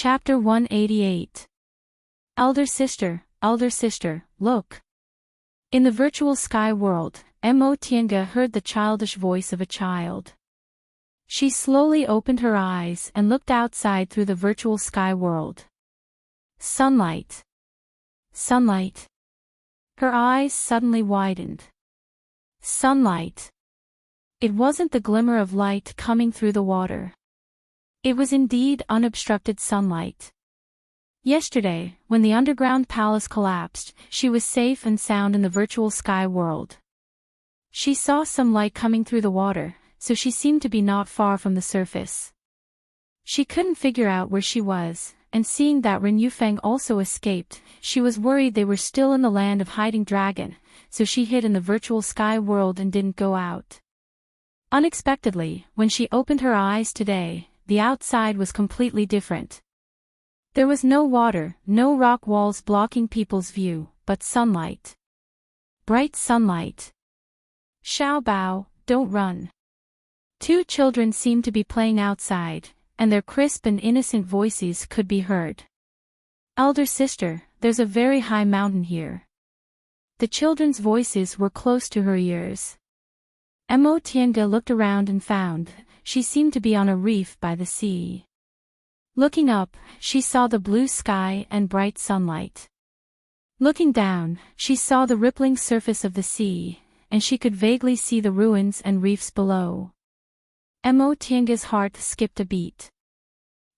Chapter 188. Elder sister, look. In the virtual sky world, Mo Tienga heard the childish voice of a child. She slowly opened her eyes and looked outside through the virtual sky world. Sunlight. Sunlight. Her eyes suddenly widened. Sunlight. It wasn't the glimmer of light coming through the water. It was indeed unobstructed sunlight. Yesterday, when the underground palace collapsed, she was safe and sound in the virtual sky world. She saw some light coming through the water, so she seemed to be not far from the surface. She couldn't figure out where she was, and seeing that Ren Yufeng also escaped, she was worried they were still in the land of hiding dragon, so she hid in the virtual sky world and didn't go out. Unexpectedly, when she opened her eyes today, the outside was completely different. There was no water, no rock walls blocking people's view, but sunlight. Bright sunlight. Xiao Bao, don't run. Two children seemed to be playing outside, and their crisp and innocent voices could be heard. Elder sister, there's a very high mountain here. The children's voices were close to her ears. Mo Tienga looked around and found she seemed to be on a reef by the sea. Looking up, she saw the blue sky and bright sunlight. Looking down, she saw the rippling surface of the sea, and she could vaguely see the ruins and reefs below. Mo Tienga's heart skipped a beat.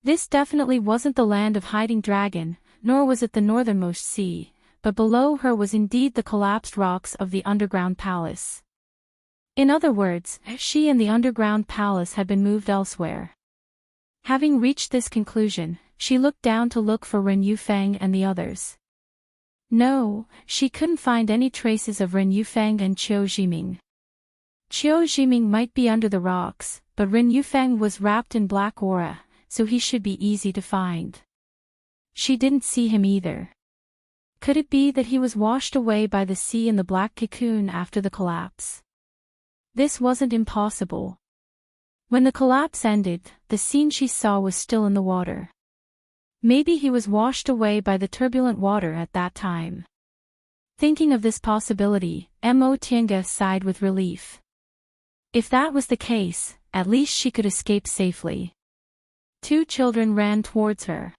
This definitely wasn't the land of hiding dragon, nor was it the northernmost sea, but below her was indeed the collapsed rocks of the underground palace. In other words, she and the underground palace had been moved elsewhere. Having reached this conclusion, she looked down to look for Ren Yufeng and the others. No, she couldn't find any traces of Ren Yufeng and Qiu Jiming. Qiu Jiming might be under the rocks, but Ren Yufeng was wrapped in black aura, so he should be easy to find. She didn't see him either. Could it be that he was washed away by the sea in the black cocoon after the collapse? This wasn't impossible. When the collapse ended, the scene she saw was still in the water. Maybe he was washed away by the turbulent water at that time. Thinking of this possibility, Mo Tienga sighed with relief. If that was the case, at least she could escape safely. Two children ran towards her.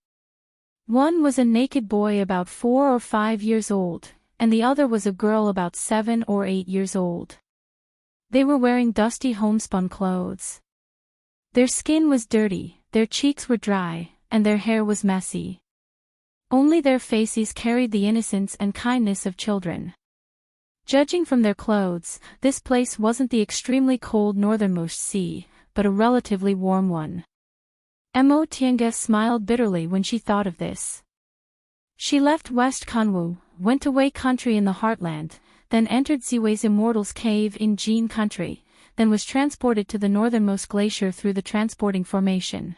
One was a naked boy about 4 or 5 years old, and the other was a girl about 7 or 8 years old. They were wearing dusty homespun clothes. Their skin was dirty, their cheeks were dry, and their hair was messy. Only their faces carried the innocence and kindness of children. Judging from their clothes, this place wasn't the extremely cold northernmost sea, but a relatively warm one. Mo Tienga smiled bitterly when she thought of this. She left West Kunwu, went away country in the heartland, then entered Ziwei's Immortal's cave in Jin country, then was transported to the northernmost glacier through the transporting formation.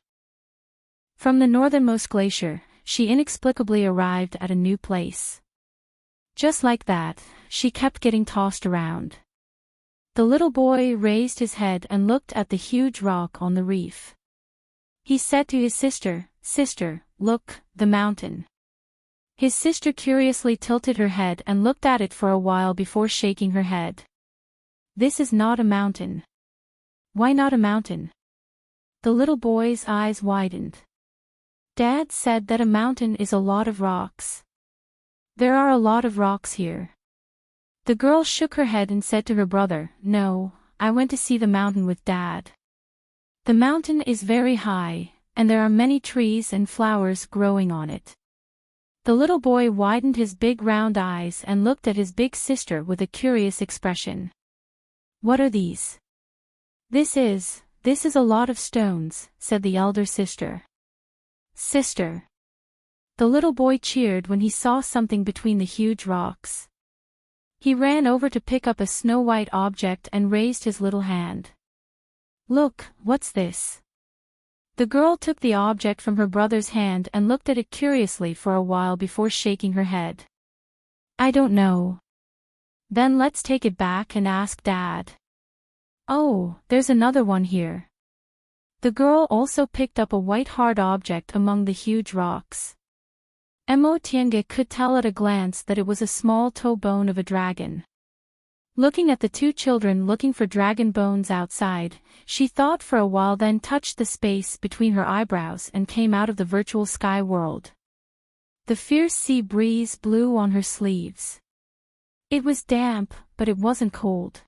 From the northernmost glacier, she inexplicably arrived at a new place. Just like that, she kept getting tossed around. The little boy raised his head and looked at the huge rock on the reef. He said to his sister, "Sister, look, the mountain." His sister curiously tilted her head and looked at it for a while before shaking her head. "This is not a mountain." "Why not a mountain?" The little boy's eyes widened. "Dad said that a mountain is a lot of rocks." "There are a lot of rocks here." The girl shook her head and said to her brother, "No, I went to see the mountain with Dad. The mountain is very high, and there are many trees and flowers growing on it." The little boy widened his big round eyes and looked at his big sister with a curious expression. "What are these?" This is a lot of stones," said the elder sister. "Sister." The little boy cheered when he saw something between the huge rocks. He ran over to pick up a snow-white object and raised his little hand. "Look, what's this?" The girl took the object from her brother's hand and looked at it curiously for a while before shaking her head. "I don't know." "Then let's take it back and ask Dad." "Oh, there's another one here." The girl also picked up a white hard object among the huge rocks. Emotienge could tell at a glance that it was a small toe bone of a dragon. Looking at the two children looking for dragon bones outside, she thought for a while, then touched the space between her eyebrows and came out of the virtual sky world. The fierce sea breeze blew on her sleeves. It was damp, but it wasn't cold.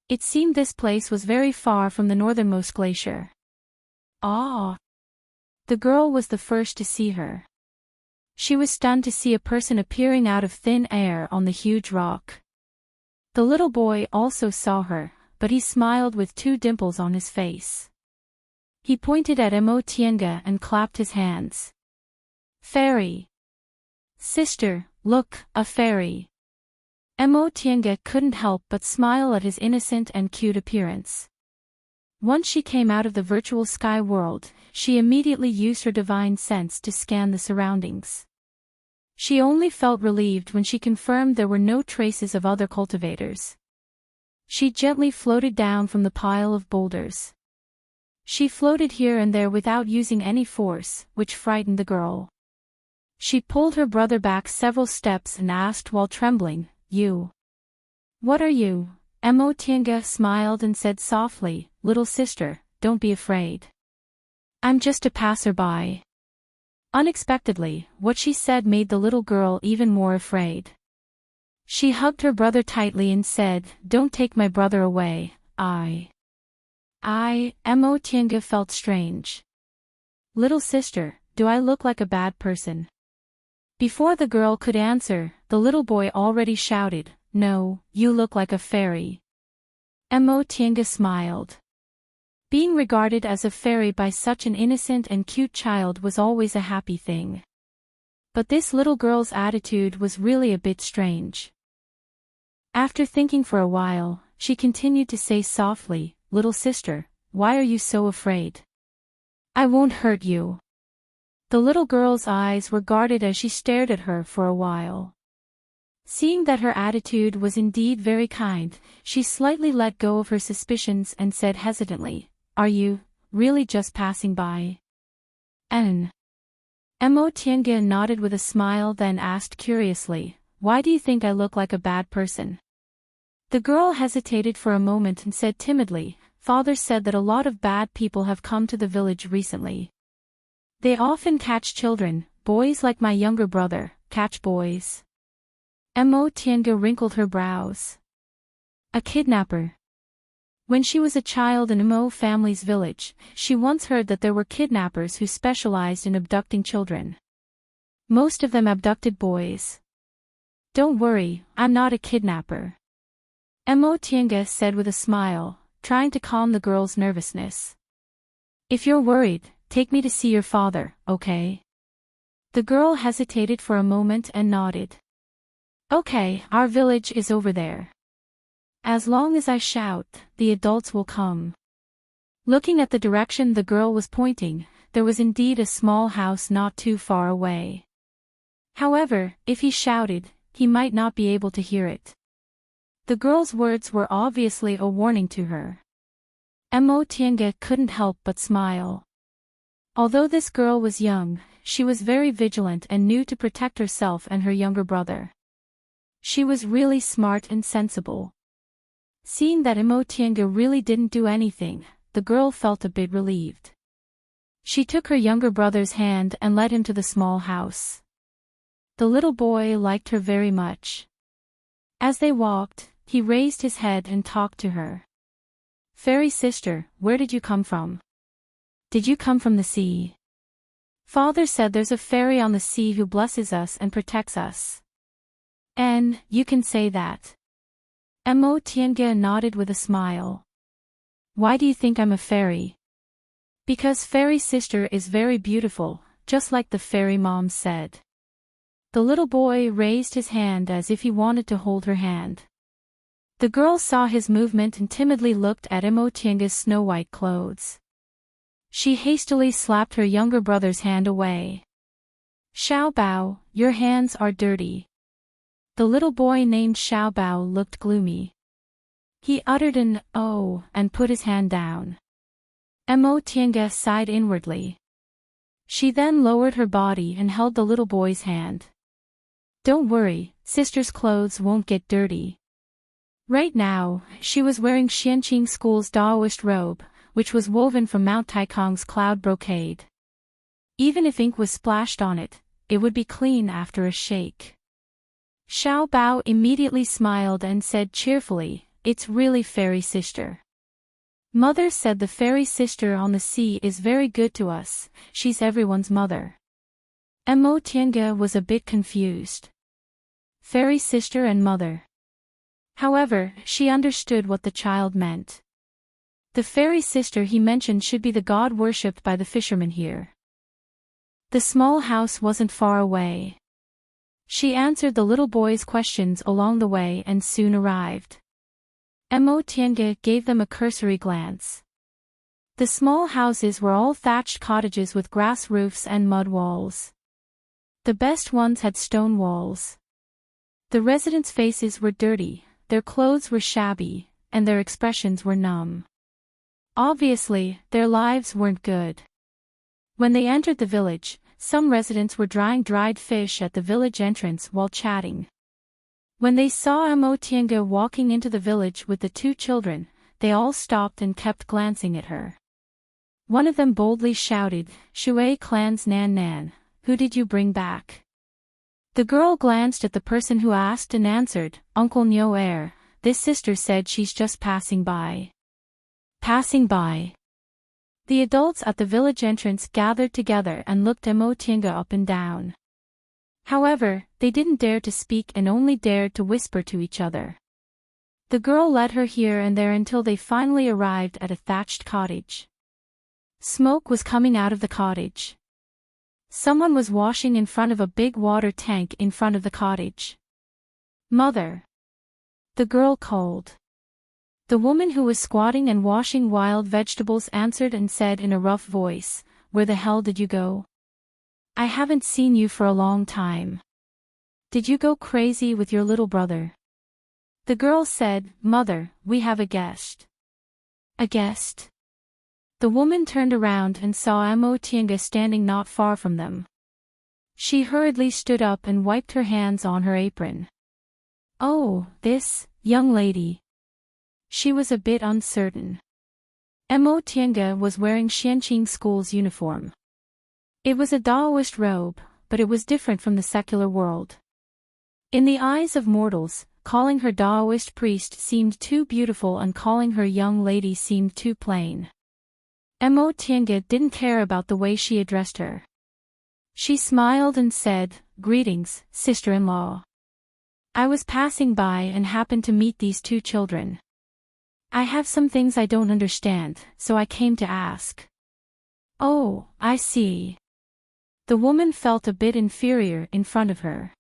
It seemed this place was very far from the northernmost glacier. Ah! The girl was the first to see her. She was stunned to see a person appearing out of thin air on the huge rock. The little boy also saw her, but he smiled with two dimples on his face. He pointed at Emotienge and clapped his hands. Fairy! Sister, look, a fairy! Emotienge couldn't help but smile at his innocent and cute appearance. Once she came out of the virtual sky world, she immediately used her divine sense to scan the surroundings. She only felt relieved when she confirmed there were no traces of other cultivators. She gently floated down from the pile of boulders. She floated here and there without using any force, which frightened the girl. She pulled her brother back several steps and asked while trembling, "You? What are you?" Emotienge smiled and said softly, "Little sister, don't be afraid. I'm just a passerby." Unexpectedly, what she said made the little girl even more afraid. She hugged her brother tightly and said, "Don't take my brother away, Emotienge felt strange. "Little sister, do I look like a bad person?" Before the girl could answer, the little boy already shouted, "No, you look like a fairy." Emotienge smiled. Being regarded as a fairy by such an innocent and cute child was always a happy thing. But this little girl's attitude was really a bit strange. After thinking for a while, she continued to say softly, "Little sister, why are you so afraid? I won't hurt you." The little girl's eyes were guarded as she stared at her for a while. Seeing that her attitude was indeed very kind, she slightly let go of her suspicions and said hesitantly, "Are you really just passing by?" Emotienge nodded with a smile, then asked curiously, "Why do you think I look like a bad person?" The girl hesitated for a moment and said timidly, "Father said that a lot of bad people have come to the village recently. They often catch children, boys like my younger brother, catch boys." Emotienge wrinkled her brows. A kidnapper. When she was a child in Imo family's village, she once heard that there were kidnappers who specialized in abducting children. Most of them abducted boys. "Don't worry, I'm not a kidnapper," Emotienge said with a smile, trying to calm the girl's nervousness. "If you're worried, take me to see your father, okay?" The girl hesitated for a moment and nodded. "Okay, our village is over there. As long as I shout, the adults will come." Looking at the direction the girl was pointing, there was indeed a small house not too far away. However, if he shouted, he might not be able to hear it. The girl's words were obviously a warning to her. Emotienge couldn't help but smile. Although this girl was young, she was very vigilant and knew to protect herself and her younger brother. She was really smart and sensible. Seeing that Emotienge really didn't do anything, the girl felt a bit relieved. She took her younger brother's hand and led him to the small house. The little boy liked her very much. As they walked, he raised his head and talked to her. "Fairy sister, where did you come from? Did you come from the sea? Father said there's a fairy on the sea who blesses us and protects us." "And you can say that." Emotienge nodded with a smile. "Why do you think I'm a fairy?" "Because fairy sister is very beautiful, just like the fairy mom said." The little boy raised his hand as if he wanted to hold her hand. The girl saw his movement and timidly looked at Emotienge's snow-white clothes. She hastily slapped her younger brother's hand away. "Xiaobao, your hands are dirty." The little boy named Xiaobao looked gloomy. He uttered an "oh" and put his hand down. Tianga sighed inwardly. She then lowered her body and held the little boy's hand. Don't worry, sister's clothes won't get dirty. Right now, she was wearing Xianqing School's Daoist robe, which was woven from Mount Taikong's cloud brocade. Even if ink was splashed on it, it would be clean after a shake. Xiao Bao immediately smiled and said cheerfully, "It's really fairy sister. Mother said the fairy sister on the sea is very good to us, she's everyone's mother." Tianga was a bit confused. Fairy sister and mother. However, she understood what the child meant. The fairy sister he mentioned should be the god worshipped by the fishermen here. The small house wasn't far away. She answered the little boy's questions along the way and soon arrived. Tianga gave them a cursory glance. The small houses were all thatched cottages with grass roofs and mud walls. The best ones had stone walls. The residents' faces were dirty, their clothes were shabby, and their expressions were numb. Obviously, their lives weren't good. When they entered the village, some residents were drying dried fish at the village entrance while chatting. When they saw Tianga walking into the village with the two children, they all stopped and kept glancing at her. One of them boldly shouted, "Shui clan's Nan Nan, who did you bring back?" The girl glanced at the person who asked and answered, "Uncle Nyo Er, this sister said she's just passing by." Passing by. The adults at the village entrance gathered together and looked Tianga up and down. However, they didn't dare to speak and only dared to whisper to each other. The girl led her here and there until they finally arrived at a thatched cottage. Smoke was coming out of the cottage. Someone was washing in front of a big water tank in front of the cottage. "Mother!" the girl called. The woman who was squatting and washing wild vegetables answered and said in a rough voice, "Where the hell did you go? I haven't seen you for a long time. Did you go crazy with your little brother?" The girl said, "Mother, we have a guest." "A guest?" The woman turned around and saw Tianga standing not far from them. She hurriedly stood up and wiped her hands on her apron. "Oh, this young lady." She was a bit uncertain. Tianga was wearing Xianqing School's uniform. It was a Daoist robe, but it was different from the secular world. In the eyes of mortals, calling her Daoist priest seemed too beautiful and calling her young lady seemed too plain. Tianga didn't care about the way she addressed her. She smiled and said, "Greetings, sister-in-law. I was passing by and happened to meet these two children. I have some things I don't understand, so I came to ask." "Oh, I see." The woman felt a bit inferior in front of her.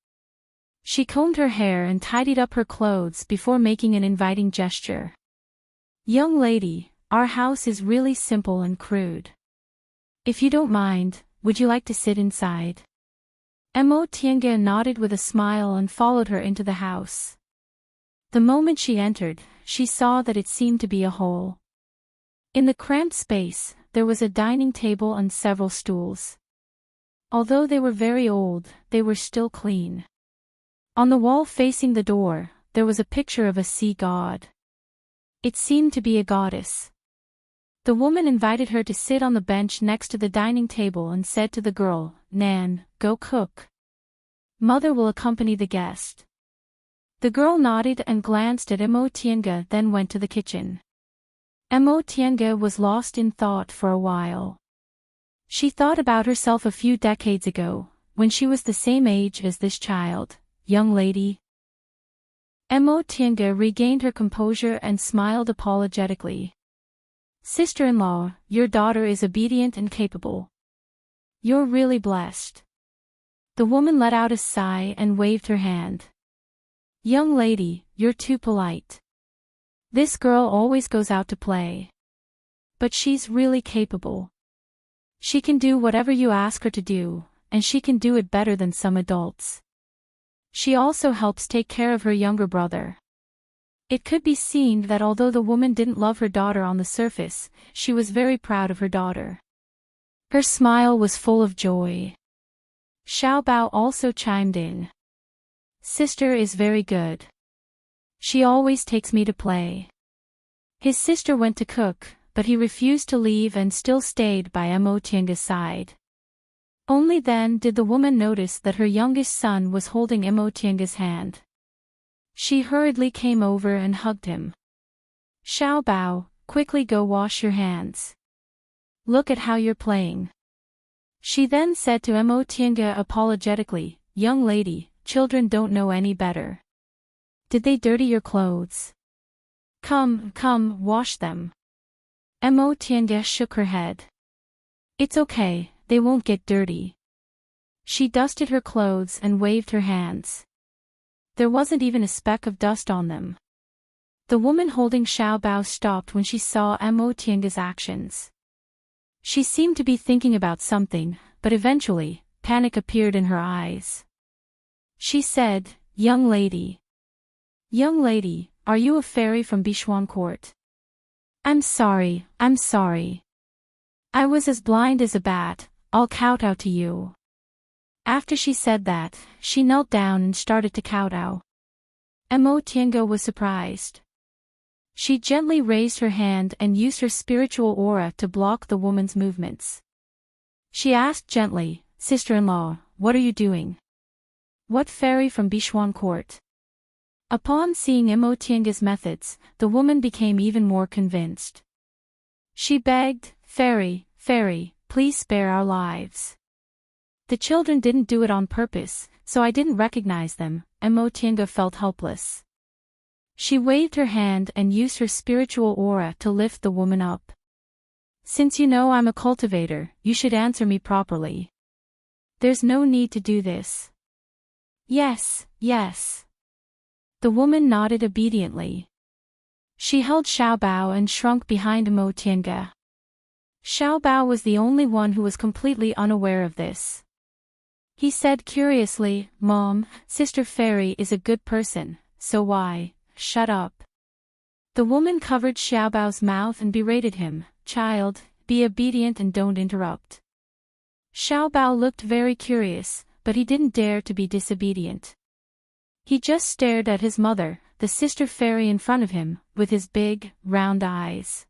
She combed her hair and tidied up her clothes before making an inviting gesture. "Young lady, our house is really simple and crude. If you don't mind, would you like to sit inside?" Tianga nodded with a smile and followed her into the house. The moment she entered, she saw that it seemed to be a hole. In the cramped space, there was a dining table and several stools. Although they were very old, they were still clean. On the wall facing the door, there was a picture of a sea god. It seemed to be a goddess. The woman invited her to sit on the bench next to the dining table and said to the girl, "Nan, go cook. Mother will accompany the guest." The girl nodded and glanced at Tianga, then went to the kitchen. Tianga was lost in thought for a while. She thought about herself a few decades ago, when she was the same age as this child. "Young lady." Tianga regained her composure and smiled apologetically. "Sister-in-law, your daughter is obedient and capable. You're really blessed." The woman let out a sigh and waved her hand. "Young lady, you're too polite. This girl always goes out to play. But she's really capable. She can do whatever you ask her to do, and she can do it better than some adults. She also helps take care of her younger brother." It could be seen that although the woman didn't love her daughter on the surface, she was very proud of her daughter. Her smile was full of joy. Xiao Bao also chimed in. Sister is very good. She always takes me to play. His sister went to cook, but he refused to leave and still stayed by Mo Tianga's side. Only then did the woman notice that her youngest son was holding Mo Tianga's hand. She hurriedly came over and hugged him. Xiao Bao, quickly go wash your hands. Look at how you're playing. She then said to Mo Tianga apologetically, young lady, children don't know any better. Did they dirty your clothes? Come, wash them. Mo Tianga shook her head. It's okay, they won't get dirty. She dusted her clothes and waved her hands. There wasn't even a speck of dust on them. The woman holding Xiao Bao stopped when she saw Mo Tianga's actions. She seemed to be thinking about something, but eventually, panic appeared in her eyes. She said, young lady, are you a fairy from Bichuan Court? I'm sorry. I was as blind as a bat, I'll kowtow to you. After she said that, she knelt down and started to kowtow. Mo Tianga was surprised. She gently raised her hand and used her spiritual aura to block the woman's movements. She asked gently, sister-in-law, what are you doing? What fairy from Bichuan Court? Upon seeing Mo Tianga's methods, the woman became even more convinced. She begged, fairy, please spare our lives. The children didn't do it on purpose, so I didn't recognize them. Mo Tianga felt helpless. She waved her hand and used her spiritual aura to lift the woman up. Since you know I'm a cultivator, you should answer me properly. There's no need to do this. Yes. The woman nodded obediently. She held Xiao Bao and shrunk behind Mo Tianga. Xiao Bao was the only one who was completely unaware of this. He said curiously, Mom, Sister Fairy is a good person, so why? Shut up. The woman covered Xiao Bao's mouth and berated him, child, be obedient and don't interrupt. Xiao Bao looked very curious, but he didn't dare to be disobedient. He just stared at his mother, the sister fairy in front of him, with his big, round eyes.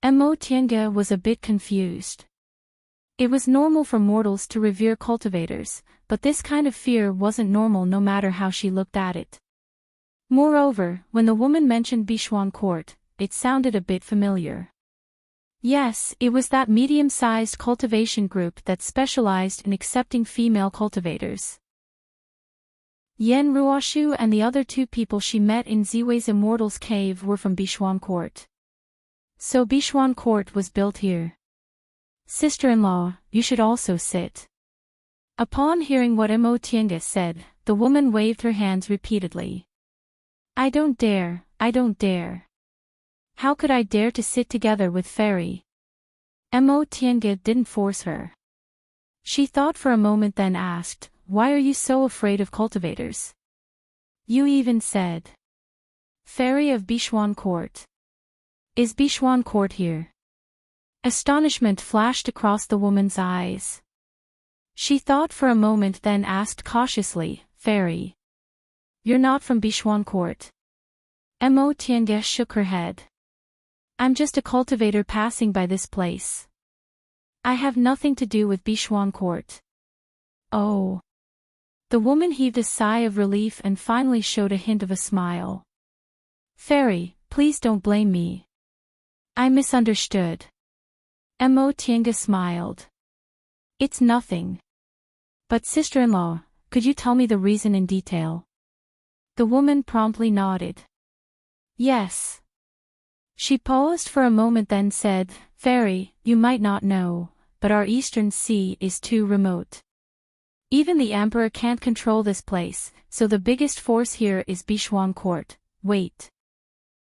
Mo Tianga was a bit confused. It was normal for mortals to revere cultivators, but this kind of fear wasn't normal no matter how she looked at it. Moreover, when the woman mentioned Bichuan Court, it sounded a bit familiar. Yes, it was that medium-sized cultivation group that specialized in accepting female cultivators. Yan Ruoshu and the other two people she met in Ziwei's Immortal's cave were from Bichuan Court. So Bichuan Court was built here. Sister-in-law, you should also sit. Upon hearing what Mo Tianga said, the woman waved her hands repeatedly. I don't dare. How could I dare to sit together with Fairy? Mo Tianga didn't force her. She thought for a moment then asked, why are you so afraid of cultivators? You even said. Fairy of Bichuan Court. Is Bichuan Court here? Astonishment flashed across the woman's eyes. She thought for a moment then asked cautiously, Fairy. You're not from Bichuan Court? Mo Tianga shook her head. I'm just a cultivator passing by this place. I have nothing to do with Bichuan Court. Oh. The woman heaved a sigh of relief and finally showed a hint of a smile. Fairy, please don't blame me. I misunderstood. Mo Tianga smiled. It's nothing. But sister-in-law, could you tell me the reason in detail? The woman promptly nodded. Yes. She paused for a moment then said, Fairy, you might not know, but our eastern sea is too remote. Even the emperor can't control this place, so the biggest force here is Bichuan Court. Wait.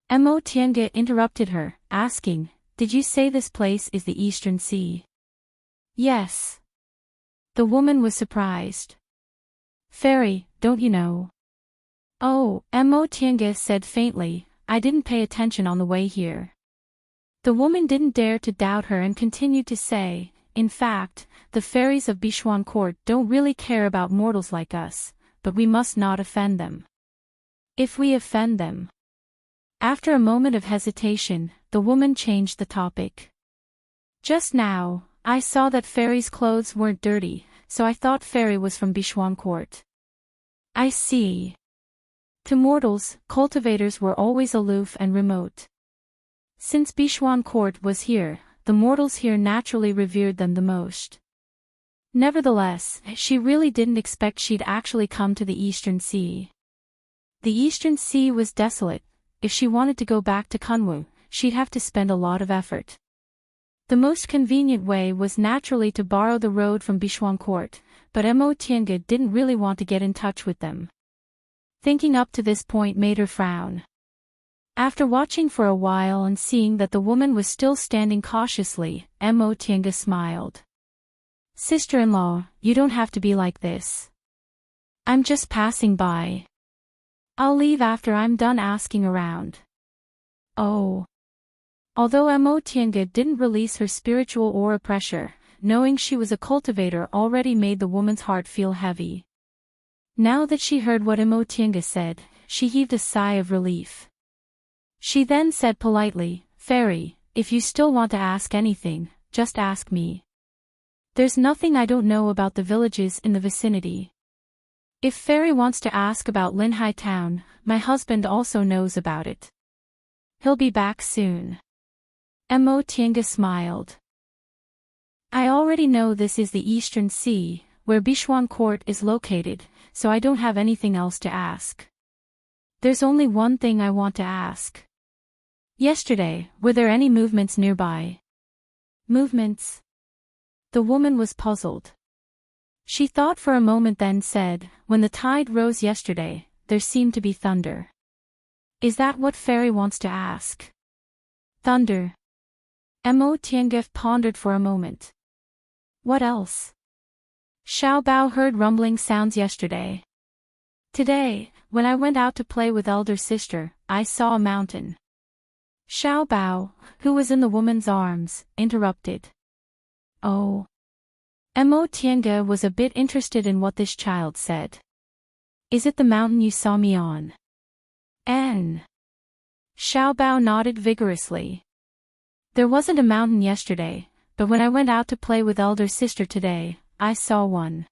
Mo Tianga interrupted her, asking, did you say this place is the eastern sea? Yes. The woman was surprised. Fairy, don't you know? Oh, Mo Tiange said faintly, I didn't pay attention on the way here. The woman didn't dare to doubt her and continued to say, in fact, the fairies of Bishuan Court don't really care about mortals like us, but we must not offend them. If we offend them. After a moment of hesitation, the woman changed the topic. Just now, I saw that fairies' clothes weren't dirty, so I thought fairy was from Bishuan Court. I see. To mortals, cultivators were always aloof and remote. Since Bishuan Court was here, the mortals here naturally revered them the most. Nevertheless, she really didn't expect she'd actually come to the Eastern Sea. The Eastern Sea was desolate. If she wanted to go back to Kunwu, she'd have to spend a lot of effort. The most convenient way was naturally to borrow the road from Bishuan Court, but Mo Tiange didn't really want to get in touch with them. Thinking up to this point made her frown. After watching for a while and seeing that the woman was still standing cautiously, Mo Tiange smiled. Sister-in-law, you don't have to be like this. I'm just passing by. I'll leave after I'm done asking around. Oh. Although Mo Tiange didn't release her spiritual aura pressure, knowing she was a cultivator already made the woman's heart feel heavy. Now that she heard what Mo Tiange said, she heaved a sigh of relief. She then said politely, Fairy, if you still want to ask anything, just ask me. There's nothing I don't know about the villages in the vicinity. If Fairy wants to ask about Linhai Town, my husband also knows about it. He'll be back soon. Mo Tiange smiled. I already know this is the Eastern Sea, where Bishuan Court is located, so I don't have anything else to ask. There's only one thing I want to ask. Yesterday, were there any movements nearby? Movements? The woman was puzzled. She thought for a moment then said, when the tide rose yesterday, there seemed to be thunder. Is that what Fairy wants to ask? Thunder. Mo Tiange pondered for a moment. What else? Xiao Bao heard rumbling sounds yesterday. Today, when I went out to play with elder sister, I saw a mountain. Xiao Bao, who was in the woman's arms, interrupted. Oh. Mo Tiange was a bit interested in what this child said. Is it the mountain you saw me on? Xiao Bao nodded vigorously. There wasn't a mountain yesterday, but when I went out to play with elder sister today, I saw one.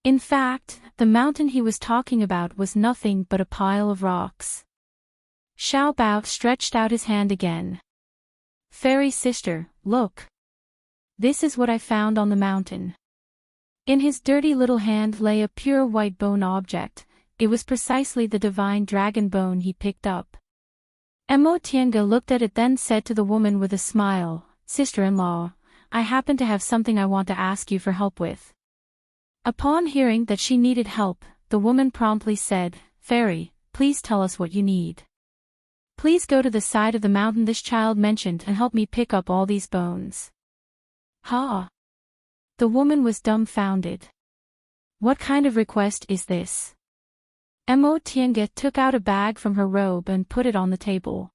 In fact, the mountain he was talking about was nothing but a pile of rocks. Xiao Bao stretched out his hand again. Fairy sister, look. This is what I found on the mountain. In his dirty little hand lay a pure white bone object. It was precisely the divine dragon bone he picked up. Mo Tiange looked at it then said to the woman with a smile, Sister-in-law, I happen to have something I want to ask you for help with. Upon hearing that she needed help, the woman promptly said, Fairy, please tell us what you need. Please go to the side of the mountain this child mentioned and help me pick up all these bones. Ha! The woman was dumbfounded. What kind of request is this? Mo Tiange took out a bag from her robe and put it on the table.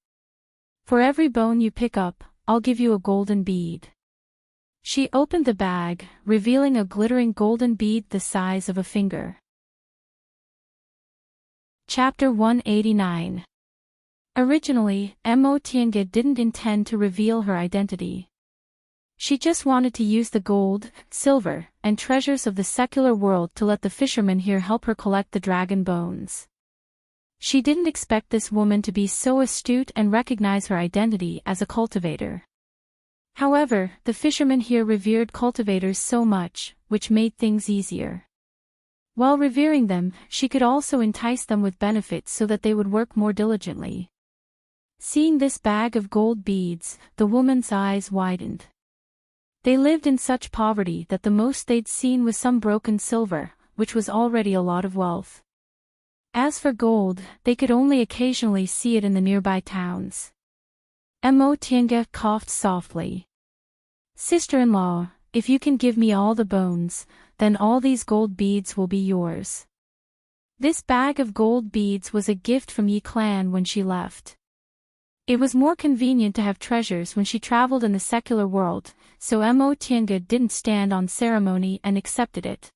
For every bone you pick up, I'll give you a golden bead. She opened the bag, revealing a glittering golden bead the size of a finger. Chapter 189. Originally, Mo Tiange didn't intend to reveal her identity. She just wanted to use the gold, silver, and treasures of the secular world to let the fishermen here help her collect the dragon bones. She didn't expect this woman to be so astute and recognize her identity as a cultivator. However, the fishermen here revered cultivators so much, which made things easier. While revering them, she could also entice them with benefits so that they would work more diligently. Seeing this bag of gold beads, the woman's eyes widened. They lived in such poverty that the most they'd seen was some broken silver, which was already a lot of wealth. As for gold, they could only occasionally see it in the nearby towns. Mo Tiange coughed softly. Sister-in-law, if you can give me all the bones, then all these gold beads will be yours. This bag of gold beads was a gift from Yi clan when she left. It was more convenient to have treasures when she traveled in the secular world, so Mo Tiange didn't stand on ceremony and accepted it.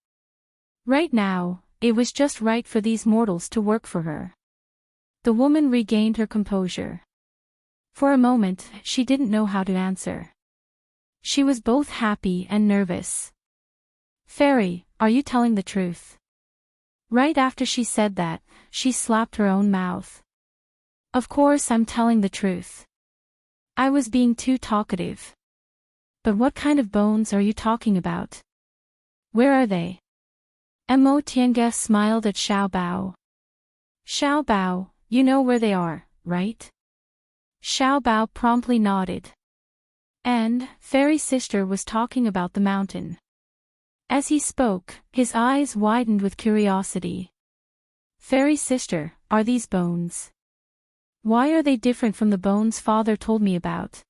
Right now, it was just right for these mortals to work for her. The woman regained her composure. For a moment, she didn't know how to answer. She was both happy and nervous. "Fairy, are you telling the truth?" Right after she said that, she slapped her own mouth. "Of course I'm telling the truth. I was being too talkative. But what kind of bones are you talking about? Where are they?" Mo Tiange smiled at Xiao Bao. "Xiao Bao, you know where they are, right?" Xiao Bao promptly nodded. And, Fairy Sister was talking about the mountain. As he spoke, his eyes widened with curiosity. "Fairy Sister, are these bones? Why are they different from the bones father told me about?"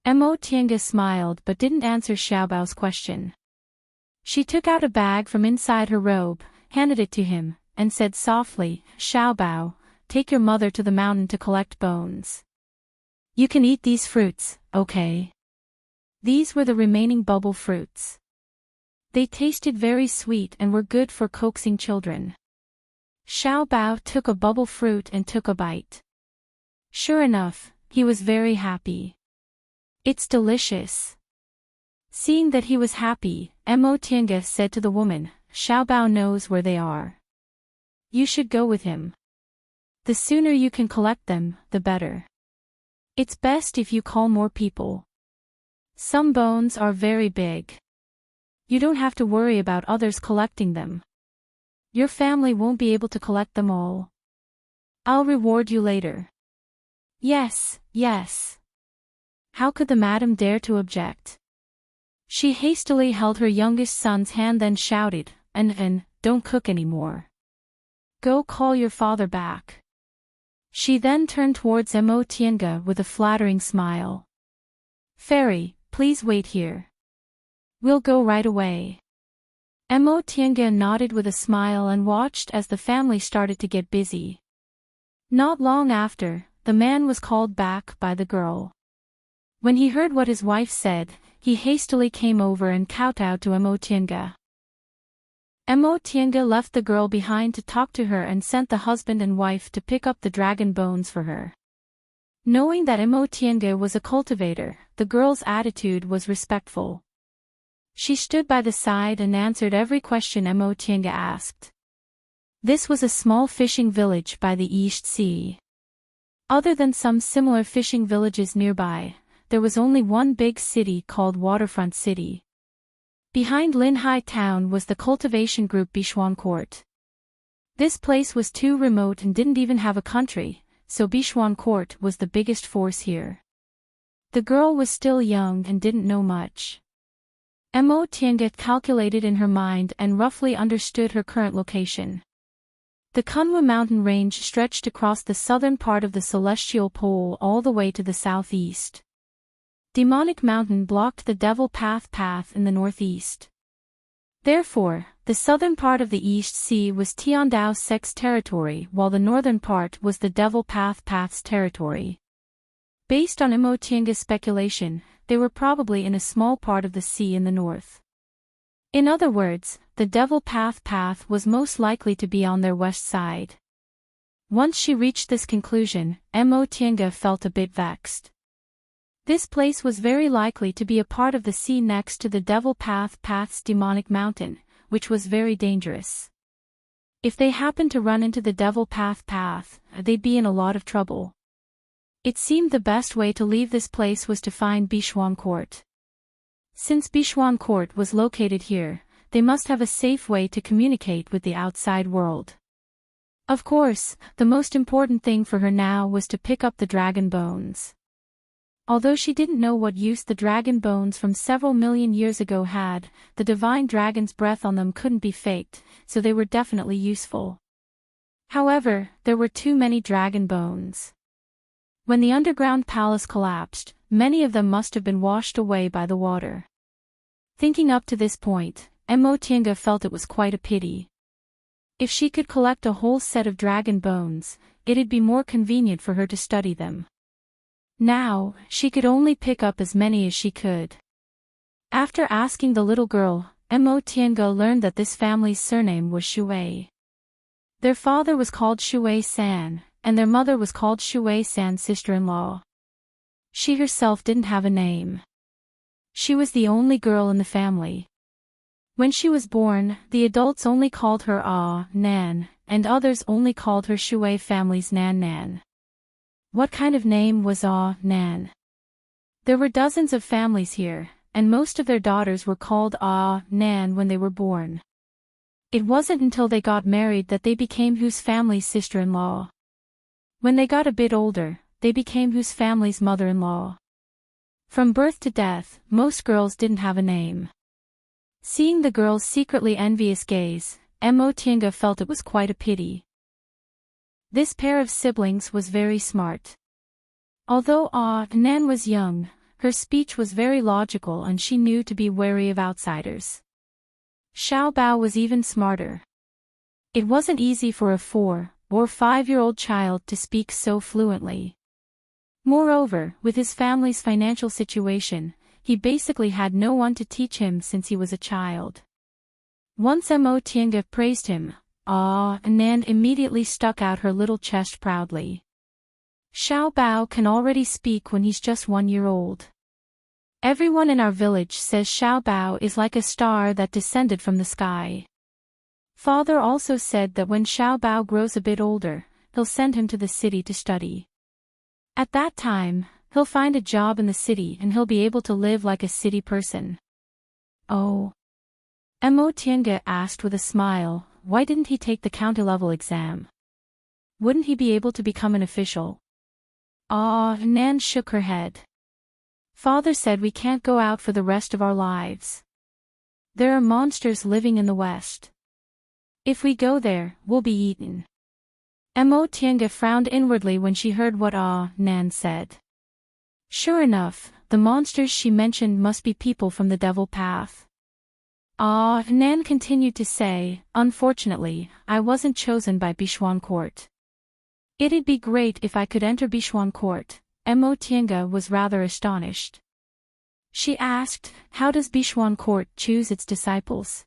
Mo Tiange smiled but didn't answer Xiaobao's question. She took out a bag from inside her robe, handed it to him, and said softly, "Xiaobao, take your mother to the mountain to collect bones. You can eat these fruits, okay?" These were the remaining bubble fruits. They tasted very sweet and were good for coaxing children. Xiaobao took a bubble fruit and took a bite. Sure enough, he was very happy. "It's delicious." Seeing that he was happy, Mo Tiange said to the woman, "Xiaobao knows where they are. You should go with him. The sooner you can collect them, the better. It's best if you call more people. Some bones are very big. You don't have to worry about others collecting them. Your family won't be able to collect them all. I'll reward you later." "Yes, yes." How could the madam dare to object? She hastily held her youngest son's hand then shouted, "And, don't cook anymore. Go call your father back." She then turned towards Mo Tiange with a flattering smile. "Fairy, please wait here. We'll go right away." Mo Tiange nodded with a smile and watched as the family started to get busy. Not long after, the man was called back by the girl. When he heard what his wife said, he hastily came over and kowtowed to Mo Tiange. Mo Tiange left the girl behind to talk to her and sent the husband and wife to pick up the dragon bones for her. Knowing that Mo Tiange was a cultivator, the girl's attitude was respectful. She stood by the side and answered every question Mo Tiange asked. This was a small fishing village by the East Sea. Other than some similar fishing villages nearby, there was only one big city called Waterfront City. Behind Linhai Town was the cultivation group Bishuan Court. This place was too remote and didn't even have a country, so Bishuan Court was the biggest force here. The girl was still young and didn't know much. Mo Tiange calculated in her mind and roughly understood her current location. The Kunwa mountain range stretched across the southern part of the celestial pole all the way to the southeast. Demonic Mountain blocked the Devil Path in the northeast. Therefore, the southern part of the East Sea was Tiandao Sec's territory while the northern part was the Devil Path's territory. Based on Mo Tiange's speculation, they were probably in a small part of the sea in the north. In other words, the Devil Path was most likely to be on their west side. Once she reached this conclusion, Mo Tiange felt a bit vexed. This place was very likely to be a part of the sea next to the Devil Path's Demonic Mountain, which was very dangerous. If they happened to run into the Devil Path, they'd be in a lot of trouble. It seemed the best way to leave this place was to find Bishuan Court. Since Bishuan Court was located here, they must have a safe way to communicate with the outside world. Of course, the most important thing for her now was to pick up the dragon bones. Although she didn't know what use the dragon bones from several million years ago had, the divine dragon's breath on them couldn't be faked, so they were definitely useful. However, there were too many dragon bones. When the underground palace collapsed, many of them must have been washed away by the water. Thinking up to this point, Mo Tiange felt it was quite a pity. If she could collect a whole set of dragon bones, it'd be more convenient for her to study them. Now, she could only pick up as many as she could. After asking the little girl, Tiange learned that this family's surname was Shui. Their father was called Shui-san, and their mother was called Shui-san's sister-in-law. She herself didn't have a name. She was the only girl in the family. When she was born, the adults only called her Nan, and others only called her Shui family's Nan. What kind of name was Nan? There were dozens of families here, and most of their daughters were called Nan when they were born. It wasn't until they got married that they became whose family's sister-in-law. When they got a bit older, they became whose family's mother-in-law. From birth to death, most girls didn't have a name. Seeing the girl's secretly envious gaze, Tiange felt it was quite a pity. This pair of siblings was very smart. Although Nan was young, her speech was very logical and she knew to be wary of outsiders. Xiao Bao was even smarter. It wasn't easy for a 4 or 5-year-old child to speak so fluently. Moreover, with his family's financial situation, he basically had no one to teach him since he was a child. Once Tiange praised him, Nan immediately stuck out her little chest proudly. Xiao Bao can already speak when he's just 1 year old. Everyone in our village says Xiao Bao is like a star that descended from the sky. Father also said that when Xiao Bao grows a bit older, he'll send him to the city to study. At that time, he'll find a job in the city and he'll be able to live like a city person. Oh. Tiange asked with a smile, why didn't he take the county-level exam? Wouldn't he be able to become an official? Nan shook her head. Father said we can't go out for the rest of our lives. There are monsters living in the west. If we go there, we'll be eaten. Tiange frowned inwardly when she heard what Nan said. Sure enough, the monsters she mentioned must be people from the devil path. Nan continued to say, unfortunately, I wasn't chosen by Bichuan Court. It'd be great if I could enter Bichuan Court. Tiange was rather astonished. She asked, how does Bichuan Court choose its disciples?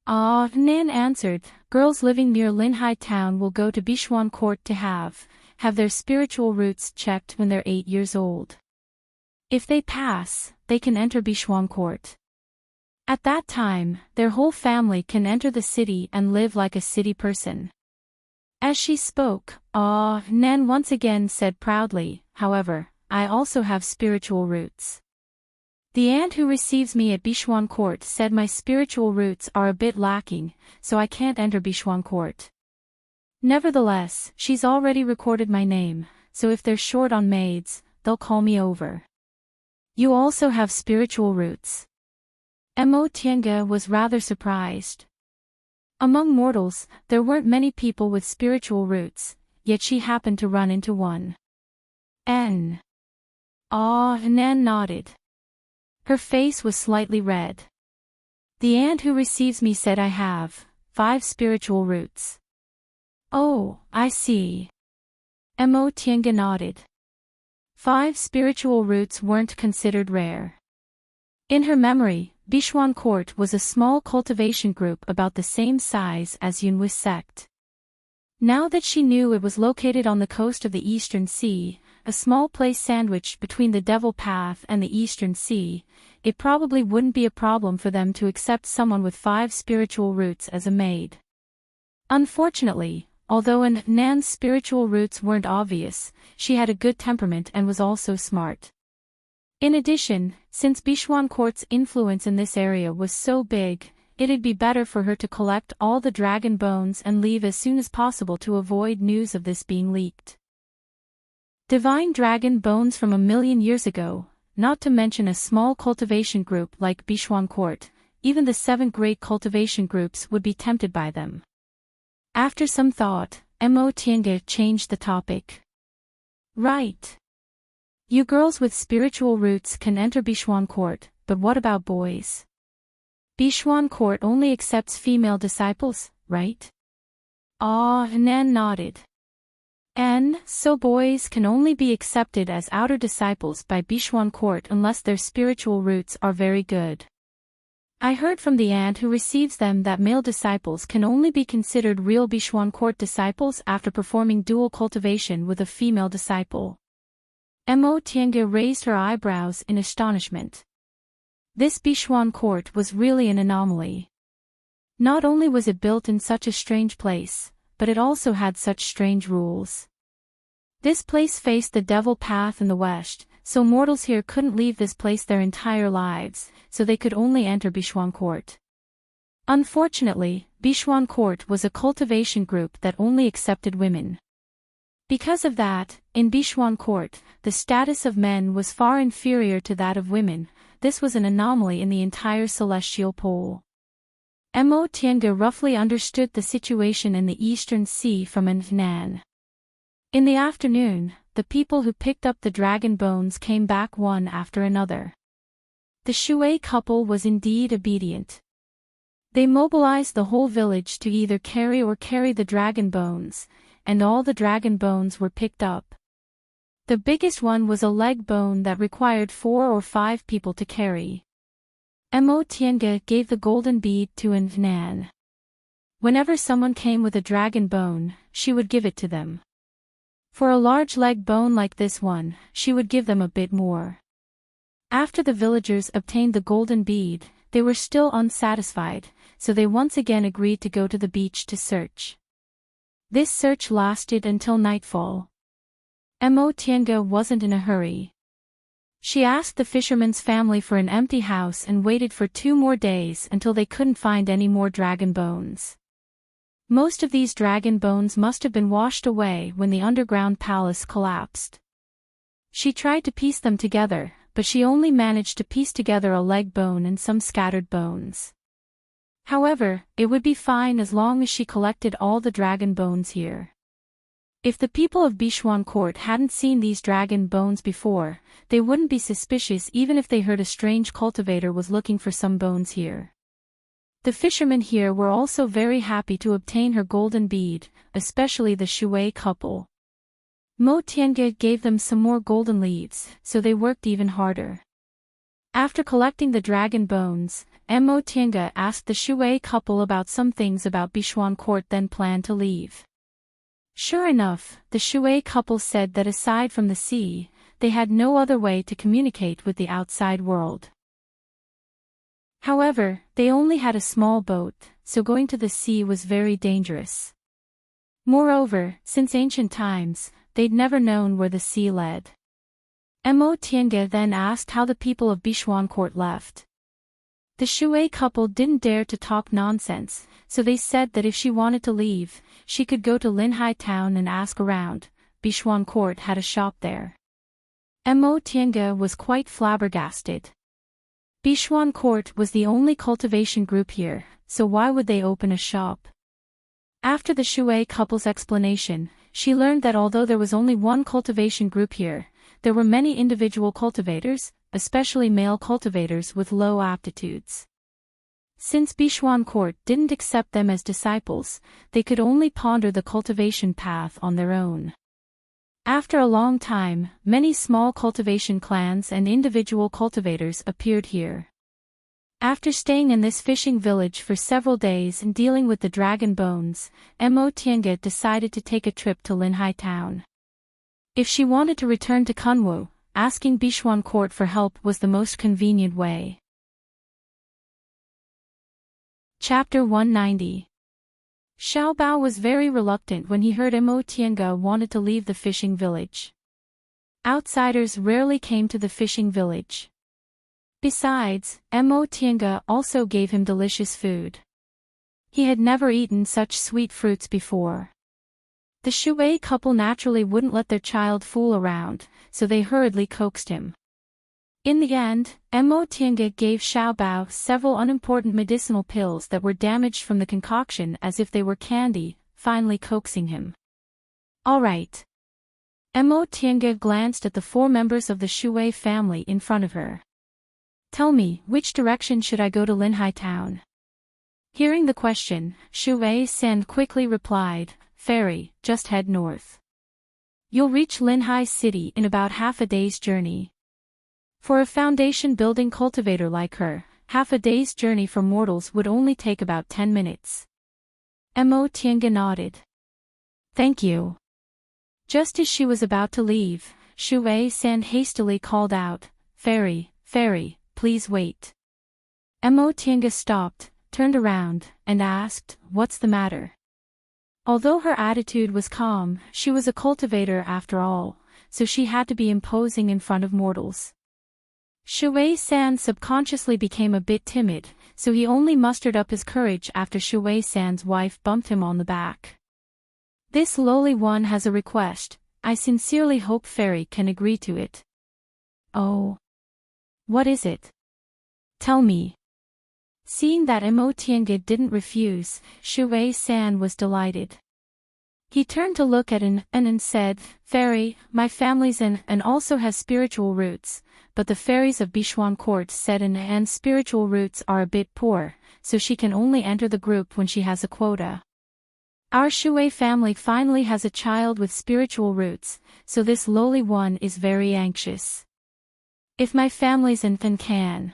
Nan answered, girls living near Linhai town will go to Bichuan Court to have their spiritual roots checked when they're 8 years old. If they pass, they can enter Bichuan Court. At that time, their whole family can enter the city and live like a city person. As she spoke, Nan once again said proudly, however, I also have spiritual roots. The aunt who receives me at Bichuan Court said my spiritual roots are a bit lacking, so I can't enter Bichuan Court. Nevertheless, she's already recorded my name, so if they're short on maids, they'll call me over. You also have spiritual roots. Tiange was rather surprised. Among mortals, there weren't many people with spiritual roots, yet she happened to run into one. Nan nodded. Her face was slightly red. The aunt who receives me said I have 5 spiritual roots. Oh, I see. Tiange nodded. 5 spiritual roots weren't considered rare. In her memory, Bichuan Court was a small cultivation group about the same size as Yunwis sect. Now that she knew it was located on the coast of the Eastern Sea, a small place sandwiched between the Devil Path and the Eastern Sea, it probably wouldn't be a problem for them to accept someone with 5 spiritual roots as a maid. Unfortunately, although Nan's spiritual roots weren't obvious, she had a good temperament and was also smart. In addition, since Bichuan Court's influence in this area was so big, it'd be better for her to collect all the dragon bones and leave as soon as possible to avoid news of this being leaked. Divine dragon bones from 1,000,000 years ago, not to mention a small cultivation group like Bichuan Court, even the 7 great cultivation groups would be tempted by them. After some thought, Tiange changed the topic. Right. You girls with spiritual roots can enter Bichuan Court, but what about boys? Bichuan Court only accepts female disciples, right? Ah, Nan nodded. So boys can only be accepted as outer disciples by Bishwan court unless their spiritual roots are very good. I heard from the aunt who receives them that male disciples can only be considered real Bishwan court disciples after performing dual cultivation with a female disciple. Mo Tiange raised her eyebrows in astonishment. This Bishwan court was really an anomaly. Not only was it built in such a strange place, but it also had such strange rules. This place faced the devil path in the west, so mortals here couldn't leave this place their entire lives, so they could only enter Bishwan court. Unfortunately, Bishwan court was a cultivation group that only accepted women. Because of that, in Bishwan court, the status of men was far inferior to that of women. This was an anomaly in the entire celestial pole. Mo Tiange roughly understood the situation in the Eastern Sea from Nan. In the afternoon, the people who picked up the dragon bones came back one after another. The Shui couple was indeed obedient. They mobilized the whole village to either carry the dragon bones, and all the dragon bones were picked up. The biggest one was a leg bone that required 4 or 5 people to carry. Mo Tiange gave the golden bead to Nan. Whenever someone came with a dragon bone, she would give it to them. For a large leg bone like this one, she would give them a bit more. After the villagers obtained the golden bead, they were still unsatisfied, so they once again agreed to go to the beach to search. This search lasted until nightfall. Mo Tiange wasn't in a hurry. She asked the fisherman's family for an empty house and waited for 2 more days until they couldn't find any more dragon bones. Most of these dragon bones must have been washed away when the underground palace collapsed. She tried to piece them together, but she only managed to piece together a leg bone and some scattered bones. However, it would be fine as long as she collected all the dragon bones here. If the people of Bishwan court hadn't seen these dragon bones before, they wouldn't be suspicious even if they heard a strange cultivator was looking for some bones here. The fishermen here were also very happy to obtain her golden bead, especially the Shui couple. Mo Tiange gave them some more golden leaves, so they worked even harder. After collecting the dragon bones, Mo Tiange asked the Shui couple about some things about Bishwan court, then planned to leave. Sure enough, the Shui couple said that aside from the sea, they had no other way to communicate with the outside world. However, they only had a small boat, so going to the sea was very dangerous. Moreover, since ancient times, they'd never known where the sea led. Mo Tiange then asked how the people of Bishwan court left. The Shui couple didn't dare to talk nonsense, so they said that if she wanted to leave, she could go to Linhai town and ask around. Bishwan court had a shop there. Mo Tiange was quite flabbergasted. Bishwan court was the only cultivation group here, so why would they open a shop? After the Shui couple's explanation, she learned that although there was only one cultivation group here, there were many individual cultivators, especially male cultivators with low aptitudes. Since Bishwan court didn't accept them as disciples, they could only ponder the cultivation path on their own. After a long time, many small cultivation clans and individual cultivators appeared here. After staying in this fishing village for several days and dealing with the dragon bones, Mo Tiange decided to take a trip to Linhai town. If she wanted to return to Kunwu, asking Bishwan court for help was the most convenient way. Chapter 190. Xiao Bao was very reluctant when he heard Mo Tiange wanted to leave the fishing village. Outsiders rarely came to the fishing village. Besides, Mo Tiange also gave him delicious food. He had never eaten such sweet fruits before. The Shui couple naturally wouldn't let their child fool around, so they hurriedly coaxed him. In the end, Mo Tiange gave Xiao Bao several unimportant medicinal pills that were damaged from the concoction as if they were candy, finally coaxing him. All right. Mo Tiange glanced at the 4 members of the Shui family in front of her. Tell me, which direction should I go to Linhai town? Hearing the question, Shui San quickly replied, "Fairy, just head north. You'll reach Linhai City in about half a day's journey." For a foundation-building cultivator like her, half a day's journey for mortals would only take about 10 minutes. Mo Tiange nodded. "Thank you." Just as she was about to leave, Shui San hastily called out, "Fairy, fairy, please wait." Mo Tiange stopped, turned around, and asked, "What's the matter?" Although her attitude was calm, she was a cultivator after all, so she had to be imposing in front of mortals. Shui San subconsciously became a bit timid, so he only mustered up his courage after Shui San's wife bumped him on the back. "This lowly one has a request. I sincerely hope Fairy can agree to it." "Oh. What is it? Tell me." Seeing that Mo Tiange didn't refuse, Shui San was delighted. He turned to look at An and said, "Fairy, my family's An and also has spiritual roots, but the fairies of Bishuan Court said An's spiritual roots are a bit poor, so she can only enter the group when she has a quota. Our Shui family finally has a child with spiritual roots, so this lowly one is very anxious. If my family's An can."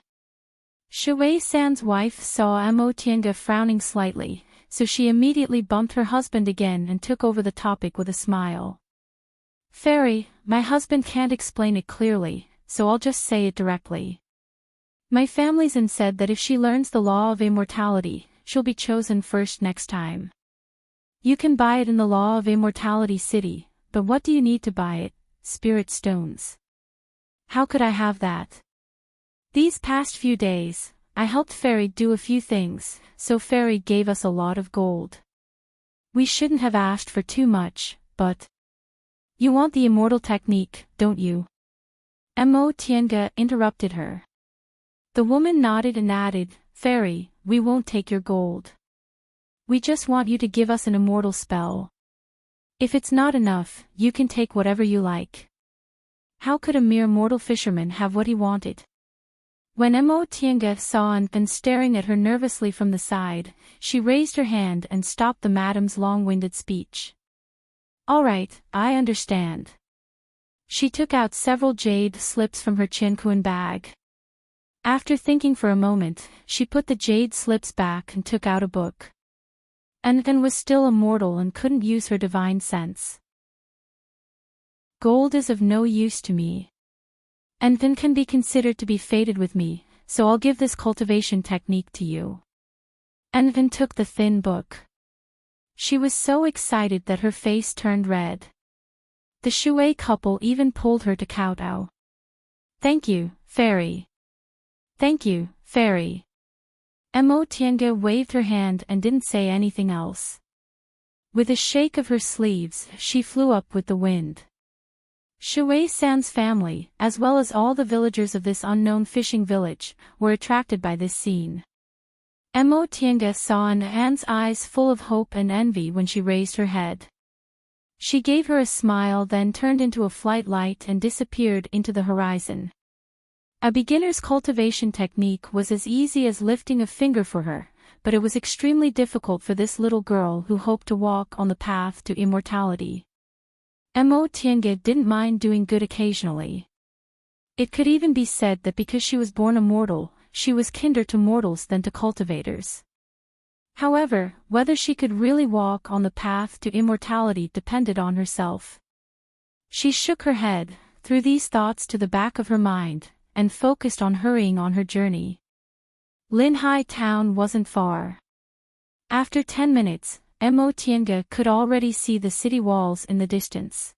Shui San's wife saw Mo Tiange frowning slightly, so she immediately bumped her husband again and took over the topic with a smile. "Fairy, my husband can't explain it clearly, so I'll just say it directly. My family's An said that if she learns the law of immortality, she'll be chosen first next time. You can buy it in the Law of Immortality City, but what do you need to buy it? Spirit stones. How could I have that? These past few days, I helped Fairy do a few things, so Fairy gave us a lot of gold. We shouldn't have asked for too much, but... You want the Immortal technique, don't you?" Mo Tiange interrupted her. The woman nodded and added, "Fairy, we won't take your gold. We just want you to give us an immortal spell. If it's not enough, you can take whatever you like." How could a mere mortal fisherman have what he wanted? When Mo Tiange saw An staring at her nervously from the side, she raised her hand and stopped the madam's long-winded speech. "All right, I understand." She took out several jade slips from her Qianquan bag. After thinking for a moment, she put the jade slips back and took out a book. An was still a mortal and couldn't use her divine sense. "Gold is of no use to me. And can be considered to be fated with me, so I'll give this cultivation technique to you." An took the thin book. She was so excited that her face turned red. The Shui couple even pulled her to kowtow. "Thank you, Fairy. Thank you, Fairy." Mo Tiange waved her hand and didn't say anything else. With a shake of her sleeves, she flew up with the wind. Shui San's family, as well as all the villagers of this unknown fishing village, were attracted by this scene. Mo Tiange saw An's eyes full of hope and envy when she raised her head. She gave her a smile, then turned into a flight light and disappeared into the horizon. A beginner's cultivation technique was as easy as lifting a finger for her, but it was extremely difficult for this little girl who hoped to walk on the path to immortality. Mo Tiange didn't mind doing good occasionally. It could even be said that because she was born a mortal, she was kinder to mortals than to cultivators. However, whether she could really walk on the path to immortality depended on herself. She shook her head, threw these thoughts to the back of her mind, and focused on hurrying on her journey. Linhai town wasn't far. After 10 minutes, Mo Tiange could already see the city walls in the distance.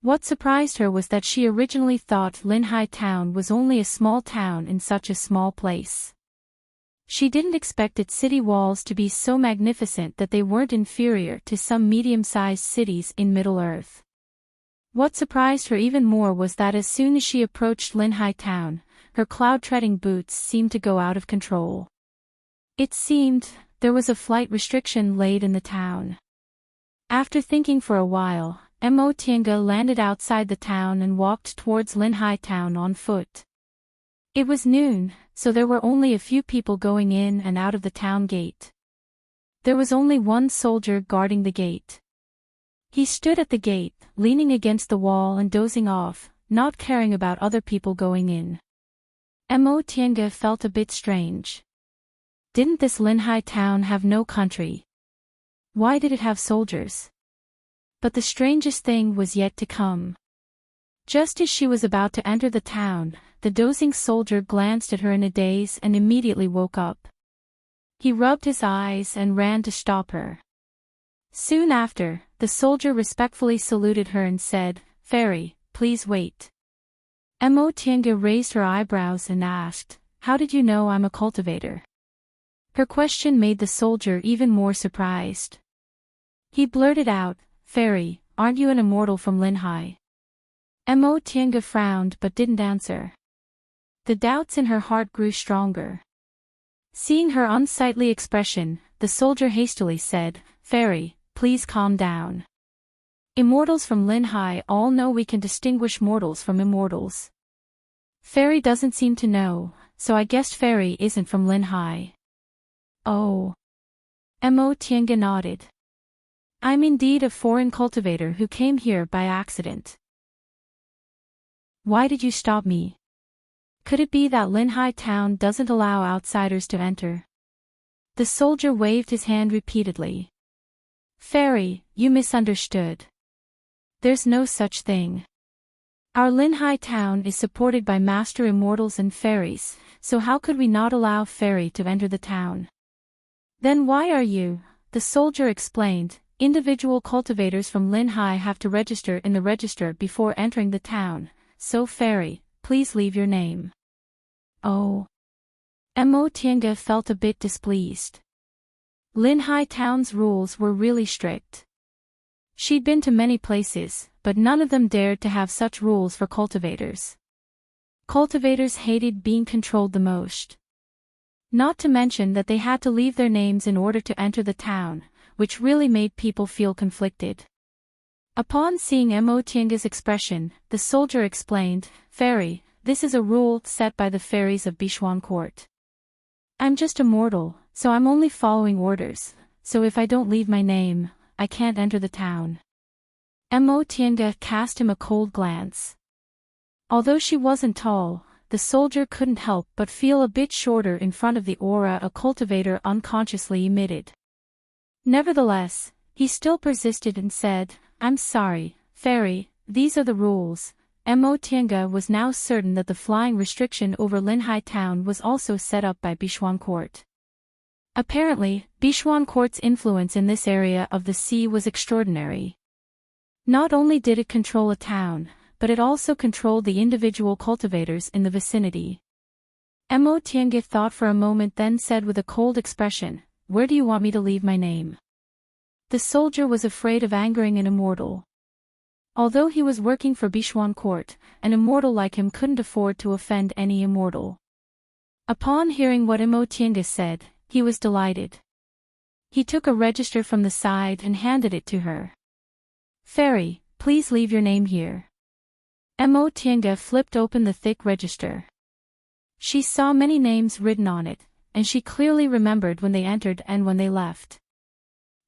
What surprised her was that she originally thought Linhai town was only a small town in such a small place. She didn't expect its city walls to be so magnificent that they weren't inferior to some medium-sized cities in Middle-earth. What surprised her even more was that as soon as she approached Linhai town, her cloud-treading boots seemed to go out of control. It seemed there was a flight restriction laid in the town. After thinking for a while, Mo Tiange landed outside the town and walked towards Linhai town on foot. It was noon, so there were only a few people going in and out of the town gate. There was only one soldier guarding the gate. He stood at the gate, leaning against the wall and dozing off, not caring about other people going in. Mo Tiange felt a bit strange. Didn't this Linhai town have no country? Why did it have soldiers? But the strangest thing was yet to come. Just as she was about to enter the town, the dozing soldier glanced at her in a daze and immediately woke up. He rubbed his eyes and ran to stop her. Soon after, the soldier respectfully saluted her and said, "Fairy, please wait." Mo Tiange raised her eyebrows and asked, "How did you know I'm a cultivator?" Her question made the soldier even more surprised. He blurted out, "Fairy, aren't you an immortal from Linhai?" Mo Tiange frowned but didn't answer. The doubts in her heart grew stronger. Seeing her unsightly expression, the soldier hastily said, "Fairy, please calm down. Immortals from Linhai all know we can distinguish mortals from immortals. Fairy doesn't seem to know, so I guessed Fairy isn't from Linhai." "Oh." Mo Tiange nodded. "I'm indeed a foreign cultivator who came here by accident." "Why did you stop me? Could it be that Linhai town doesn't allow outsiders to enter?" The soldier waved his hand repeatedly. "Fairy, you misunderstood. There's no such thing. Our Linhai town is supported by master immortals and fairies, so how could we not allow Fairy to enter the town?" "Then why are you?" The soldier explained. "Individual cultivators from Linhai have to register in the register before entering the town, so Fairy, please leave your name." "Oh." Mo Tiange felt a bit displeased. Linhai town's rules were really strict. She'd been to many places, but none of them dared to have such rules for cultivators. Cultivators hated being controlled the most. Not to mention that they had to leave their names in order to enter the town, which really made people feel conflicted. Upon seeing Mo Tiange's expression, the soldier explained, "Fairy, this is a rule set by the fairies of Bishuan Court. I'm just a mortal, so I'm only following orders, so if I don't leave my name, I can't enter the town." Mo Tiange cast him a cold glance. Although she wasn't tall, the soldier couldn't help but feel a bit shorter in front of the aura a cultivator unconsciously emitted. Nevertheless, he still persisted and said, "I'm sorry, Fairy, these are the rules." Mo Tiange was now certain that the flying restriction over Linhai town was also set up by Bishuan Court. Apparently, Bishuan Court's influence in this area of the sea was extraordinary. Not only did it control a town, but it also controlled the individual cultivators in the vicinity. Mo Tiange thought for a moment, then said with a cold expression, "Where do you want me to leave my name?" The soldier was afraid of angering an immortal. Although he was working for Bishuan Court, an immortal like him couldn't afford to offend any immortal. Upon hearing what Mo Tiange said, he was delighted. He took a register from the side and handed it to her. "Fairy, please leave your name here." Mo Tiange flipped open the thick register. She saw many names written on it, and she clearly remembered when they entered and when they left.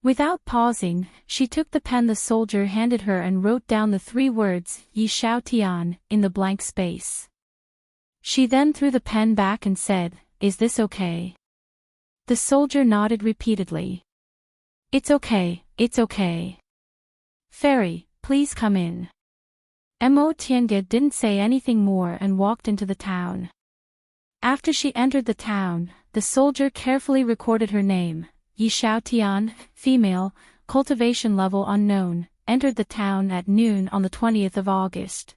Without pausing, she took the pen the soldier handed her and wrote down the 3 words, "Yi Xiao Tian," in the blank space. She then threw the pen back and said, "Is this okay?" The soldier nodded repeatedly. "It's okay, it's okay. Fairy, please come in." Mo Tiange didn't say anything more and walked into the town. After she entered the town, the soldier carefully recorded her name, Yi Xiao Tian, female, cultivation level unknown, entered the town at noon on the 20th of August.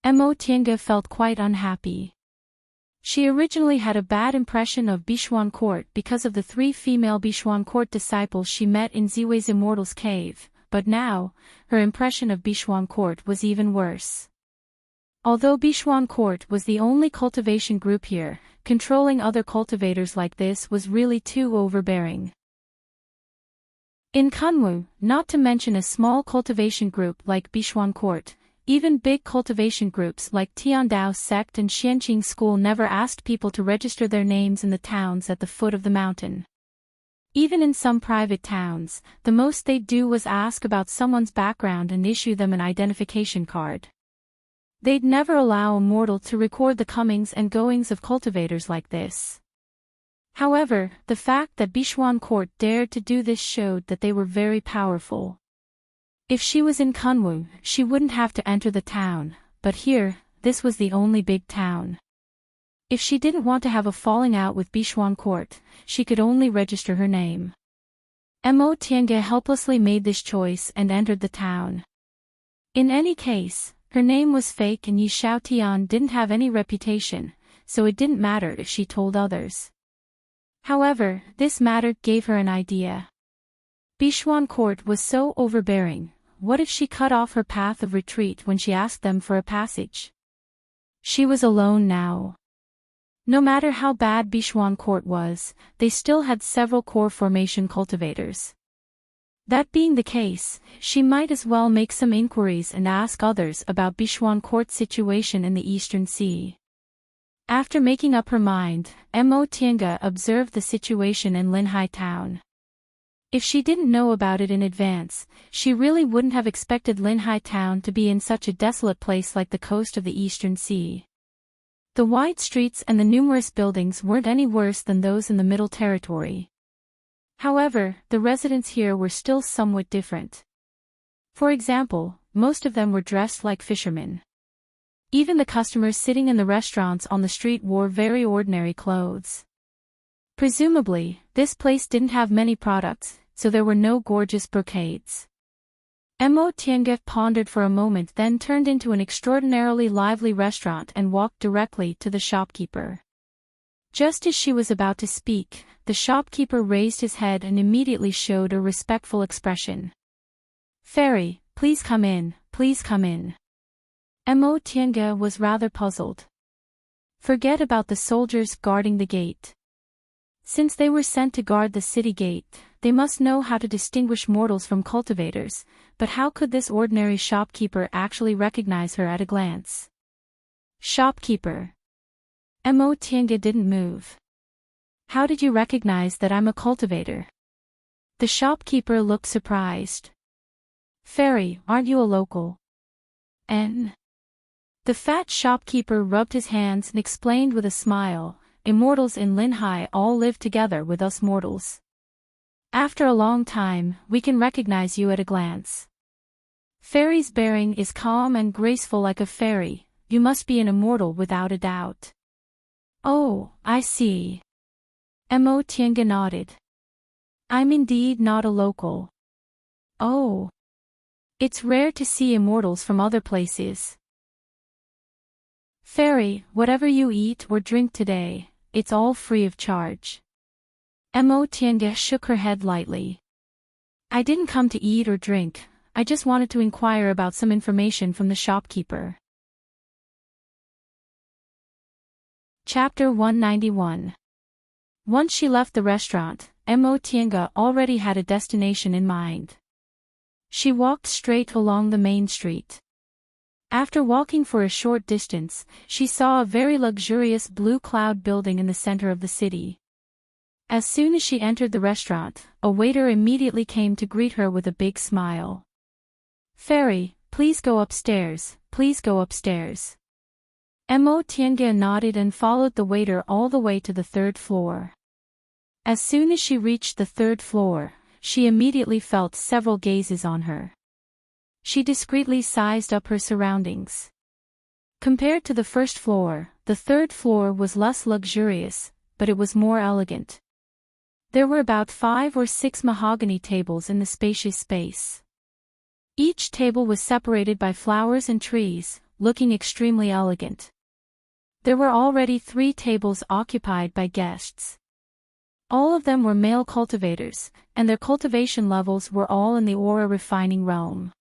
Mo Tiange felt quite unhappy. She originally had a bad impression of Bishuan Court because of the 3 female Bishuan Court disciples she met in Ziwei's Immortal's cave, but now, her impression of Bishuan Court was even worse. Although Bishuan Court was the only cultivation group here, controlling other cultivators like this was really too overbearing. In Kunwu, not to mention a small cultivation group like Bishuan Court, even big cultivation groups like Tiandao Sect and Xianqing School never asked people to register their names in the towns at the foot of the mountain. Even in some private towns, the most they'd do was ask about someone's background and issue them an identification card. They'd never allow a mortal to record the comings and goings of cultivators like this. However, the fact that Bishuan Court dared to do this showed that they were very powerful. If she was in Kunwu, she wouldn't have to enter the town, but here, this was the only big town. If she didn't want to have a falling out with Bishuan Court, she could only register her name. Mo Tiange helplessly made this choice and entered the town. In any case, her name was fake and Yi Xiaotian didn't have any reputation, so it didn't matter if she told others. However, this matter gave her an idea. Bishuan Court was so overbearing. What if she cut off her path of retreat when she asked them for a passage? She was alone now. No matter how bad Bishuan Court was, they still had several core formation cultivators. That being the case, she might as well make some inquiries and ask others about Bishuan Court's situation in the Eastern Sea. After making up her mind, Mo Tiange observed the situation in Linhai town. If she didn't know about it in advance, she really wouldn't have expected Linhai town to be in such a desolate place like the coast of the Eastern Sea. The wide streets and the numerous buildings weren't any worse than those in the Middle Territory. However, the residents here were still somewhat different. For example, most of them were dressed like fishermen. Even the customers sitting in the restaurants on the street wore very ordinary clothes. Presumably, this place didn't have many products, so there were no gorgeous brocades. Mo Tiange pondered for a moment, then turned into an extraordinarily lively restaurant and walked directly to the shopkeeper. Just as she was about to speak, the shopkeeper raised his head and immediately showed a respectful expression. "Fairy, please come in, please come in." Mo Tiange was rather puzzled. Forget about the soldiers guarding the gate. Since they were sent to guard the city gate, they must know how to distinguish mortals from cultivators, but how could this ordinary shopkeeper actually recognize her at a glance? "Shopkeeper." Mo Tiange didn't move. "How did you recognize that I'm a cultivator?" The shopkeeper looked surprised. "Fairy, aren't you a local?" "N." The fat shopkeeper rubbed his hands and explained with a smile, "Immortals in Linhai all live together with us mortals. After a long time, we can recognize you at a glance. Fairy's bearing is calm and graceful like a fairy, you must be an immortal without a doubt." "Oh, I see." Mo Tiange nodded. "I'm indeed not a local." "Oh. It's rare to see immortals from other places." "Fairy, whatever you eat or drink today, it's all free of charge." Mo Tiange shook her head lightly. "I didn't come to eat or drink, I just wanted to inquire about some information from the shopkeeper." Chapter 191. Once she left the restaurant, Mo Tiange already had a destination in mind. She walked straight along the main street. After walking for a short distance, she saw a very luxurious blue cloud building in the center of the city. As soon as she entered the restaurant, a waiter immediately came to greet her with a big smile. "Fairy, please go upstairs, please go upstairs." Mo Tiange nodded and followed the waiter all the way to the third floor. As soon as she reached the third floor, she immediately felt several gazes on her. She discreetly sized up her surroundings. Compared to the first floor, the third floor was less luxurious, but it was more elegant. There were about 5 or 6 mahogany tables in the spacious space. Each table was separated by flowers and trees, looking extremely elegant. There were already 3 tables occupied by guests. All of them were male cultivators, and their cultivation levels were all in the aura refining realm.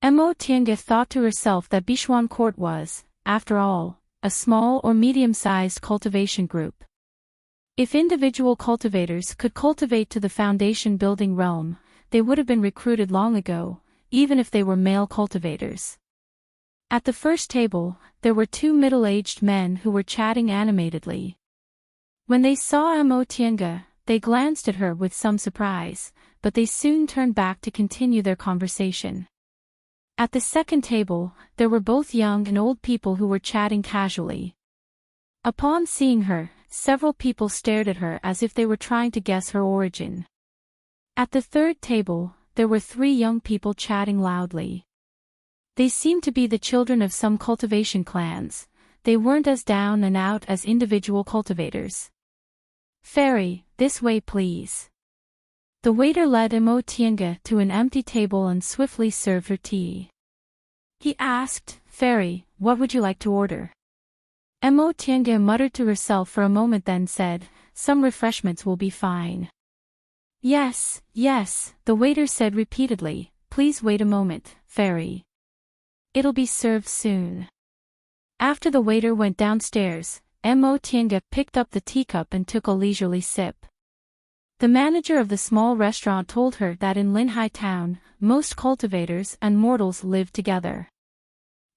Mo Tiange thought to herself that Bishuan Court was, after all, a small or medium-sized cultivation group. If individual cultivators could cultivate to the foundation building realm, they would have been recruited long ago, even if they were male cultivators. At the first table, there were two middle-aged men who were chatting animatedly. When they saw Amotienga, they glanced at her with some surprise, but they soon turned back to continue their conversation. At the second table, there were both young and old people who were chatting casually. Upon seeing her, several people stared at her as if they were trying to guess her origin. At the third table, there were three young people chatting loudly. They seemed to be the children of some cultivation clans. They weren't as down and out as individual cultivators. "Fairy, this way please." The waiter led Amotienga to an empty table and swiftly served her tea. He asked, "Fairy, what would you like to order?" Amotienga muttered to herself for a moment, then said, "Some refreshments will be fine." "Yes, yes," the waiter said repeatedly. "Please wait a moment, Fairy. It'll be served soon." After the waiter went downstairs, Amotienga picked up the teacup and took a leisurely sip. The manager of the small restaurant told her that in Linhai town, most cultivators and mortals lived together.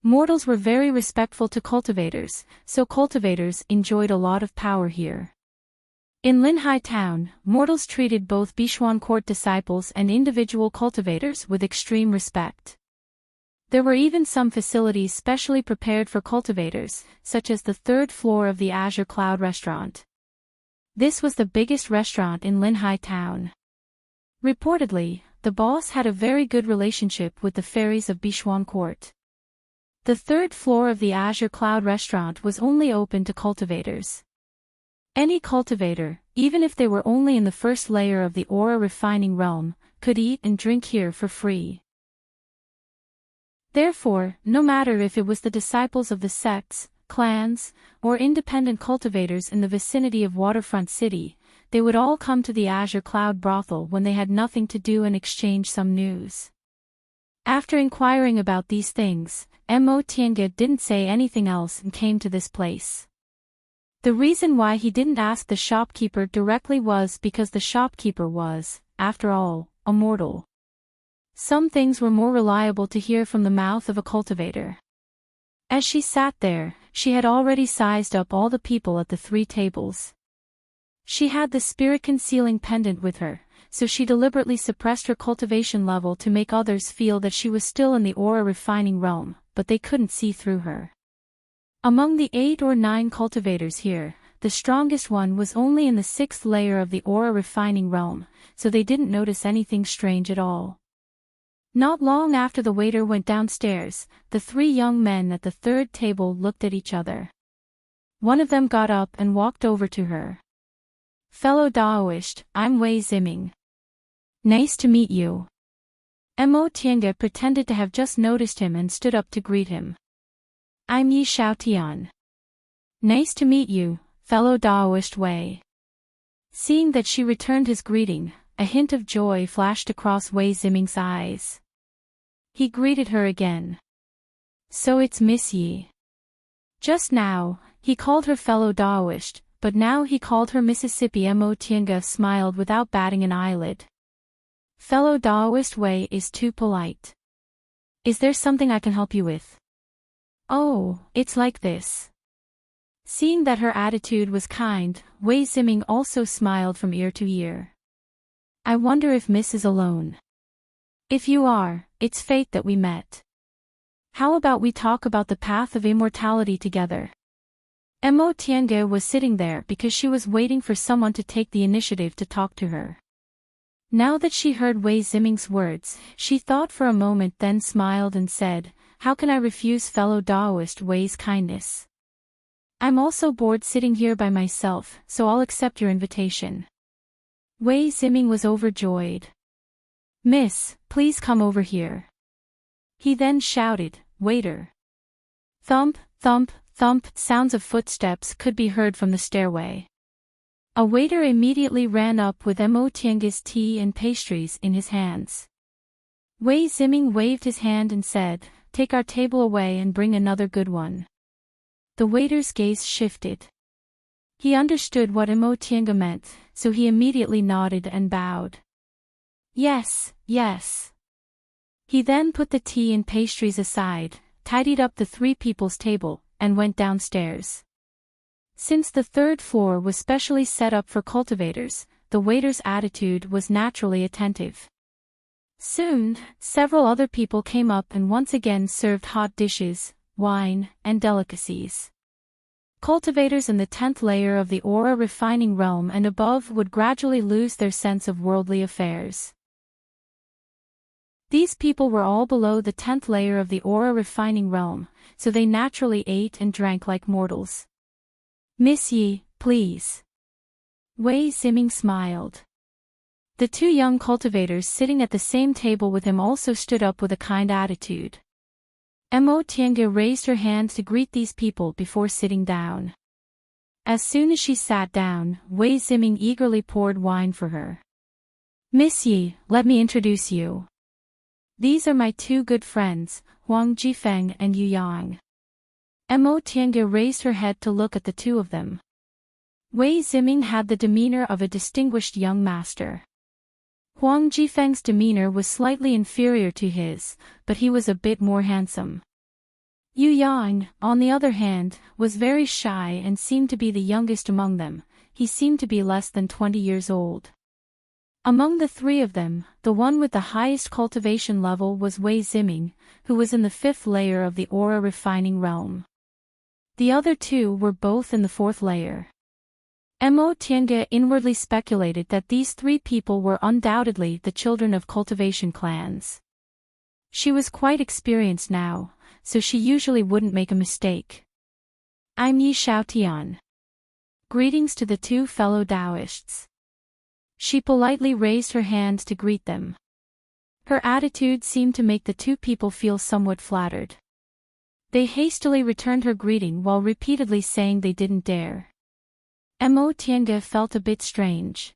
Mortals were very respectful to cultivators, so cultivators enjoyed a lot of power here. In Linhai town, mortals treated both Bishuan court disciples and individual cultivators with extreme respect. There were even some facilities specially prepared for cultivators, such as the third floor of the Azure Cloud restaurant. This was the biggest restaurant in Linhai town. Reportedly, the boss had a very good relationship with the fairies of Bishuan court. The third floor of the Azure Cloud restaurant was only open to cultivators. Any cultivator, even if they were only in the first layer of the aura refining realm, could eat and drink here for free. Therefore, no matter if it was the disciples of the sects, clans, or independent cultivators in the vicinity of Waterfront City, they would all come to the Azure Cloud brothel when they had nothing to do and exchange some news. After inquiring about these things, Amotienga didn't say anything else and came to this place. The reason why he didn't ask the shopkeeper directly was because the shopkeeper was, after all, a mortal. Some things were more reliable to hear from the mouth of a cultivator. As she sat there, she had already sized up all the people at the three tables. She had the spirit concealing pendant with her, so she deliberately suppressed her cultivation level to make others feel that she was still in the aura refining realm, but they couldn't see through her. Among the 8 or 9 cultivators here, the strongest one was only in the 6th layer of the aura refining realm, so they didn't notice anything strange at all. Not long after the waiter went downstairs, the 3 young men at the third table looked at each other. One of them got up and walked over to her. "Fellow Daoist, I'm Wei Ziming. Nice to meet you." Amotienga pretended to have just noticed him and stood up to greet him. "I'm Yi Xiaotian. Nice to meet you, fellow Daoist Wei." Seeing that she returned his greeting, a hint of joy flashed across Wei Ziming's eyes. He greeted her again. "So it's Miss Yi." Just now, he called her fellow Daoist, but now he called her Mississippi. Amotienga smiled without batting an eyelid. "Fellow Daoist Wei is too polite. Is there something I can help you with?" "Oh, it's like this." Seeing that her attitude was kind, Wei Ziming also smiled from ear to ear. "I wonder if Miss is alone. If you are, it's fate that we met. How about we talk about the path of immortality together?" Amotienga was sitting there because she was waiting for someone to take the initiative to talk to her. Now that she heard Wei Ziming's words, she thought for a moment, then smiled and said, "How can I refuse fellow Daoist Wei's kindness? I'm also bored sitting here by myself, so I'll accept your invitation." Wei Ziming was overjoyed. "Miss, please come over here." He then shouted, "Waiter." Thump, thump, thump, sounds of footsteps could be heard from the stairway. A waiter immediately ran up with Amotienga's tea and pastries in his hands. Wei Ziming waved his hand and said, "Take our table away and bring another good one." The waiter's gaze shifted. He understood what Amotienga meant, so he immediately nodded and bowed. "Yes, yes." He then put the tea and pastries aside, tidied up the three people's table, and went downstairs. Since the third floor was specially set up for cultivators, the waiter's attitude was naturally attentive. Soon, several other people came up and once again served hot dishes, wine, and delicacies. Cultivators in the 10th layer of the aura refining realm and above would gradually lose their sense of worldly affairs. These people were all below the 10th layer of the aura refining realm, so they naturally ate and drank like mortals. "Miss Yi, please." Wei Ziming smiled. The two young cultivators sitting at the same table with him also stood up with a kind attitude. Mo Tiange raised her hand to greet these people before sitting down. As soon as she sat down, Wei Ziming eagerly poured wine for her. "Miss Yi, let me introduce you. These are my two good friends, Huang Jifeng and Yu Yang." Mo Tiange raised her head to look at the two of them. Wei Ziming had the demeanor of a distinguished young master. Huang Jifeng's demeanor was slightly inferior to his, but he was a bit more handsome. Yu Yang, on the other hand, was very shy and seemed to be the youngest among them. He seemed to be less than 20 years old. Among the three of them, the one with the highest cultivation level was Wei Ziming, who was in the 5th layer of the aura refining realm. The other two were both in the 4th layer. Mo Tiange inwardly speculated that these three people were undoubtedly the children of cultivation clans. She was quite experienced now, so she usually wouldn't make a mistake. "I'm Yi Xiaotian. Greetings to the two fellow Taoists." She politely raised her hand to greet them. Her attitude seemed to make the two people feel somewhat flattered. They hastily returned her greeting while repeatedly saying they didn't dare. Mo Tiange felt a bit strange.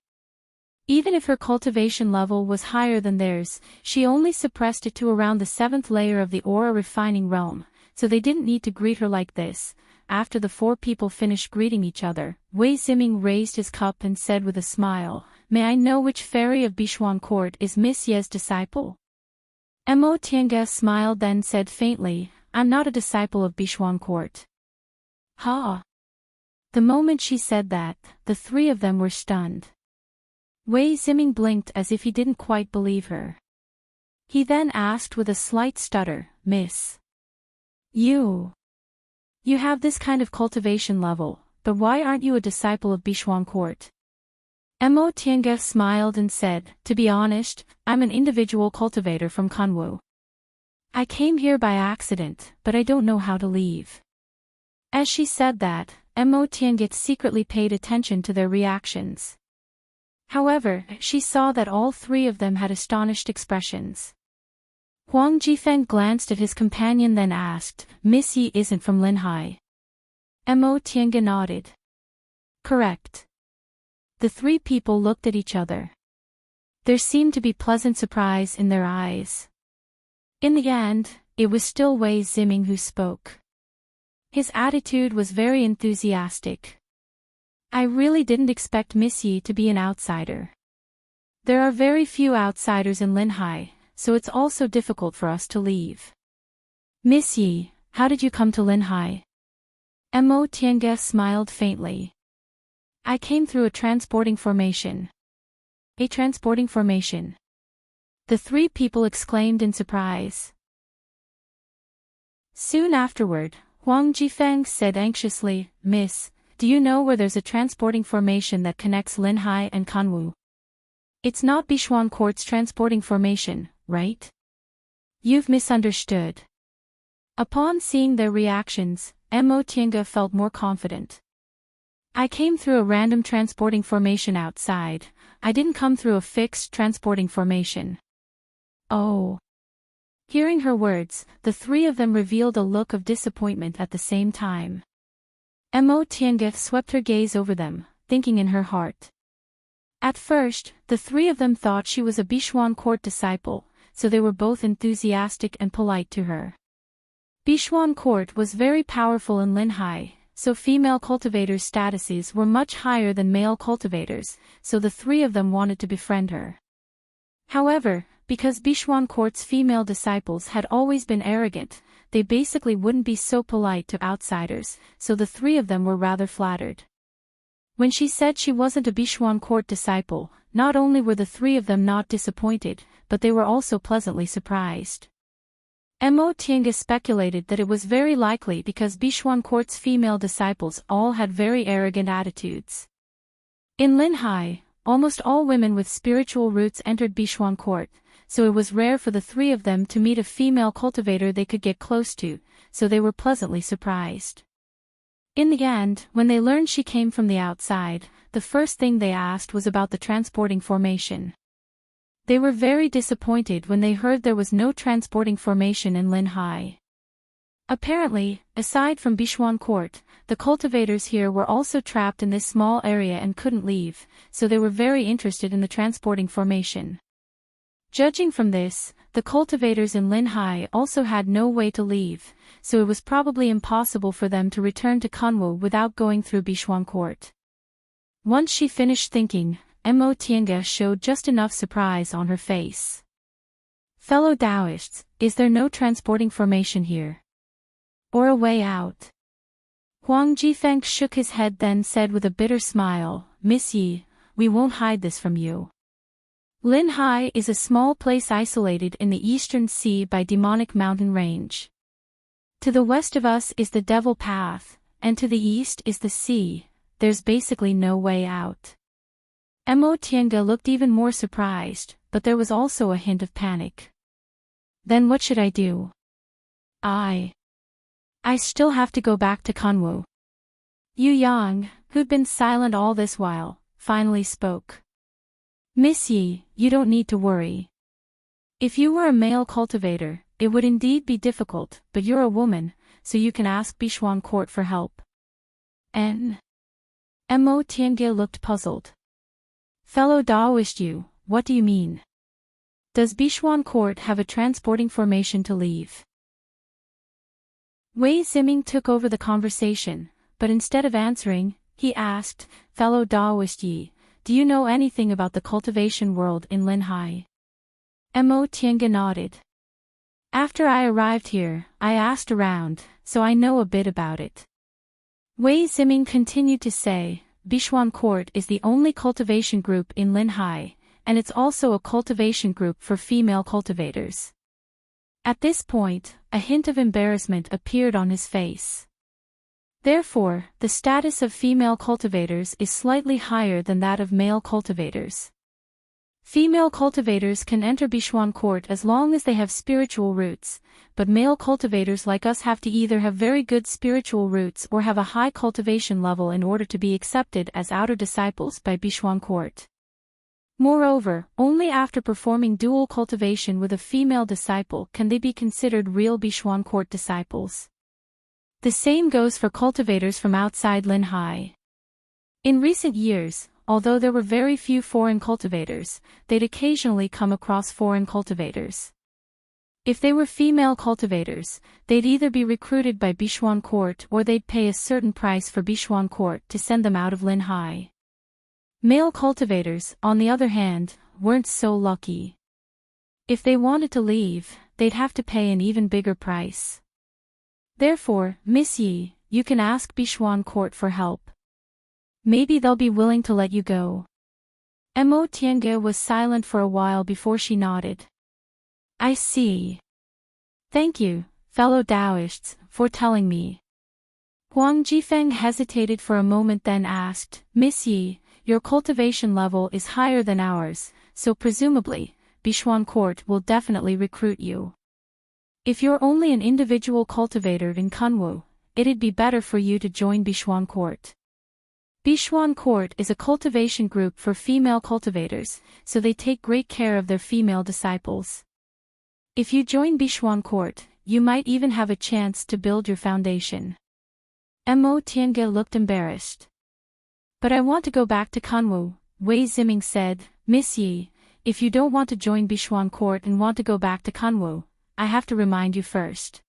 Even if her cultivation level was higher than theirs, she only suppressed it to around the 7th layer of the aura refining realm, so they didn't need to greet her like this. After the four people finished greeting each other, Wei Ziming raised his cup and said with a smile, "May I know which fairy of Bishuan Court is Miss Ye's disciple?" Mo Tiange smiled then said faintly, "I'm not a disciple of Bishuan Court." "Ha!" The moment she said that, the three of them were stunned. Wei Ziming blinked as if he didn't quite believe her. He then asked with a slight stutter, "Miss, you have this kind of cultivation level, but why aren't you a disciple of Bishuan Court?" Mo Tiange smiled and said, "To be honest, I'm an individual cultivator from Kunwu. I came here by accident, but I don't know how to leave." As she said that, Mo Tiange secretly paid attention to their reactions. However, she saw that all three of them had astonished expressions. Huang Jifeng glanced at his companion then asked, "Miss Yi isn't from Linhai?" Mo Tiange nodded. "Correct." The three people looked at each other. There seemed to be pleasant surprise in their eyes. In the end, it was still Wei Ziming who spoke. His attitude was very enthusiastic. "I really didn't expect Miss Yi to be an outsider. There are very few outsiders in Linhai, so it's also difficult for us to leave." "Miss Yi, how did you come to Linhai?" Mo Tiange smiled faintly. "I came through a transporting formation." "A transporting formation?" The three people exclaimed in surprise. Soon afterward, Huang Jifeng said anxiously, "Miss, do you know where there's a transporting formation that connects Linhai and Kunwu? It's not Bishuan Court's transporting formation, right?" "You've misunderstood." Upon seeing their reactions, Mo Tiange felt more confident. "I came through a random transporting formation outside. I didn't come through a fixed transporting formation." "Oh." Hearing her words, the three of them revealed a look of disappointment at the same time. Mo Tiange swept her gaze over them, thinking in her heart. At first, the three of them thought she was a Bishuan Court disciple, so they were both enthusiastic and polite to her. Bishuan Court was very powerful in Linhai, so female cultivators' statuses were much higher than male cultivators, so the three of them wanted to befriend her. However, because Bishuan Court's female disciples had always been arrogant, they basically wouldn't be so polite to outsiders, so the three of them were rather flattered. When she said she wasn't a Bichuan court disciple, not only were the three of them not disappointed, but they were also pleasantly surprised. Mo Tiange speculated that it was very likely because Bichuan court's female disciples all had very arrogant attitudes. In Linhai, almost all women with spiritual roots entered Bichuan court, so it was rare for the three of them to meet a female cultivator they could get close to, so they were pleasantly surprised. In the end, when they learned she came from the outside, the first thing they asked was about the transporting formation. They were very disappointed when they heard there was no transporting formation in Linhai. Apparently, aside from Bichuan court, the cultivators here were also trapped in this small area and couldn't leave, so they were very interested in the transporting formation. Judging from this, the cultivators in Linhai also had no way to leave, so it was probably impossible for them to return to Kunwu without going through Bichuan court. Once she finished thinking, Mo Tiange showed just enough surprise on her face. Fellow Taoists, is there no transporting formation here? Or a way out? Huang Jifeng shook his head then said with a bitter smile, Miss Yi, we won't hide this from you. Linhai is a small place isolated in the eastern sea by demonic mountain range. To the west of us is the Devil Path, and to the east is the sea. There's basically no way out. Mo Tiange looked even more surprised, but there was also a hint of panic. Then what should I do? I still have to go back to Kunwu. Yu Yang, who'd been silent all this while, finally spoke. Miss Yi, you don't need to worry. If you were a male cultivator, it would indeed be difficult, but you're a woman, so you can ask Bichuan court for help. Mo Tiange looked puzzled. Fellow Taoist Yu, what do you mean? Does Bichuan court have a transporting formation to leave? Wei Ziming took over the conversation, but instead of answering, he asked, Fellow Taoist Yi, do you know anything about the cultivation world in Linhai? Mo Tiange nodded. After I arrived here, I asked around, so I know a bit about it. Wei Ziming continued to say, Bichuan court is the only cultivation group in Linhai, and it's also a cultivation group for female cultivators. At this point, a hint of embarrassment appeared on his face. Therefore, the status of female cultivators is slightly higher than that of male cultivators. Female cultivators can enter Bichuan court as long as they have spiritual roots, but male cultivators like us have to either have very good spiritual roots or have a high cultivation level in order to be accepted as outer disciples by Bichuan court. Moreover, only after performing dual cultivation with a female disciple can they be considered real Bichuan court disciples. The same goes for cultivators from outside Linhai. In recent years, although there were very few foreign cultivators, they'd occasionally come across foreign cultivators. If they were female cultivators, they'd either be recruited by Bichuan court or they'd pay a certain price for Bichuan court to send them out of Linhai. Male cultivators, on the other hand, weren't so lucky. If they wanted to leave, they'd have to pay an even bigger price. Therefore, Miss Yi, you can ask Bichuan court for help. Maybe they'll be willing to let you go. Mo Tiange was silent for a while before she nodded. I see. Thank you, fellow Taoists, for telling me. Huang Jifeng hesitated for a moment then asked, Miss Yi, your cultivation level is higher than ours, so presumably, Bichuan court will definitely recruit you. If you're only an individual cultivator in Kunwu, it'd be better for you to join Bichuan court. Bichuan court is a cultivation group for female cultivators, so they take great care of their female disciples. If you join Bichuan court, you might even have a chance to build your foundation. Mo Tiange looked embarrassed. But I want to go back to Kunwu, Wei Ziming said. Miss Yi, if you don't want to join Bichuan court and want to go back to Kunwu, I have to remind you first.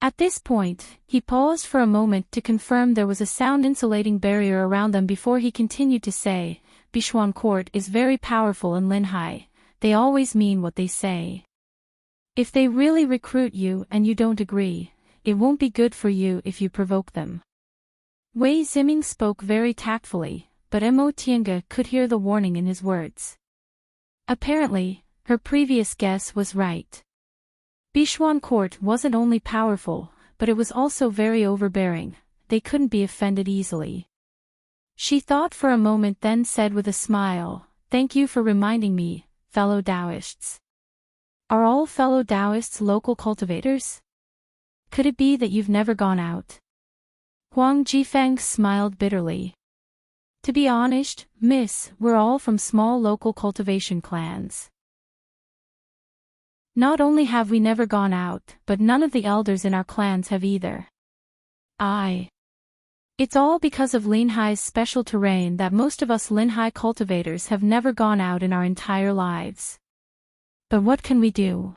At this point, he paused for a moment to confirm there was a sound-insulating barrier around them before he continued to say, Bichuan court is very powerful in Linhai, they always mean what they say. If they really recruit you and you don't agree, it won't be good for you if you provoke them. Wei Ziming spoke very tactfully, but Mo Tiange could hear the warning in his words. Apparently, her previous guess was right. Bishuan Court wasn't only powerful, but it was also very overbearing. They couldn't be offended easily. She thought for a moment, then said with a smile, "Thank you for reminding me, fellow Taoists." Are all fellow Taoists local cultivators? Could it be that you've never gone out? Huang Jifeng smiled bitterly. To be honest, miss, we're all from small local cultivation clans. Not only have we never gone out, but none of the elders in our clans have either. It's all because of Linhai's special terrain that most of us Linhai cultivators have never gone out in our entire lives. But what can we do?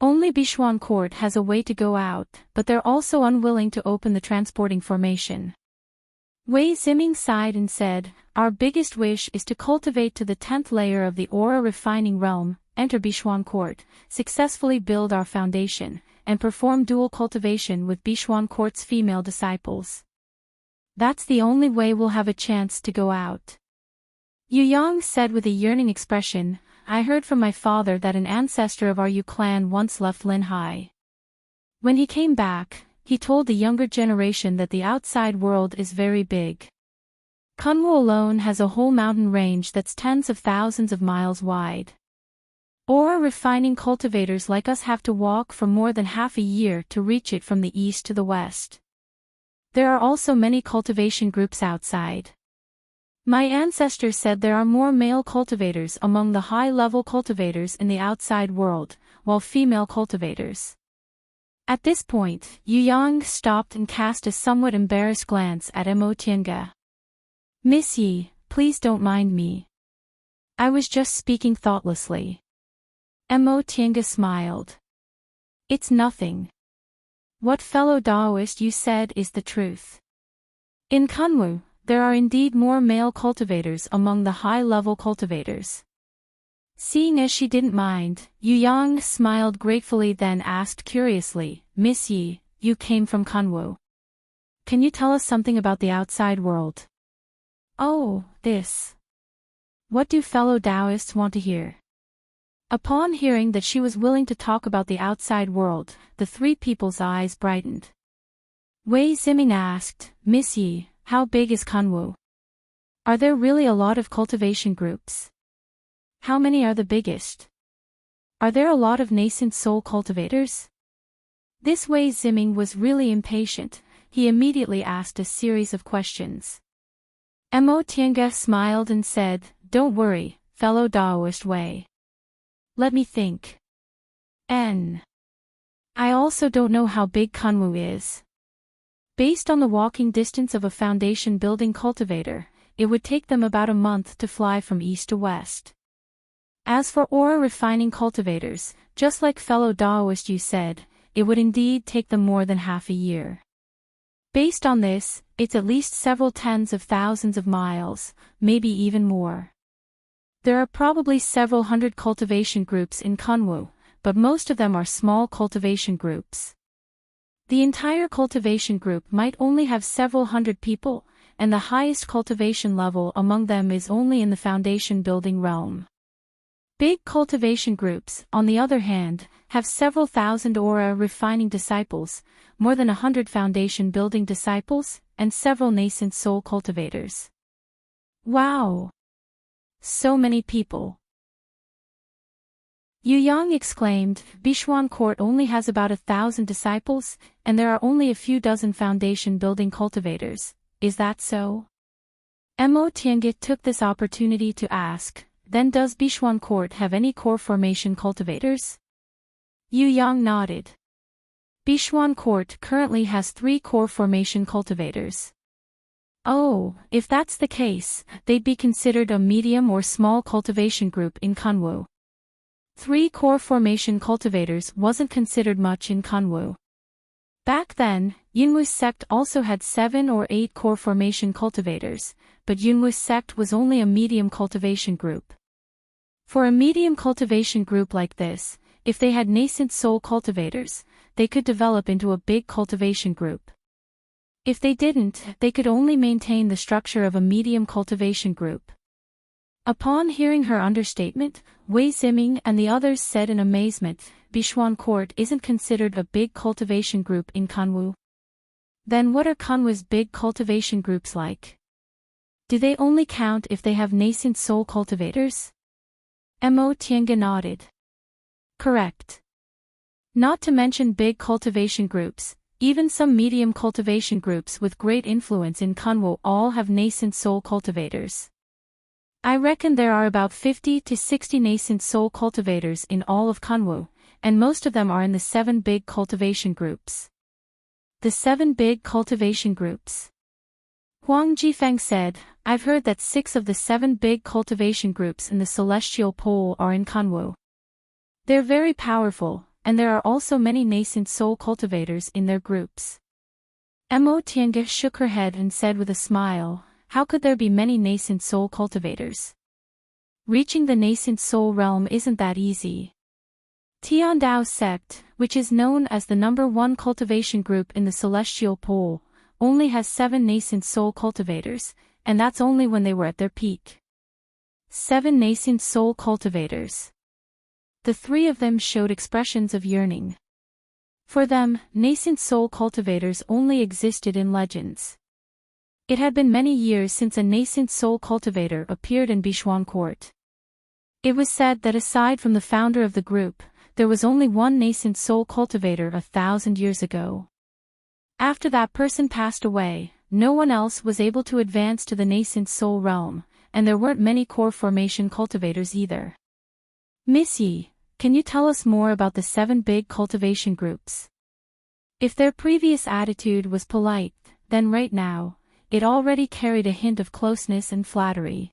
Only Bishuan Court has a way to go out, but they're also unwilling to open the transporting formation. Wei Ziming sighed and said, "Our biggest wish is to cultivate to the 10th layer of the aura refining realm, enter Bishuan Court, successfully build our foundation, and perform dual cultivation with Bishuan Court's female disciples. That's the only way we'll have a chance to go out." Yu Yang said with a yearning expression, "I heard from my father that an ancestor of our Yu clan once left Linhai. When he came back, he told the younger generation that the outside world is very big. Kunwu alone has a whole mountain range that's tens of thousands of miles wide. Ore refining cultivators like us have to walk for more than half a year to reach it from the east to the west. There are also many cultivation groups outside. My ancestor said there are more male cultivators among the high-level cultivators in the outside world, while female cultivators." At this point, Yu Yang stopped and cast a somewhat embarrassed glance at Mo Tiange. "Miss Yi, please don't mind me. I was just speaking thoughtlessly." Mo Tiange smiled. "It's nothing. What fellow Taoist you said is the truth. In Kunwu, there are indeed more male cultivators among the high-level cultivators." Seeing as she didn't mind, Yu Yang smiled gratefully, then asked curiously, "Miss Yi, you came from Kunwu. Can you tell us something about the outside world?" "Oh, this. What do fellow Taoists want to hear?" Upon hearing that she was willing to talk about the outside world, the three people's eyes brightened. Wei Ziming asked, "Miss Yi, how big is Kunwu? Are there really a lot of cultivation groups? How many are the biggest? Are there a lot of nascent soul cultivators?" This Wei Ziming was really impatient. He immediately asked a series of questions. Mo Tiange smiled and said, "Don't worry, fellow Taoist Wei. Let me think. I also don't know how big Kunwu is. Based on the walking distance of a foundation building cultivator, it would take them about a month to fly from east to west. As for aura refining cultivators, just like fellow Taoist you said, it would indeed take them more than half a year. Based on this, it's at least several tens of thousands of miles, maybe even more. There are probably several hundred cultivation groups in Kunwu, but most of them are small cultivation groups. The entire cultivation group might only have several hundred people, and the highest cultivation level among them is only in the foundation building realm. Big cultivation groups, on the other hand, have several thousand aura refining disciples, more than 100 foundation building disciples, and several nascent soul cultivators. Wow! So many people. Yu Yang exclaimed, "Bishuan Court only has about 1,000 disciples, and there are only a few dozen foundation building cultivators. Is that so?" Mo Tiange took this opportunity to ask, "Then does Bishuan Court have any core formation cultivators?" Yu Yang nodded. Bishuan Court currently has 3 core formation cultivators. Oh, if that's the case, they'd be considered a medium or small cultivation group in Kunwu. 3 core formation cultivators wasn't considered much in Kunwu. Back then, Yunwu's sect also had 7 or 8 core formation cultivators, but Yunwu's sect was only a medium cultivation group. For a medium cultivation group like this, if they had nascent soul cultivators, they could develop into a big cultivation group. If they didn't, they could only maintain the structure of a medium cultivation group. Upon hearing her understatement, Wei Ziming and the others said in amazement, Bishuan Court isn't considered a big cultivation group in Kanwu. Then what are Kanwu's big cultivation groups like? Do they only count if they have nascent soul cultivators? Mo Tiange nodded. Correct. Not to mention big cultivation groups, even some medium cultivation groups with great influence in Kanwu all have nascent soul cultivators. I reckon there are about 50 to 60 nascent soul cultivators in all of Kanwu, and most of them are in the 7 big cultivation groups. The 7 big cultivation groups. Huang Jifeng said, I've heard that 6 of the 7 big cultivation groups in the celestial pole are in Kanwu. They're very powerful, and there are also many nascent soul cultivators in their groups. Mo Tiange shook her head and said with a smile, how could there be many nascent soul cultivators? Reaching the nascent soul realm isn't that easy. Tiandao sect, which is known as the #1 cultivation group in the celestial pole, only has 7 nascent soul cultivators, and that's only when they were at their peak. 7 nascent soul cultivators. The 3 of them showed expressions of yearning. For them, nascent soul cultivators only existed in legends. It had been many years since a nascent soul cultivator appeared in Bishuan Court. It was said that aside from the founder of the group, there was only one nascent soul cultivator 1,000 years ago. After that person passed away, no one else was able to advance to the nascent soul realm, and there weren't many core formation cultivators either. Miss Yi, can you tell us more about the 7 big cultivation groups? If their previous attitude was polite, then right now, it already carried a hint of closeness and flattery.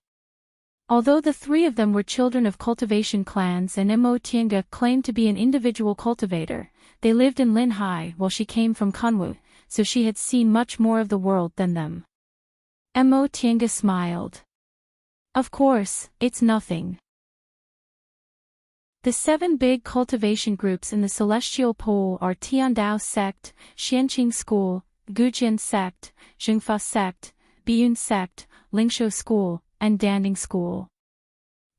Although the 3 of them were children of cultivation clans and Mo Tiange claimed to be an individual cultivator, they lived in Linhai while she came from Kanwu, so she had seen much more of the world than them. Mo Tiange smiled. Of course, it's nothing. The 7 big cultivation groups in the celestial pole are Tiandao sect, Xianqing school, Gujian sect, Jingfa sect, Biyun sect, Lingshou school, and Danding school.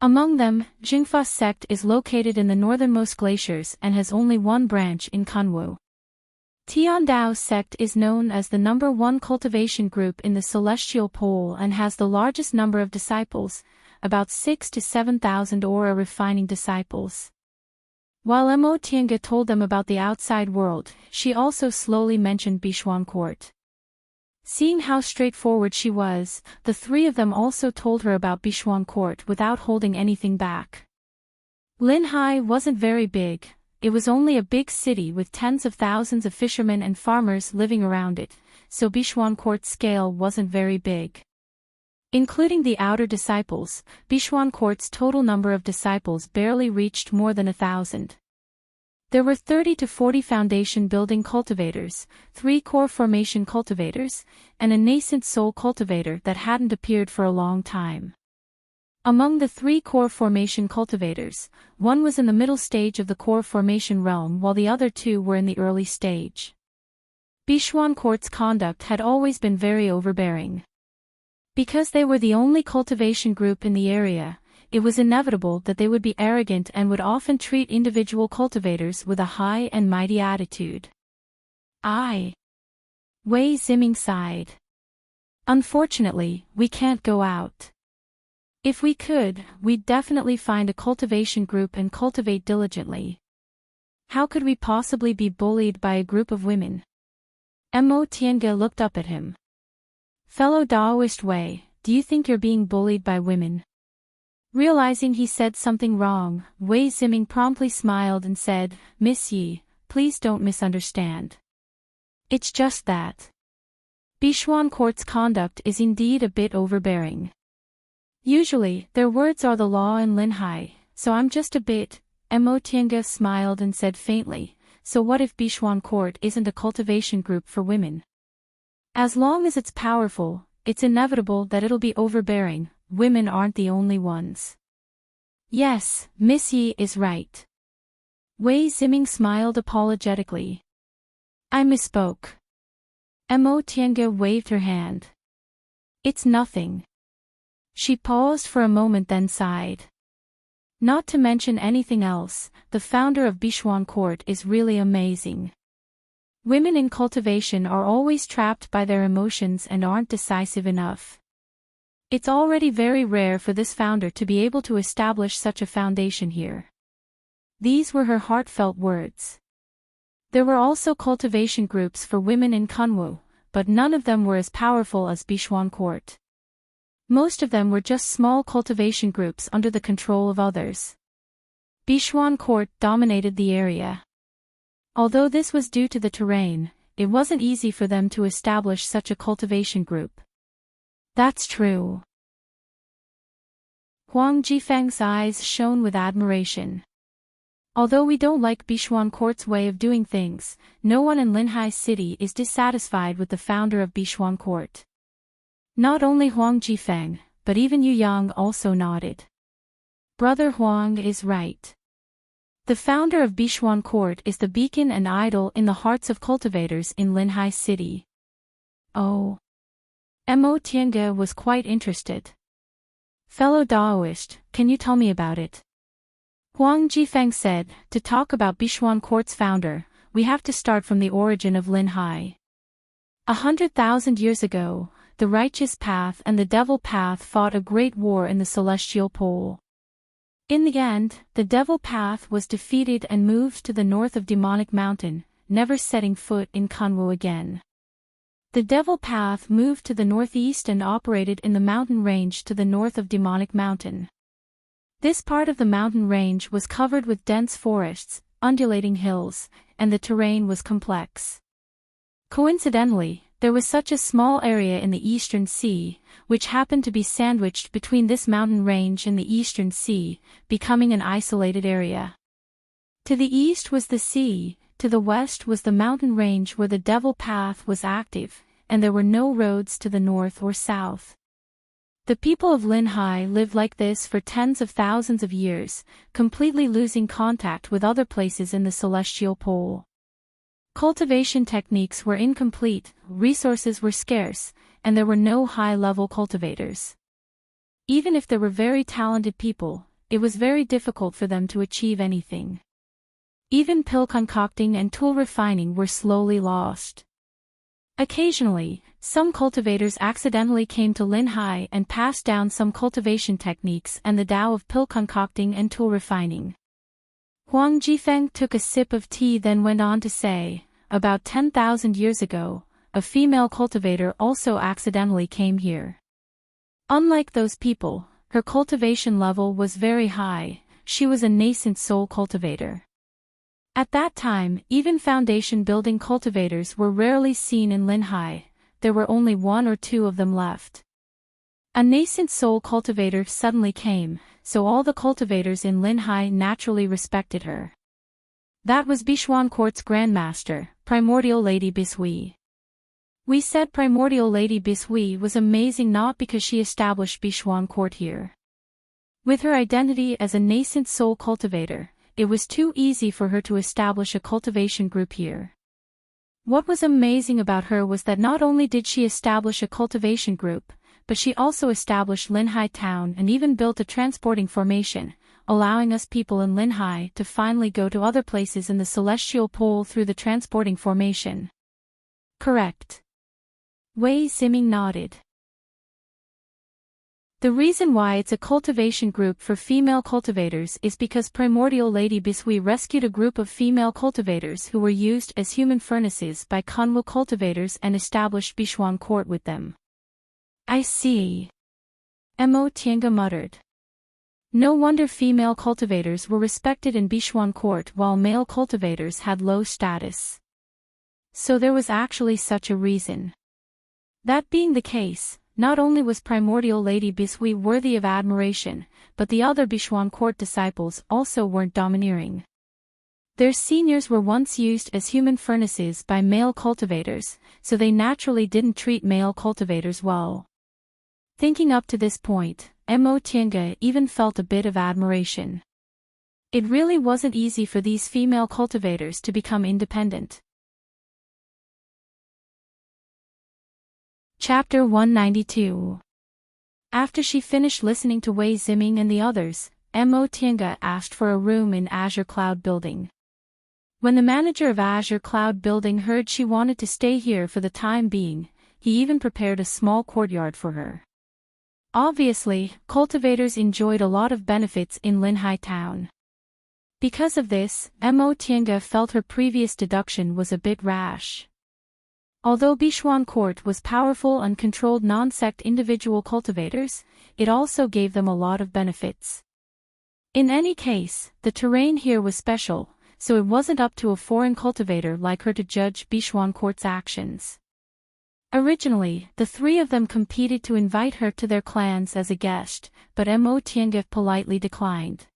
Among them, Jingfa sect is located in the northernmost glaciers and has only one branch in Kanwu. Tiandao sect is known as the #1 cultivation group in the celestial pole and has the largest number of disciples, about 6,000 to 7,000 aura refining disciples. While Mo Tiange told them about the outside world, she also slowly mentioned Bishuan Court. Seeing how straightforward she was, the 3 of them also told her about Bishuan Court without holding anything back. Linhai wasn't very big, it was only a big city with tens of thousands of fishermen and farmers living around it, so Bishuan Court's scale wasn't very big. Including the outer disciples, Bishuan Court's total number of disciples barely reached more than 1,000. There were 30 to 40 foundation building cultivators, 3 core formation cultivators, and a nascent soul cultivator that hadn't appeared for a long time. Among the 3 core formation cultivators, one was in the middle stage of the core formation realm while the other 2 were in the early stage. Bishuan Court's conduct had always been very overbearing. Because they were the only cultivation group in the area, it was inevitable that they would be arrogant and would often treat individual cultivators with a high and mighty attitude. Wei Ziming sighed. Unfortunately, we can't go out. If we could, we'd definitely find a cultivation group and cultivate diligently. How could we possibly be bullied by a group of women? Mo Tiange looked up at him. Fellow Daoist Wei, do you think you're being bullied by women? Realizing he said something wrong, Wei Ziming promptly smiled and said, Miss Yi, please don't misunderstand. It's just that Bishuan Court's conduct is indeed a bit overbearing. Usually, their words are the law in Linhai, so I'm just a bit. Mo Tiange smiled and said faintly, so what if Bishuan Court isn't a cultivation group for women? As long as it's powerful, it's inevitable that it'll be overbearing. Women aren't the only ones. Yes, Miss Yi is right. Wei Ziming smiled apologetically. I misspoke. Mo Tiange waved her hand. It's nothing. She paused for a moment then sighed. Not to mention anything else, the founder of Bishuan Court is really amazing. Women in cultivation are always trapped by their emotions and aren't decisive enough. It's already very rare for this founder to be able to establish such a foundation here. These were her heartfelt words. There were also cultivation groups for women in Kunwu, but none of them were as powerful as Bishuan Court. Most of them were just small cultivation groups under the control of others. Bishuan Court dominated the area. Although this was due to the terrain, it wasn't easy for them to establish such a cultivation group. That's true. Huang Jifeng's eyes shone with admiration. Although we don't like Bishuan Court's way of doing things, no one in Linhai City is dissatisfied with the founder of Bishuan Court. Not only Huang Jifeng, but even Yu Yang also nodded. Brother Huang is right. The founder of Bishuan Court is the beacon and idol in the hearts of cultivators in Linhai City. Oh. Mo Tiange was quite interested. Fellow Daoist, can you tell me about it? Huang Jifeng said, to talk about Bishuan Court's founder, we have to start from the origin of Linhai. 100,000 years ago, the righteous path and the devil path fought a great war in the celestial pole. In the end, the devil path was defeated and moved to the north of Demonic Mountain, never setting foot in Kunwu again. The devil path moved to the northeast and operated in the mountain range to the north of Demonic Mountain. This part of the mountain range was covered with dense forests, undulating hills, and the terrain was complex. Coincidentally, there was such a small area in the Eastern Sea, which happened to be sandwiched between this mountain range and the Eastern Sea, becoming an isolated area. To the east was the sea, to the west was the mountain range where the devil path was active, and there were no roads to the north or south. The people of Linhai lived like this for tens of thousands of years, completely losing contact with other places in the celestial pole. Cultivation techniques were incomplete, resources were scarce, and there were no high-level cultivators. Even if there were very talented people, it was very difficult for them to achieve anything. Even pill concocting and tool refining were slowly lost. Occasionally, some cultivators accidentally came to Linhai and passed down some cultivation techniques and the Tao of pill concocting and tool refining. Huang Jifeng took a sip of tea then went on to say, about 10,000 years ago, a female cultivator also accidentally came here. Unlike those people, her cultivation level was very high, she was a nascent soul cultivator. At that time, even foundation building cultivators were rarely seen in Linhai, there were only one or two of them left. A nascent soul cultivator suddenly came, so all the cultivators in Linhai naturally respected her. That was Bishuan Court's Grandmaster, Primordial Lady Bishui. We said Primordial Lady Bishui was amazing not because she established Bishuan Court here. With her identity as a nascent soul cultivator, it was too easy for her to establish a cultivation group here. What was amazing about her was that not only did she establish a cultivation group, but she also established Linhai Town and even built a transporting formation, allowing us people in Linhai to finally go to other places in the celestial pole through the transporting formation. Correct. Wei Ziming nodded. The reason why it's a cultivation group for female cultivators is because Primordial Lady Bishui rescued a group of female cultivators who were used as human furnaces by Kunwu cultivators and established Bishuan Court with them. I see. Mo Tiange muttered. No wonder female cultivators were respected in Bishuan Court while male cultivators had low status. So there was actually such a reason. That being the case, not only was Primordial Lady Bishui worthy of admiration, but the other Bishuan Court disciples also weren't domineering. Their seniors were once used as human furnaces by male cultivators, so they naturally didn't treat male cultivators well. Thinking up to this point, Mo Tiange even felt a bit of admiration. It really wasn't easy for these female cultivators to become independent. Chapter 192. After she finished listening to Wei Ziming and the others, Mo Tiange asked for a room in Azure Cloud Building. When the manager of Azure Cloud Building heard she wanted to stay here for the time being, he even prepared a small courtyard for her. Obviously, cultivators enjoyed a lot of benefits in Linhai Town. Because of this, Mo Tiange felt her previous deduction was a bit rash. Although Bishuan Court was powerful and controlled non-sect individual cultivators, it also gave them a lot of benefits. In any case, the terrain here was special, so it wasn't up to a foreign cultivator like her to judge Bishuan Court's actions. Originally, the three of them competed to invite her to their clans as a guest, but Mo Tiange politely declined.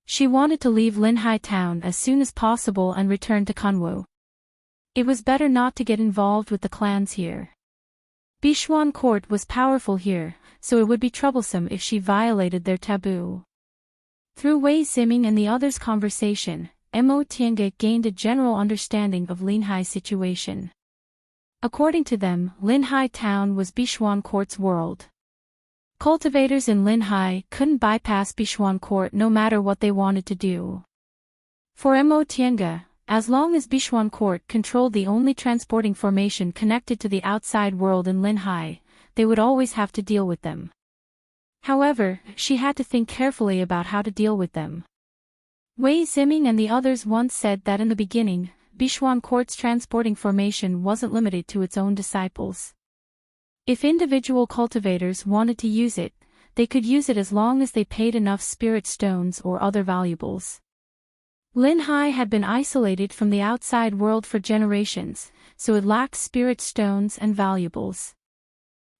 She wanted to leave Linhai Town as soon as possible and return to Kunwu. It was better not to get involved with the clans here. Bishuan Court was powerful here, so it would be troublesome if she violated their taboo. Through Wei Ziming and the others' conversation, Mo Tiange gained a general understanding of Linhai's situation. According to them, Linhai Town was Bishuan Court's world. Cultivators in Linhai couldn't bypass Bishuan Court no matter what they wanted to do. For Mo Tiange, as long as Bishuan Court controlled the only transporting formation connected to the outside world in Linhai, they would always have to deal with them. However, she had to think carefully about how to deal with them. Wei Ziming and the others once said that in the beginning, Bishuan Court's transporting formation wasn't limited to its own disciples. If individual cultivators wanted to use it, they could use it as long as they paid enough spirit stones or other valuables. Linhai had been isolated from the outside world for generations, so it lacked spirit stones and valuables.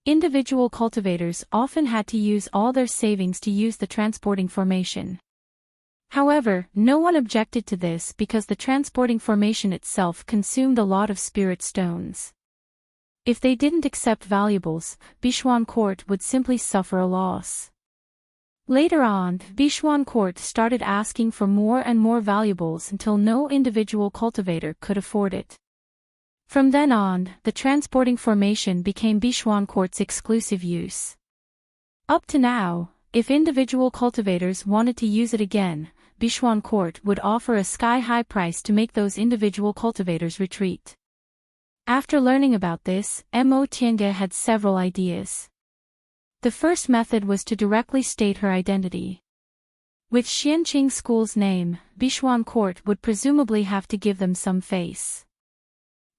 Individual cultivators often had to use all their savings to use the transporting formation. However, no one objected to this because the transporting formation itself consumed a lot of spirit stones. If they didn't accept valuables, Bishuan Court would simply suffer a loss. Later on, Bishuan Court started asking for more and more valuables until no individual cultivator could afford it. From then on, the transporting formation became Bishuan Court's exclusive use. Up to now, if individual cultivators wanted to use it again, Bishuan Court would offer a sky-high price to make those individual cultivators retreat. After learning about this, Mo Tiange had several ideas. The first method was to directly state her identity. With Xianqing School's name, Bishuan Court would presumably have to give them some face.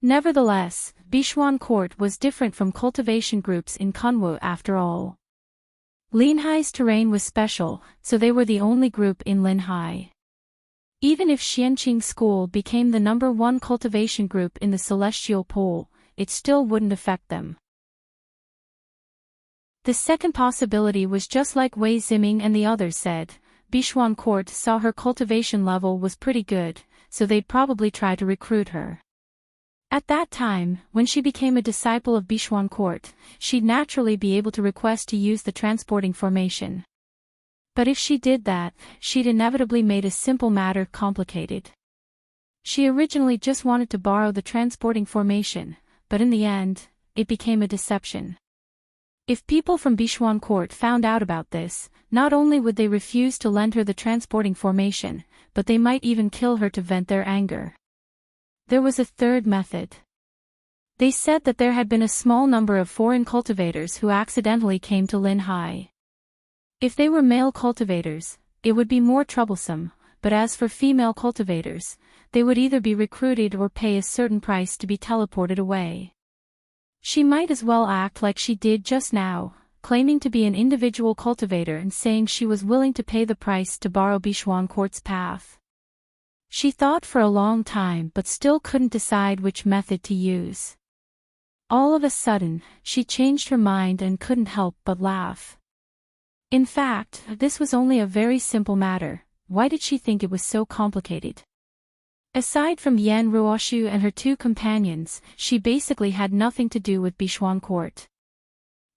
Nevertheless, Bishuan Court was different from cultivation groups in Kunwu after all. Linhai's terrain was special, so they were the only group in Linhai. Even if Xianqing School became the #1 cultivation group in the Celestial Pole, it still wouldn't affect them. The second possibility was just like Wei Ziming and the others said. Bishuan Court saw her cultivation level was pretty good, so they'd probably try to recruit her. At that time, when she became a disciple of Bishuan Court, she'd naturally be able to request to use the transporting formation. But if she did that, she'd inevitably made a simple matter complicated. She originally just wanted to borrow the transporting formation, but in the end, it became a deception. If people from Bishuan Court found out about this, not only would they refuse to lend her the transporting formation, but they might even kill her to vent their anger. There was a third method. They said that there had been a small number of foreign cultivators who accidentally came to Linhai. If they were male cultivators, it would be more troublesome, but as for female cultivators, they would either be recruited or pay a certain price to be teleported away. She might as well act like she did just now, claiming to be an individual cultivator and saying she was willing to pay the price to borrow Bishuan Court's path. She thought for a long time but still couldn't decide which method to use. All of a sudden, she changed her mind and couldn't help but laugh. In fact, this was only a very simple matter. Why did she think it was so complicated? Aside from Yan Ruoshu and her two companions, she basically had nothing to do with Bishuan Court.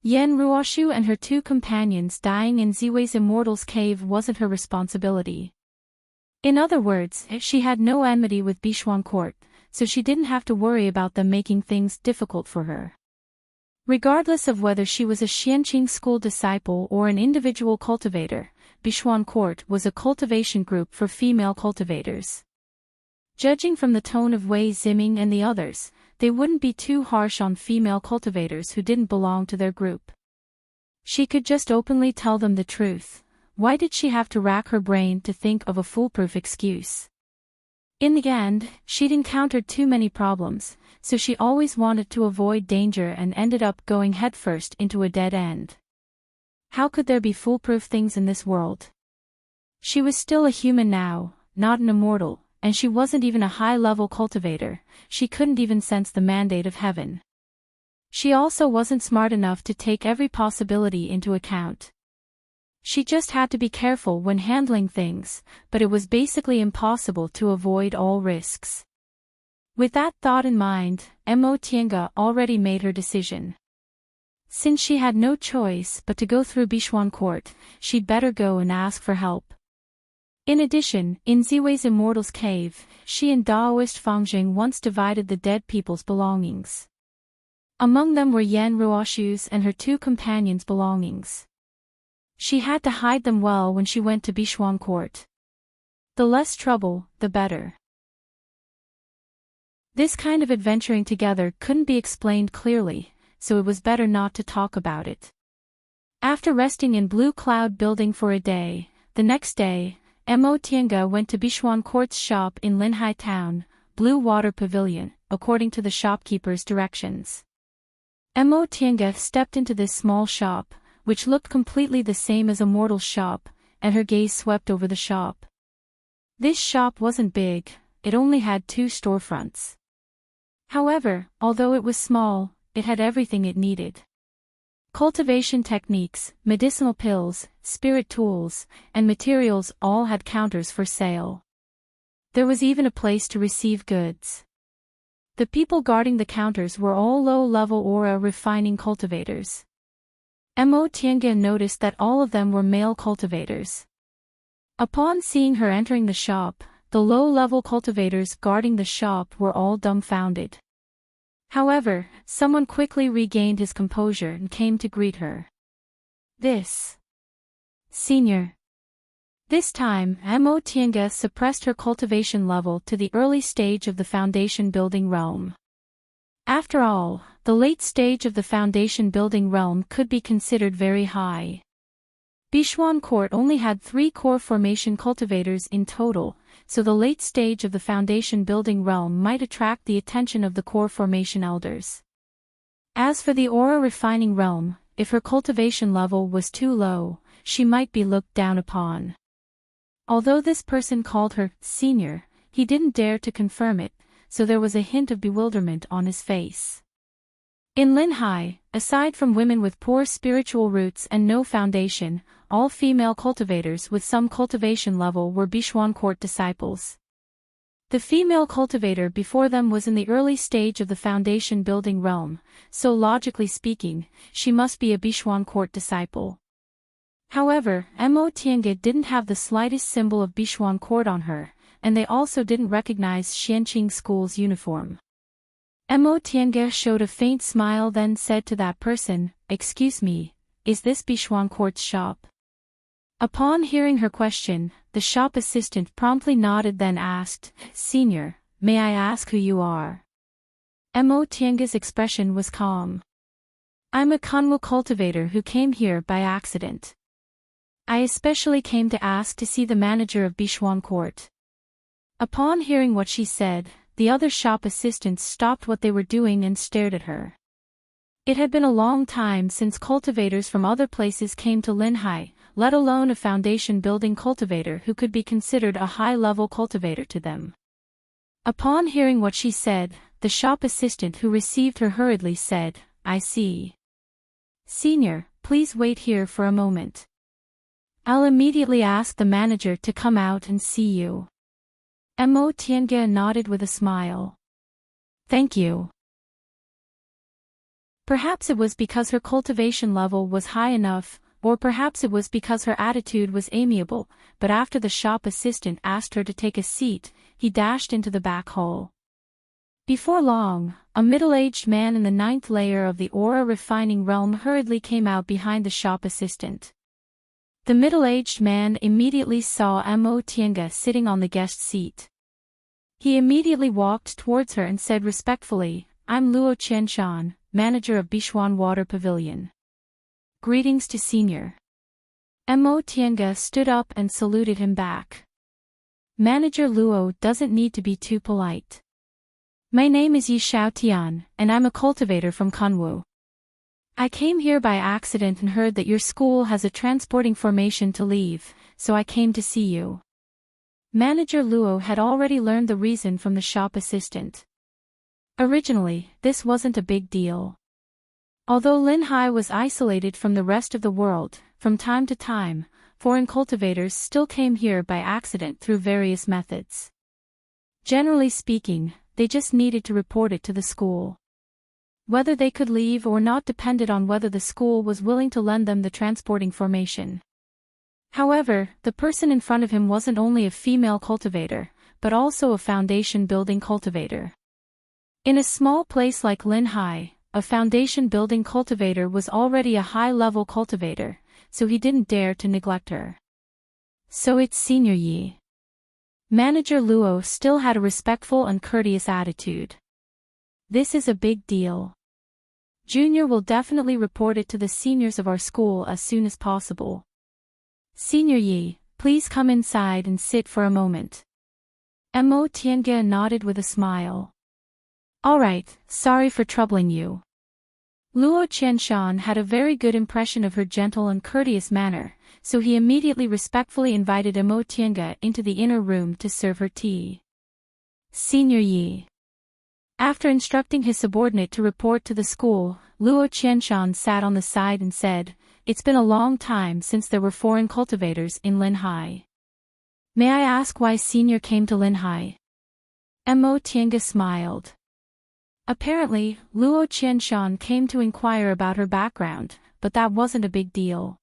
Yan Ruoshu and her two companions dying in Ziwei's Immortal's cave wasn't her responsibility. In other words, she had no enmity with Bichuan Court, so she didn't have to worry about them making things difficult for her. Regardless of whether she was a Xianqing school disciple or an individual cultivator, Bichuan Court was a cultivation group for female cultivators. Judging from the tone of Wei Ziming and the others, they wouldn't be too harsh on female cultivators who didn't belong to their group. She could just openly tell them the truth. Why did she have to rack her brain to think of a foolproof excuse? In the end, she'd encountered too many problems, so she always wanted to avoid danger and ended up going headfirst into a dead end. How could there be foolproof things in this world? She was still a human now, not an immortal, and she wasn't even a high-level cultivator. She couldn't even sense the mandate of heaven. She also wasn't smart enough to take every possibility into account. She just had to be careful when handling things, but it was basically impossible to avoid all risks. With that thought in mind, Mo Tiange already made her decision. Since she had no choice but to go through Bichuan Court, she'd better go and ask for help. In addition, in Ziwei's Immortal's cave, she and Daoist Fangjing once divided the dead people's belongings. Among them were Yan Ruoshu's and her two companions' belongings. She had to hide them well when she went to Bichuan Court. The less trouble, the better. This kind of adventuring together couldn't be explained clearly, so it was better not to talk about it. After resting in Blue Cloud Building for a day, the next day, Mo Tiange went to Bichuan Court's shop in Linhai Town, Blue Water Pavilion, according to the shopkeeper's directions. Mo Tiange stepped into this small shop, which looked completely the same as Immortal's shop, and her gaze swept over the shop. This shop wasn't big, it only had 2 storefronts. However, although it was small, it had everything it needed. Cultivation techniques, medicinal pills, spirit tools, and materials all had counters for sale. There was even a place to receive goods. The people guarding the counters were all low-level aura refining cultivators. Mo Tiange noticed that all of them were male cultivators. Upon seeing her entering the shop, the low-level cultivators guarding the shop were all dumbfounded. However, someone quickly regained his composure and came to greet her. This senior. This time, Mo Tiange suppressed her cultivation level to the early stage of the foundation building realm. After all, the late stage of the foundation building realm could be considered very high. Bichuan Court only had 3 core formation cultivators in total, so the late stage of the foundation building realm might attract the attention of the core formation elders. As for the aura refining realm, if her cultivation level was too low, she might be looked down upon. Although this person called her senior, he didn't dare to confirm it, so there was a hint of bewilderment on his face. In Linhai, aside from women with poor spiritual roots and no foundation, all female cultivators with some cultivation level were Bichuan Court disciples. The female cultivator before them was in the early stage of the foundation building realm, so logically speaking, she must be a Bichuan Court disciple. However, Mo Tiange didn't have the slightest symbol of Bichuan Court on her, and they also didn't recognize Xianqing School's uniform. Mo Tiange showed a faint smile, then said to that person, "Excuse me, is this Bichuan Court's shop?" Upon hearing her question, the shop assistant promptly nodded, then asked, "Senior, may I ask who you are?" Mo Tiange's expression was calm. "I'm a Kunwu cultivator who came here by accident. I especially came to ask to see the manager of Bichuan Court." Upon hearing what she said, the other shop assistants stopped what they were doing and stared at her. It had been a long time since cultivators from other places came to Linhai, let alone a foundation building cultivator who could be considered a high-level cultivator to them. Upon hearing what she said, the shop assistant who received her hurriedly said, "I see. Senior, please wait here for a moment. I'll immediately ask the manager to come out and see you." Mo Tiange nodded with a smile. "Thank you." Perhaps it was because her cultivation level was high enough, or perhaps it was because her attitude was amiable, but after the shop assistant asked her to take a seat, he dashed into the back hall. Before long, a middle-aged man in the 9th layer of the aura-refining realm hurriedly came out behind the shop assistant. The middle-aged man immediately saw Mo Tiange sitting on the guest seat. He immediately walked towards her and said respectfully, "I'm Luo Qianshan, manager of Bishuan Water Pavilion. Greetings to Senior." Mo Tiange stood up and saluted him back. "Manager Luo doesn't need to be too polite. My name is Yi Xiaotian, and I'm a cultivator from Kunwu. I came here by accident and heard that your school has a transporting formation to leave, so I came to see you." Manager Luo had already learned the reason from the shop assistant. Originally, this wasn't a big deal. Although Linhai was isolated from the rest of the world, from time to time, foreign cultivators still came here by accident through various methods. Generally speaking, they just needed to report it to the school. Whether they could leave or not depended on whether the school was willing to lend them the transporting formation. However, the person in front of him wasn't only a female cultivator, but also a foundation-building cultivator. In a small place like Linhai, a foundation-building cultivator was already a high-level cultivator, so he didn't dare to neglect her. "So it's Senior Yi." Manager Luo still had a respectful and courteous attitude. "This is a big deal. Junior will definitely report it to the seniors of our school as soon as possible. Senior Yi, please come inside and sit for a moment." Mo Tiange nodded with a smile. "All right, sorry for troubling you." Luo Qianshan had a very good impression of her gentle and courteous manner, so he immediately respectfully invited Mo Tiange into the inner room to serve her tea. "Senior Yi." After instructing his subordinate to report to the school, Luo Qianshan sat on the side and said, "It's been a long time since there were foreign cultivators in Linhai. May I ask why Senior came to Linhai?" Mo Tiange smiled. Apparently, Luo Qianshan came to inquire about her background, but that wasn't a big deal.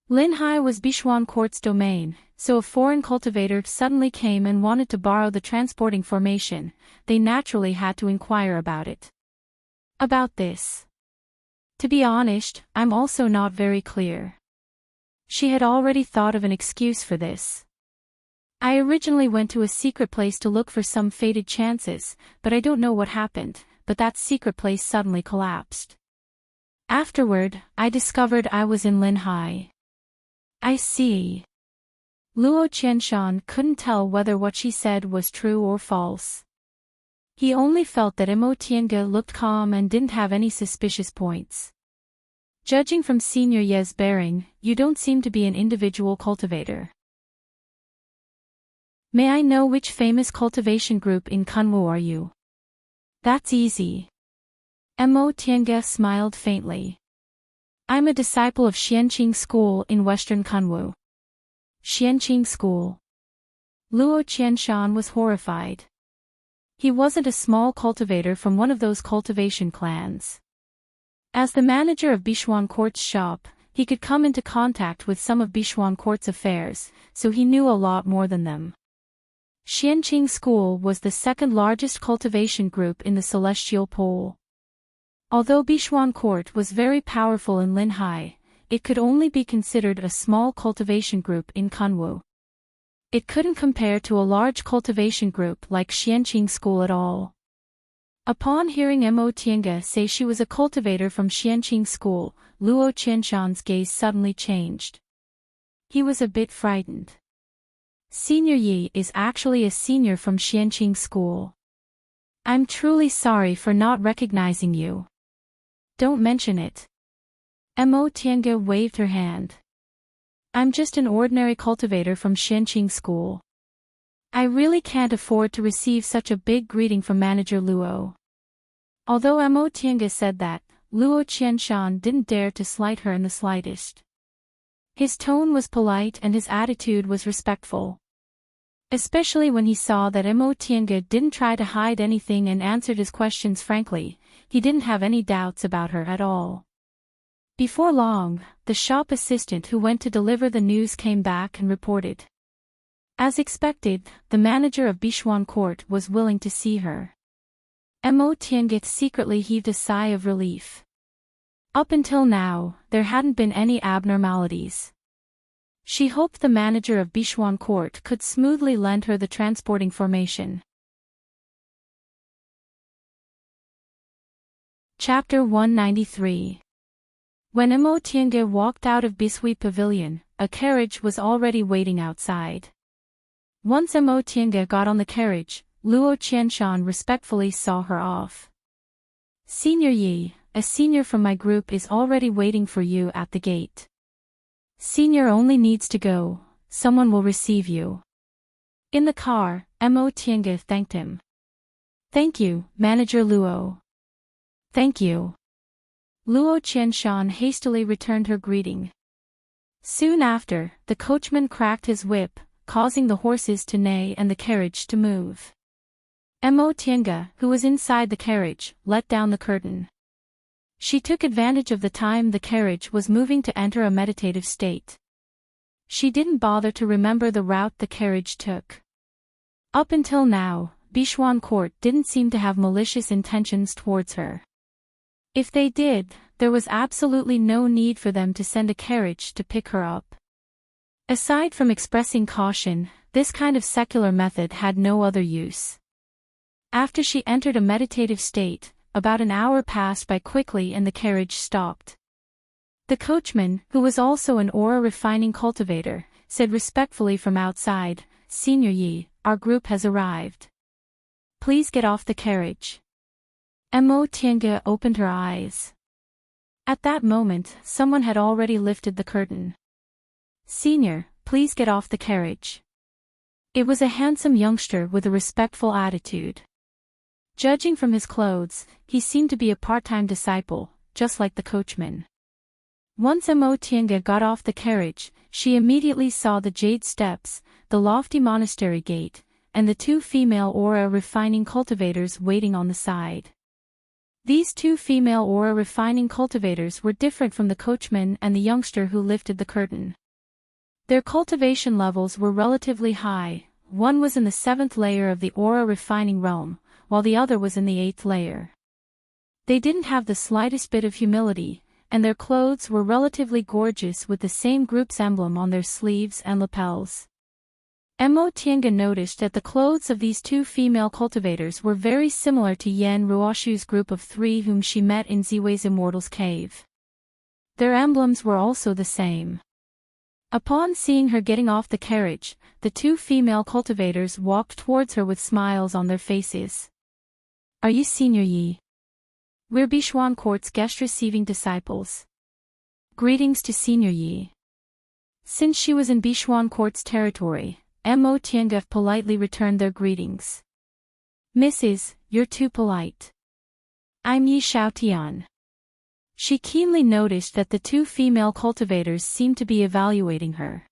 Linhai was Bishuan Court's domain, so if foreign cultivator suddenly came and wanted to borrow the transporting formation, they naturally had to inquire about it. About this. To be honest, I'm also not very clear. She had already thought of an excuse for this. I originally went to a secret place to look for some fated chances, but I don't know what happened, but that secret place suddenly collapsed. Afterward, I discovered I was in Linhai. I see. Luo Qianshan couldn't tell whether what she said was true or false. He only felt that Mo Tiange looked calm and didn't have any suspicious points. Judging from Senior Ye's bearing, you don't seem to be an individual cultivator. May I know which famous cultivation group in Kunwu are you? That's easy. Mo Tiange smiled faintly. I'm a disciple of Xianqing School in Western Kunwu. Xianqing School. Luo Qianshan was horrified. He wasn't a small cultivator from one of those cultivation clans. As the manager of Bishuan Court's shop, he could come into contact with some of Bishuan Court's affairs, so he knew a lot more than them. Xianqing School was the second largest cultivation group in the Celestial Pole. Although Bishuan Court was very powerful in Linhai, it could only be considered a small cultivation group in Kunwu. It couldn't compare to a large cultivation group like Xianqing School at all. Upon hearing Mo Tiange say she was a cultivator from Xianqing School, Luo Qianshan's gaze suddenly changed. He was a bit frightened. Senior Yi is actually a senior from Xianqing School. I'm truly sorry for not recognizing you. Don't mention it. Mo Tiange waved her hand. I'm just an ordinary cultivator from Xianqing School. I really can't afford to receive such a big greeting from Manager Luo. Although Mo Tiange said that, Luo Qianshan didn't dare to slight her in the slightest. His tone was polite and his attitude was respectful. Especially when he saw that Mo Tiange didn't try to hide anything and answered his questions frankly, he didn't have any doubts about her at all. Before long, the shop assistant who went to deliver the news came back and reported. As expected, the manager of Bichuan Court was willing to see her. Mo Tiange secretly heaved a sigh of relief. Up until now, there hadn't been any abnormalities. She hoped the manager of Bichuan Court could smoothly lend her the transporting formation. Chapter 193. When Mo Tiange walked out of Bishui Pavilion, a carriage was already waiting outside. Once Mo Tiange got on the carriage, Luo Qianshan respectfully saw her off. Senior Yi, a senior from my group is already waiting for you at the gate. Senior only needs to go, someone will receive you. In the car, Mo Tiange thanked him. Thank you, Manager Luo. Thank you. Luo Qianshan hastily returned her greeting. Soon after, the coachman cracked his whip, causing the horses to neigh and the carriage to move. Mo Tiange, who was inside the carriage, let down the curtain. She took advantage of the time the carriage was moving to enter a meditative state. She didn't bother to remember the route the carriage took. Up until now, Bichuan Court didn't seem to have malicious intentions towards her. If they did, there was absolutely no need for them to send a carriage to pick her up. Aside from expressing caution, this kind of secular method had no other use. After she entered a meditative state, about an hour passed by quickly and the carriage stopped. The coachman, who was also an aura refining cultivator, said respectfully from outside, Senior Yi, our group has arrived. Please get off the carriage. Mo Tiange opened her eyes. At that moment, someone had already lifted the curtain. Senior, please get off the carriage. It was a handsome youngster with a respectful attitude. Judging from his clothes, he seemed to be a part-time disciple, just like the coachman. Once Mo Tiange got off the carriage, she immediately saw the jade steps, the lofty monastery gate, and the two female aura refining cultivators waiting on the side. These two female aura refining cultivators were different from the coachman and the youngster who lifted the curtain. Their cultivation levels were relatively high. One was in the 7th layer of the aura refining realm, while the other was in the 8th layer. They didn't have the slightest bit of humility, and their clothes were relatively gorgeous with the same group's emblem on their sleeves and lapels. Mo Tiange noticed that the clothes of these two female cultivators were very similar to Yan Ruoshu's group of 3 whom she met in Ziwei's Immortal's cave. Their emblems were also the same. Upon seeing her getting off the carriage, the two female cultivators walked towards her with smiles on their faces. Are you Senior Yi? We're Bichuan Court's guest-receiving disciples. Greetings to Senior Yi. Since she was in Bichuan Court's territory, Mo Tiange politely returned their greetings. Mrs., you're too polite. I'm Yi Xiaotian. She keenly noticed that the two female cultivators seemed to be evaluating her.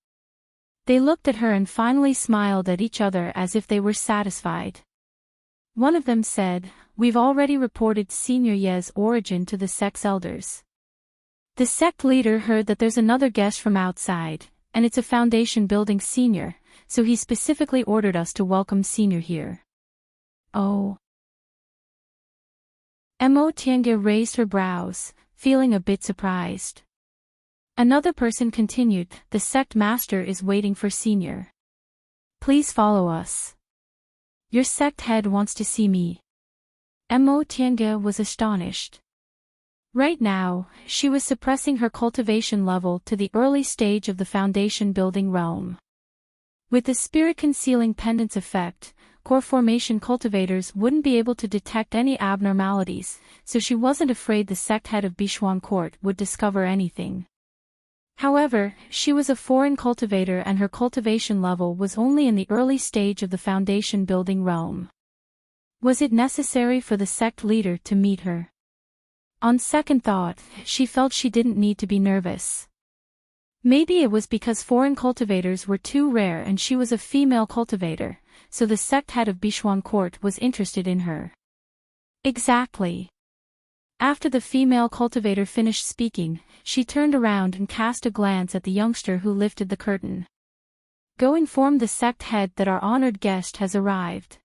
They looked at her and finally smiled at each other as if they were satisfied. One of them said, We've already reported Senior Ye's origin to the sect's elders. The sect leader heard that there's another guest from outside, and it's a foundation building senior, so he specifically ordered us to welcome Senior here. Oh. Mo Tiange raised her brows, feeling a bit surprised. Another person continued, The sect master is waiting for Senior. Please follow us. Your sect head wants to see me. Mo Tiange was astonished. Right now, she was suppressing her cultivation level to the early stage of the foundation building realm. With the spirit concealing pendants effect, core formation cultivators wouldn't be able to detect any abnormalities, so she wasn't afraid the sect head of Bichuan Court would discover anything. However, she was a foreign cultivator and her cultivation level was only in the early stage of the foundation building realm. Was it necessary for the sect leader to meet her? On second thought, she felt she didn't need to be nervous. Maybe it was because foreign cultivators were too rare and she was a female cultivator, so the sect head of Bichuan Court was interested in her. Exactly. After the female cultivator finished speaking, she turned around and cast a glance at the youngster who lifted the curtain. Go inform the sect head that our honored guest has arrived.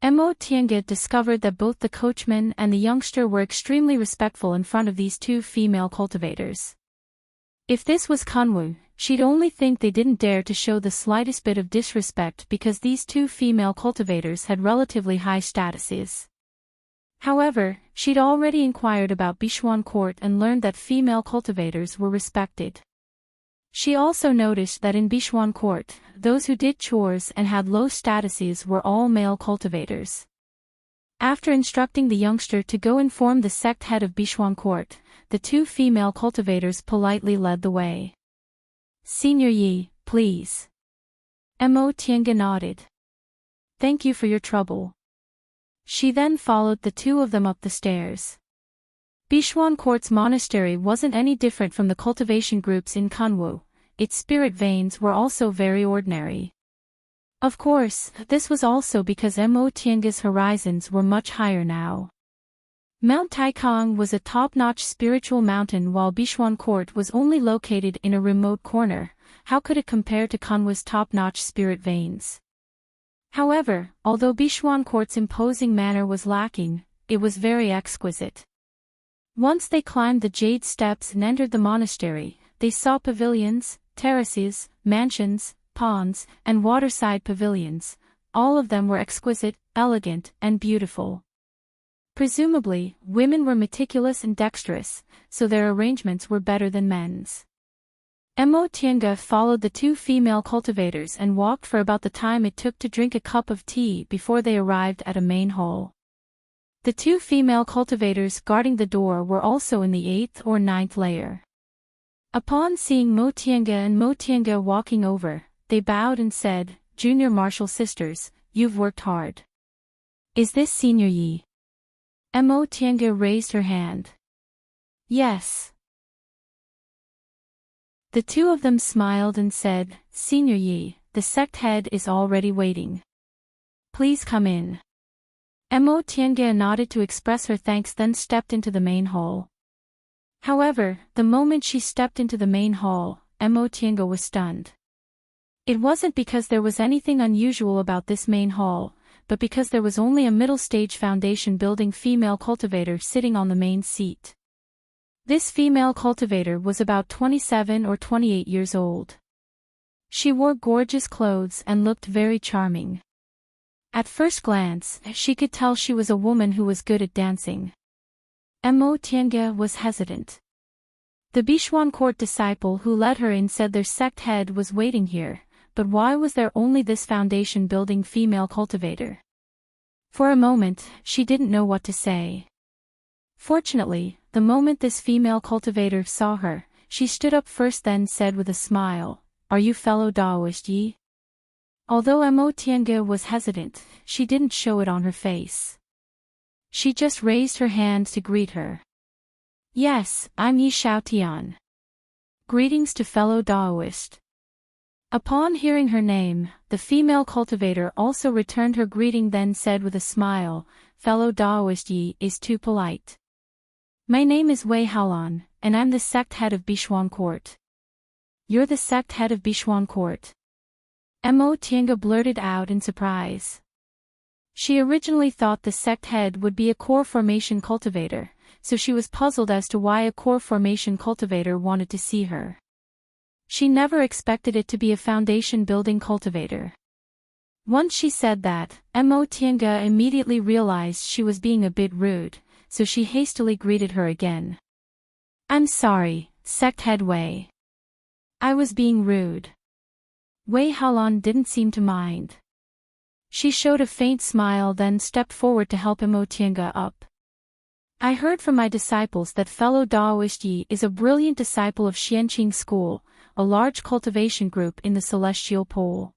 Mo Tiange discovered that both the coachman and the youngster were extremely respectful in front of these two female cultivators. If this was Kunwu, she'd only think they didn't dare to show the slightest bit of disrespect because these two female cultivators had relatively high statuses. However, she'd already inquired about Bishuan Court and learned that female cultivators were respected. She also noticed that in Bishuan Court, those who did chores and had low statuses were all male cultivators. After instructing the youngster to go inform the sect head of Bishuan Court, the two female cultivators politely led the way. Senior Yi, please. Mo Tiange nodded. Thank you for your trouble. She then followed the two of them up the stairs. Bishuan Court's monastery wasn't any different from the cultivation groups in Kunwu. Its spirit veins were also very ordinary. Of course, this was also because Mo Tiange's horizons were much higher now. Mount Taikang was a top-notch spiritual mountain while Bishuan Court was only located in a remote corner. How could it compare to Kunwu's top-notch spirit veins? However, although Bishuan Court's imposing manner was lacking, it was very exquisite. Once they climbed the jade steps and entered the monastery, they saw pavilions, terraces, mansions, ponds, and waterside pavilions. All of them were exquisite, elegant, and beautiful. Presumably, women were meticulous and dexterous, so their arrangements were better than men's. Mo Tiange followed the two female cultivators and walked for about the time it took to drink a cup of tea before they arrived at a main hall. The two female cultivators guarding the door were also in the 8th or 9th layer. Upon seeing Mo Tiange and Mo Tiange walking over, they bowed and said, "Junior martial sisters, you've worked hard. Is this Senior Yi?" Mo Tiange raised her hand. Yes. The two of them smiled and said, "Senior Yi, the sect head is already waiting. Please come in." Mo Tiange nodded to express her thanks, then stepped into the main hall. However, the moment she stepped into the main hall, Mo Tiange was stunned. It wasn't because there was anything unusual about this main hall, but because there was only a middle-stage foundation building female cultivator sitting on the main seat. This female cultivator was about 27 or 28 years old. She wore gorgeous clothes and looked very charming. At first glance, she could tell she was a woman who was good at dancing. Mo Tiange was hesitant. The Bishuan Court disciple who led her in said their sect head was waiting here, but why was there only this foundation-building female cultivator? For a moment, she didn't know what to say. Fortunately, the moment this female cultivator saw her, she stood up first, then said with a smile, "Are you fellow Daoist Yi?" Although Mo Tiange was hesitant, she didn't show it on her face. She just raised her hand to greet her. "Yes, I'm Yi Xiaotian. Greetings to fellow Daoist." Upon hearing her name, the female cultivator also returned her greeting, then said with a smile, "Fellow Daoist Yi is too polite. My name is Wei Haolan, and I'm the sect head of Bishuan Court." "You're the sect head of Bishuan Court?" Mo Tiange blurted out in surprise. She originally thought the sect head would be a core formation cultivator, so she was puzzled as to why a core formation cultivator wanted to see her. She never expected it to be a foundation-building cultivator. Once she said that, Mo Tiange immediately realized she was being a bit rude, so she hastily greeted her again. "I'm sorry, sect head Wei. I was being rude." Wei Haolan didn't seem to mind. She showed a faint smile, then stepped forward to help Mo Tiange up. "I heard from my disciples that fellow Daoist Yi is a brilliant disciple of Xianqing School, a large cultivation group in the Celestial Pole.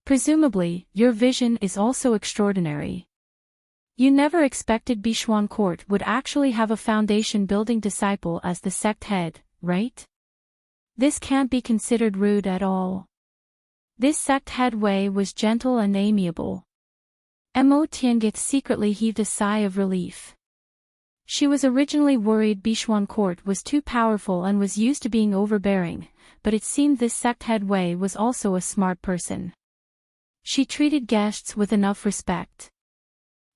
Presumably, your vision is also extraordinary. You never expected Bishuan Court would actually have a foundation-building disciple as the sect head, right? This can't be considered rude at all." This sect head Wei was gentle and amiable. Mo Tiange secretly heaved a sigh of relief. She was originally worried Bichuan court was too powerful and was used to being overbearing, but it seemed this sect head Wei was also a smart person. She treated guests with enough respect.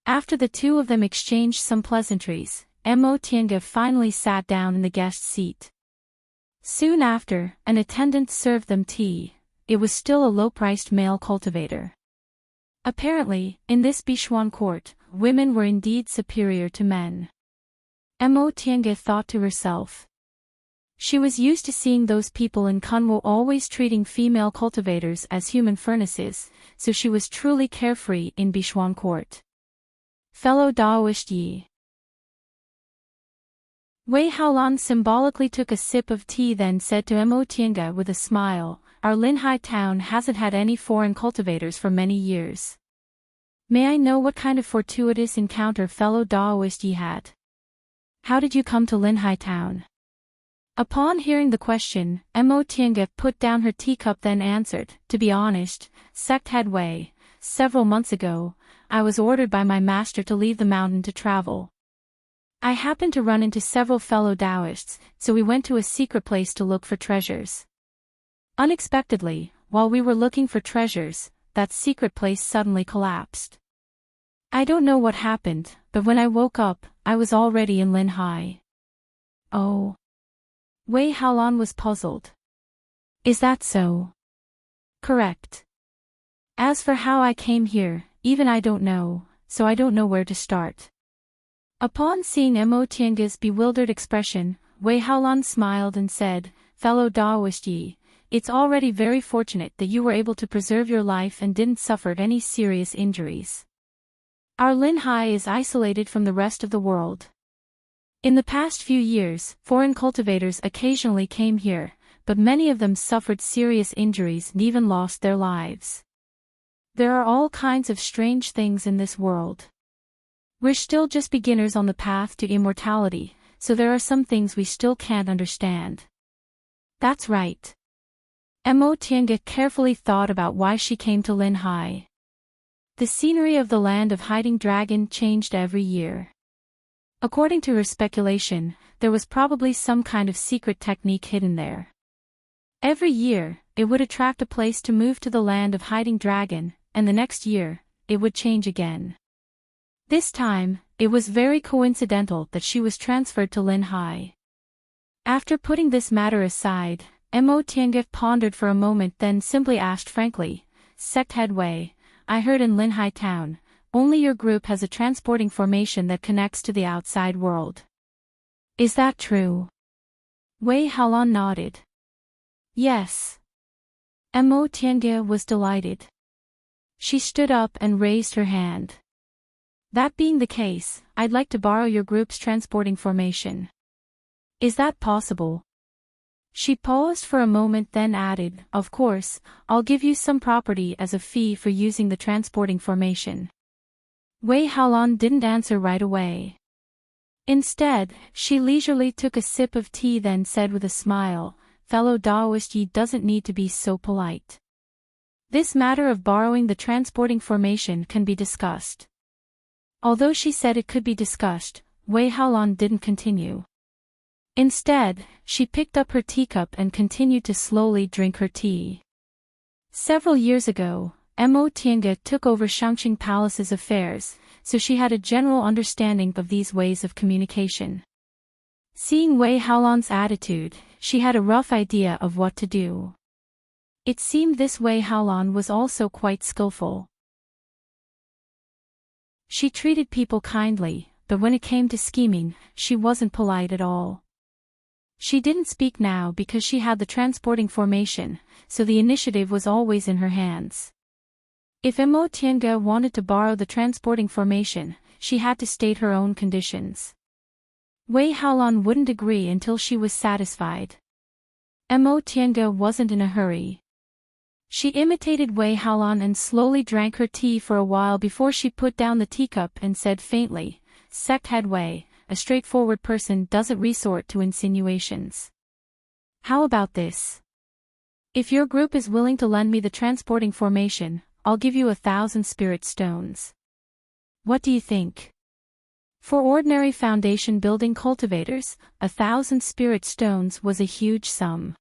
After the two of them exchanged some pleasantries, Mo Tiange finally sat down in the guest seat. Soon after, an attendant served them tea. It was still a low-priced male cultivator. Apparently, in this Bichuan court, women were indeed superior to men. Mo Tiange thought to herself. She was used to seeing those people in Kunwo always treating female cultivators as human furnaces, so she was truly carefree in Bichuan court. Fellow Daoist Yi. Wei Haolan symbolically took a sip of tea, then said to Mo Tiange with a smile, "Our Linhai town hasn't had any foreign cultivators for many years. May I know what kind of fortuitous encounter fellow Daoist Yi had? How did you come to Linhai town?" Upon hearing the question, Mo Tiange put down her teacup, then answered, "To be honest, sect head Wei, several months ago, I was ordered by my master to leave the mountain to travel. I happened to run into several fellow Taoists, so we went to a secret place to look for treasures. Unexpectedly, while we were looking for treasures, that secret place suddenly collapsed. I don't know what happened, but when I woke up, I was already in Linhai." "Oh." Wei Haolan was puzzled. "Is that so?" "Correct. As for how I came here, even I don't know, so I don't know where to start." Upon seeing Mo Tiange's bewildered expression, Wei Haolan smiled and said, "Fellow Daoist Yi, it's already very fortunate that you were able to preserve your life and didn't suffer any serious injuries. Our Linhai is isolated from the rest of the world. In the past few years, foreign cultivators occasionally came here, but many of them suffered serious injuries and even lost their lives. There are all kinds of strange things in this world. We're still just beginners on the path to immortality, so there are some things we still can't understand." "That's right." Mo Tiange carefully thought about why she came to Linhai. The scenery of the land of Hiding Dragon changed every year. According to her speculation, there was probably some kind of secret technique hidden there. Every year, it would attract a place to move to the land of Hiding Dragon, and the next year, it would change again. This time, it was very coincidental that she was transferred to Linhai. After putting this matter aside, Mo Tiange pondered for a moment, then simply asked frankly, "Sect head Wei, I heard in Linhai town, only your group has a transporting formation that connects to the outside world. Is that true?" Wei Haolan nodded. "Yes." Mo Tiange was delighted. She stood up and raised her hand. "That being the case, I'd like to borrow your group's transporting formation. Is that possible?" She paused for a moment, then added, "Of course, I'll give you some property as a fee for using the transporting formation." Wei Haolan didn't answer right away. Instead, she leisurely took a sip of tea, then said with a smile, "Fellow Daoist Yi doesn't need to be so polite. This matter of borrowing the transporting formation can be discussed." Although she said it could be discussed, Wei Haolan didn't continue. Instead, she picked up her teacup and continued to slowly drink her tea. Several years ago, Mo Tiange took over Shangqing Palace's affairs, so she had a general understanding of these ways of communication. Seeing Wei Haolan's attitude, she had a rough idea of what to do. It seemed this Wei Haolan was also quite skillful. She treated people kindly, but when it came to scheming, she wasn't polite at all. She didn't speak now because she had the transporting formation, so the initiative was always in her hands. If Mo Tiange wanted to borrow the transporting formation, she had to state her own conditions. Wei Haolan wouldn't agree until she was satisfied. Mo Tiange wasn't in a hurry. She imitated Wei Haolan and slowly drank her tea for a while before she put down the teacup and said faintly, "Sect head Wei, a straightforward person doesn't resort to insinuations. How about this? If your group is willing to lend me the transporting formation, I'll give you 1,000 spirit stones. What do you think?" For ordinary foundation building cultivators, 1,000 spirit stones was a huge sum.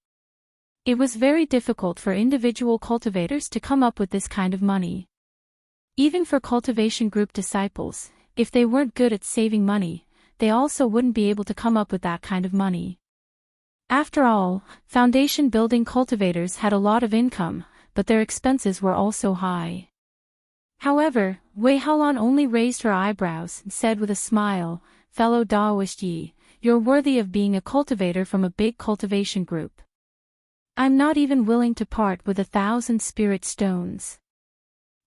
It was very difficult for individual cultivators to come up with this kind of money. Even for cultivation group disciples, if they weren't good at saving money, they also wouldn't be able to come up with that kind of money. After all, foundation building cultivators had a lot of income, but their expenses were also high. However, Wei Haolan only raised her eyebrows and said with a smile, "Fellow Daoist Yi, you're worthy of being a cultivator from a big cultivation group. I'm not even willing to part with 1,000 spirit stones."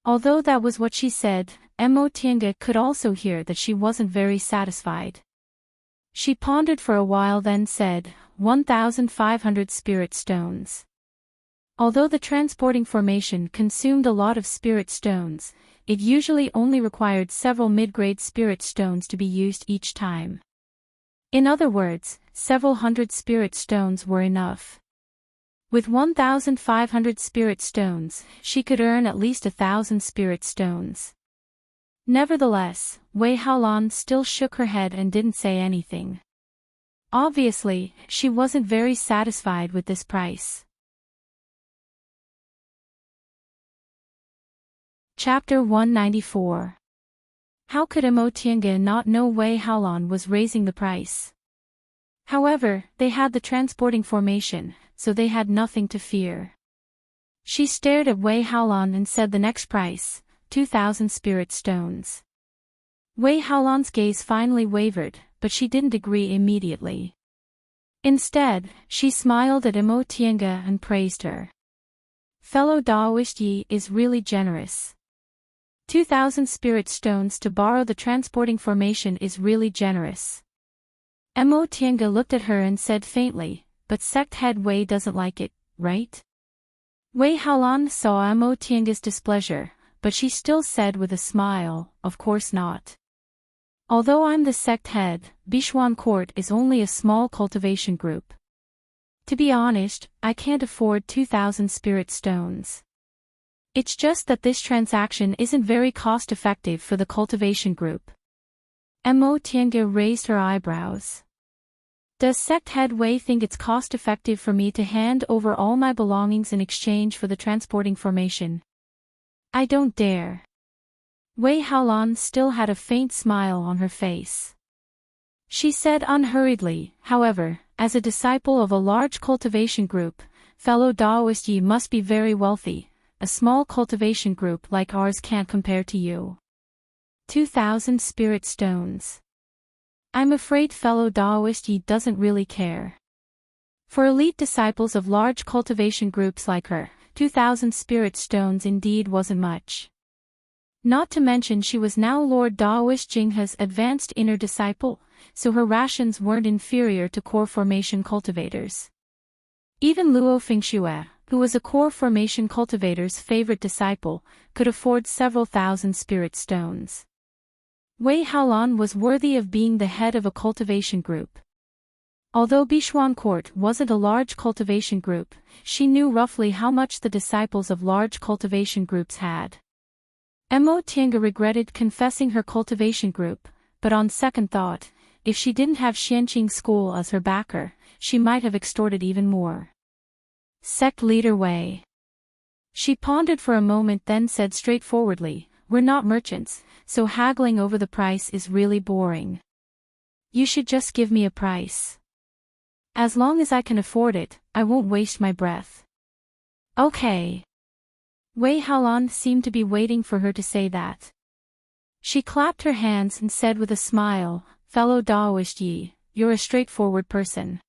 Although that was what she said, Mo Tiange could also hear that she wasn't very satisfied. She pondered for a while, then said, 1,500 spirit stones. Although the transporting formation consumed a lot of spirit stones, it usually only required several mid-grade spirit stones to be used each time. In other words, several hundred spirit stones were enough. With 1,500 spirit stones, she could earn at least 1,000 spirit stones. Nevertheless, Wei Haolan still shook her head and didn't say anything. Obviously, she wasn't very satisfied with this price. Chapter 194. How could Mo Tiange not know Wei Haolan was raising the price? However, they had the transporting formation, so they had nothing to fear. She stared at Wei Haolan and said the next price, 2,000 spirit stones. Wei Haolan's gaze finally wavered, but she didn't agree immediately. Instead, she smiled at Mo Tiange and praised her. Fellow Daoist Yi is really generous. 2,000 spirit stones to borrow the transporting formation is really generous. Mo Tiange looked at her and said faintly, but sect head Wei doesn't like it, right? Wei Haolan saw Mo Tiange's displeasure, but she still said with a smile, of course not. Although I'm the sect head, Bishuan Court is only a small cultivation group. To be honest, I can't afford 2,000 spirit stones. It's just that this transaction isn't very cost-effective for the cultivation group. Mo Tiange raised her eyebrows. Does sect head Wei think it's cost-effective for me to hand over all my belongings in exchange for the transporting formation? I don't dare. Wei Haolan still had a faint smile on her face. She said unhurriedly, however, as a disciple of a large cultivation group, fellow Daoist Yi must be very wealthy. A small cultivation group like ours can't compare to you. 2,000 spirit stones. I'm afraid fellow Daoist Yi doesn't really care. For elite disciples of large cultivation groups like her, 2,000 spirit stones indeed wasn't much. Not to mention she was now Lord Daoist Jinghe's advanced inner disciple, so her rations weren't inferior to core formation cultivators. Even Luo Fengxue, who was a core formation cultivator's favorite disciple, could afford several thousand spirit stones. Wei Haolan was worthy of being the head of a cultivation group. Although Bishuan Court wasn't a large cultivation group, she knew roughly how much the disciples of large cultivation groups had. Mo Tiange regretted confessing her cultivation group, but on second thought, if she didn't have Xianqing School as her backer, she might have extorted even more. Sect leader Wei. She pondered for a moment, then said straightforwardly, "We're not merchants, so haggling over the price is really boring. You should just give me a price. As long as I can afford it, I won't waste my breath." Okay. Wei Haolan seemed to be waiting for her to say that. She clapped her hands and said with a smile, "Fellow Daoist Yi, you're a straightforward person.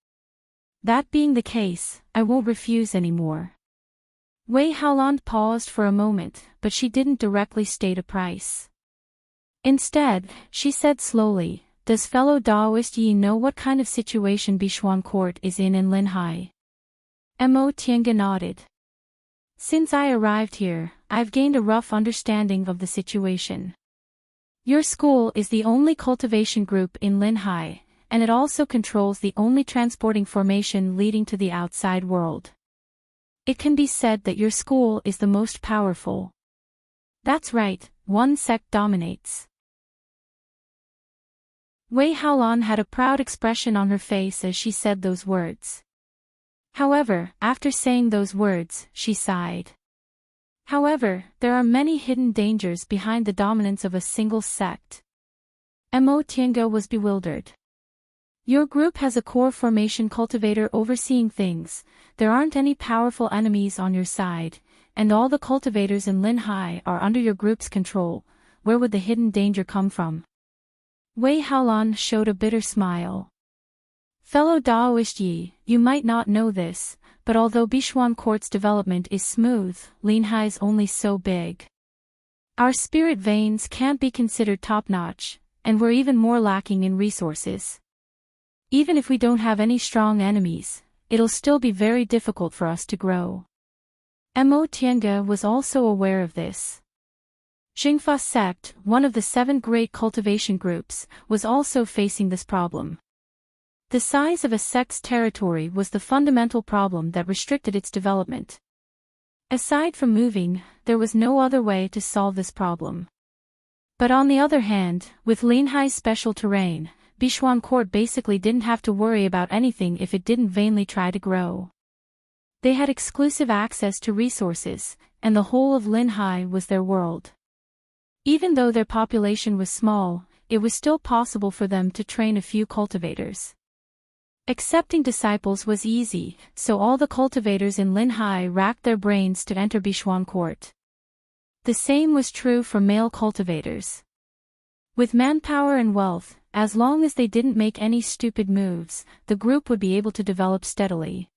That being the case, I won't refuse anymore." Wei Haolan paused for a moment, but she didn't directly state a price. Instead, she said slowly, "Does fellow Daoist Yi know what kind of situation Bishuan Court is in Linhai?" Mo Tiange nodded. "Since I arrived here, I've gained a rough understanding of the situation. Your school is the only cultivation group in Linhai, and it also controls the only transporting formation leading to the outside world. It can be said that your school is the most powerful." That's right, one sect dominates. Wei Haolan had a proud expression on her face as she said those words. However, after saying those words, she sighed. However, there are many hidden dangers behind the dominance of a single sect. Mo Tiange was bewildered. Your group has a core formation cultivator overseeing things, there aren't any powerful enemies on your side, and all the cultivators in Linhai are under your group's control. Where would the hidden danger come from? Wei Haolan showed a bitter smile. Fellow Daoist Yi, you might not know this, but although Bishuan Court's development is smooth, Linhai's only so big. Our spirit veins can't be considered top-notch, and we're even more lacking in resources. Even if we don't have any strong enemies, it'll still be very difficult for us to grow. Mo Tiange was also aware of this. Xingfa sect, one of the 7 great cultivation groups, was also facing this problem. The size of a sect's territory was the fundamental problem that restricted its development. Aside from moving, there was no other way to solve this problem. But on the other hand, with Linhai's special terrain, Bishuan Court basically didn't have to worry about anything if it didn't vainly try to grow. They had exclusive access to resources, and the whole of Linhai was their world. Even though their population was small, it was still possible for them to train a few cultivators. Accepting disciples was easy, so all the cultivators in Linhai racked their brains to enter Bishuan Court. The same was true for male cultivators. With manpower and wealth, as long as they didn't make any stupid moves, the group would be able to develop steadily.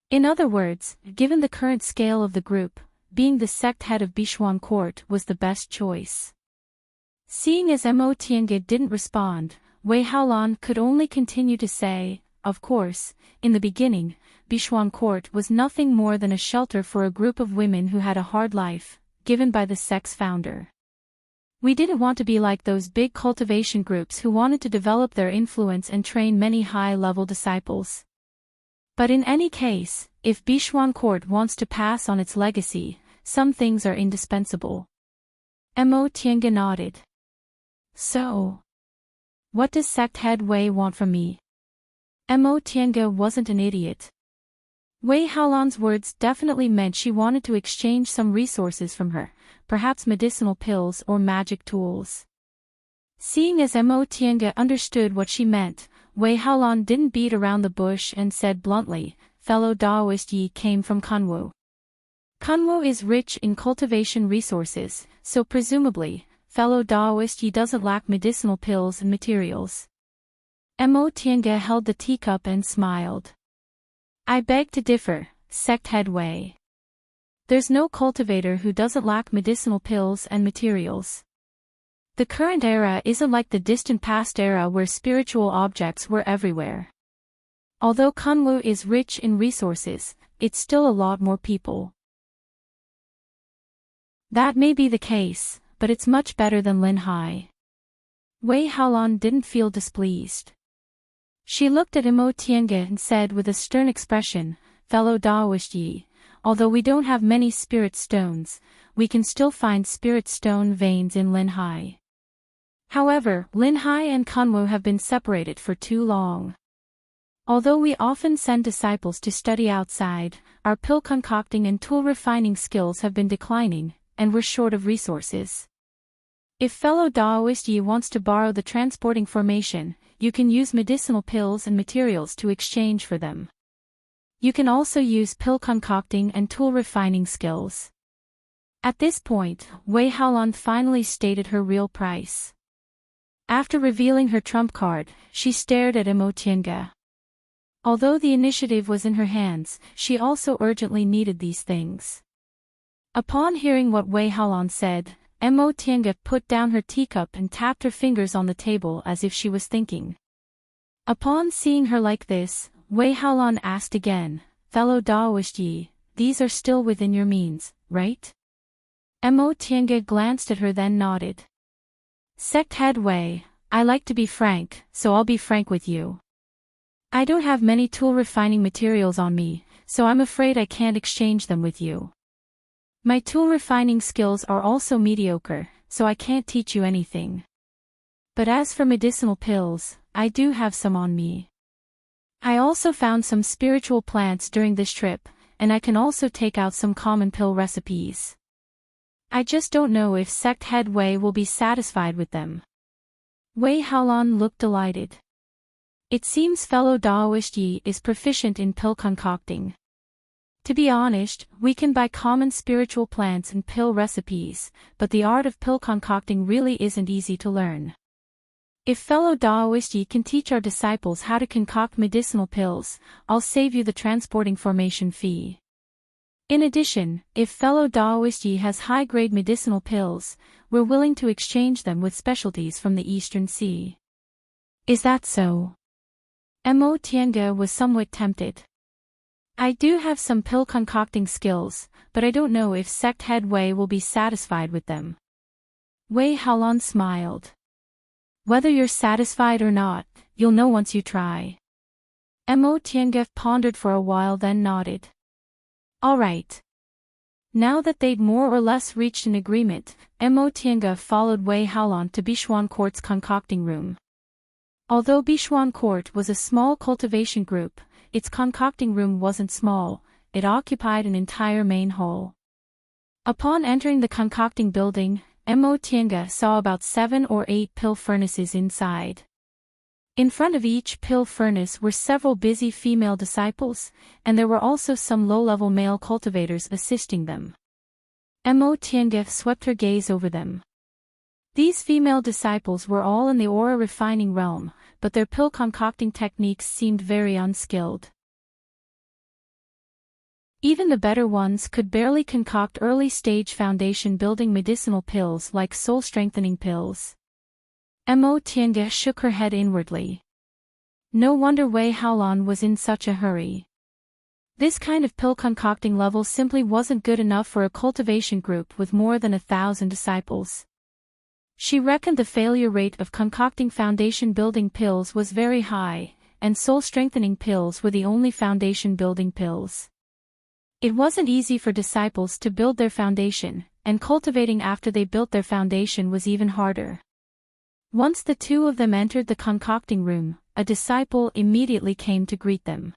In other words, given the current scale of the group, being the sect head of Bishuan Court was the best choice. Seeing as Mo Tiange didn't respond, Wei Haolan could only continue to say, of course, in the beginning, Bishuan Court was nothing more than a shelter for a group of women who had a hard life, given by the sect's founder. We didn't want to be like those big cultivation groups who wanted to develop their influence and train many high-level disciples. But in any case, if Bishuan Court wants to pass on its legacy, some things are indispensable. Mo Tiange nodded. So, what does sect head Wei want from me? Mo Tiange wasn't an idiot. Wei Haolan's words definitely meant she wanted to exchange some resources from her, perhaps medicinal pills or magic tools. Seeing as Mo Tiange understood what she meant, Wei Haolan didn't beat around the bush and said bluntly, fellow Daoist Yi came from Kunwu. Kunwu is rich in cultivation resources, so presumably, fellow Daoist Yi doesn't lack medicinal pills and materials. Mo Tiange held the teacup and smiled. I beg to differ, sect head Wei. There's no cultivator who doesn't lack medicinal pills and materials. The current era isn't like the distant past era where spiritual objects were everywhere. Although Kunwu is rich in resources, it's still a lot more people. That may be the case, but it's much better than Linhai. Wei Haolan didn't feel displeased. She looked at Mo Tiange and said with a stern expression, fellow Daoist Yi, although we don't have many spirit stones, we can still find spirit stone veins in Linhai. However, Linhai and Kunwu have been separated for too long. Although we often send disciples to study outside, our pill concocting and tool refining skills have been declining, and we're short of resources. If fellow Daoist Yi wants to borrow the transporting formation, you can use medicinal pills and materials to exchange for them. You can also use pill concocting and tool refining skills. At this point, Wei Haolan finally stated her real price. After revealing her trump card, she stared at Mo Tiange. Although the initiative was in her hands, she also urgently needed these things. Upon hearing what Wei Haolan said, Mo Tiange put down her teacup and tapped her fingers on the table as if she was thinking. Upon seeing her like this, Wei Haolan asked again, fellow Daoist Yi, these are still within your means, right? Mo Tiange glanced at her then nodded. Sect head Wei, I like to be frank, so I'll be frank with you. I don't have many tool refining materials on me, so I'm afraid I can't exchange them with you. My tool refining skills are also mediocre, so I can't teach you anything. But as for medicinal pills, I do have some on me. I also found some spiritual plants during this trip, and I can also take out some common pill recipes. I just don't know if sect head Wei will be satisfied with them. Wei Haolan looked delighted. It seems fellow Daoist Yi is proficient in pill concocting. To be honest, we can buy common spiritual plants and pill recipes, but the art of pill concocting really isn't easy to learn. If fellow Daoist Yi can teach our disciples how to concoct medicinal pills, I'll save you the transporting formation fee. In addition, if fellow Daoist Yi has high-grade medicinal pills, we're willing to exchange them with specialties from the Eastern Sea. Is that so? Mo Tiange was somewhat tempted. I do have some pill concocting skills, but I don't know if sect head Wei will be satisfied with them. Wei Haolan smiled. Whether you're satisfied or not, you'll know once you try. Mo Tiange pondered for a while, then nodded. All right. Now that they'd more or less reached an agreement, Mo Tiange followed Wei Haolan to Bishuan Court's concocting room. Although Bishuan Court was a small cultivation group, its concocting room wasn't small, it occupied an entire main hall. Upon entering the concocting building, Mo Tiange saw about 7 or 8 pill furnaces inside. In front of each pill furnace were several busy female disciples, and there were also some low-level male cultivators assisting them. Mo Tiange swept her gaze over them. These female disciples were all in the aura refining realm, but their pill concocting techniques seemed very unskilled. Even the better ones could barely concoct early-stage foundation-building medicinal pills like soul-strengthening pills. Mo Tiange shook her head inwardly. No wonder Wei Haolan was in such a hurry. This kind of pill concocting level simply wasn't good enough for a cultivation group with more than 1,000 disciples. She reckoned the failure rate of concocting foundation-building pills was very high, and soul-strengthening pills were the only foundation-building pills. It wasn't easy for disciples to build their foundation, and cultivating after they built their foundation was even harder. Once the two of them entered the concocting room, a disciple immediately came to greet them.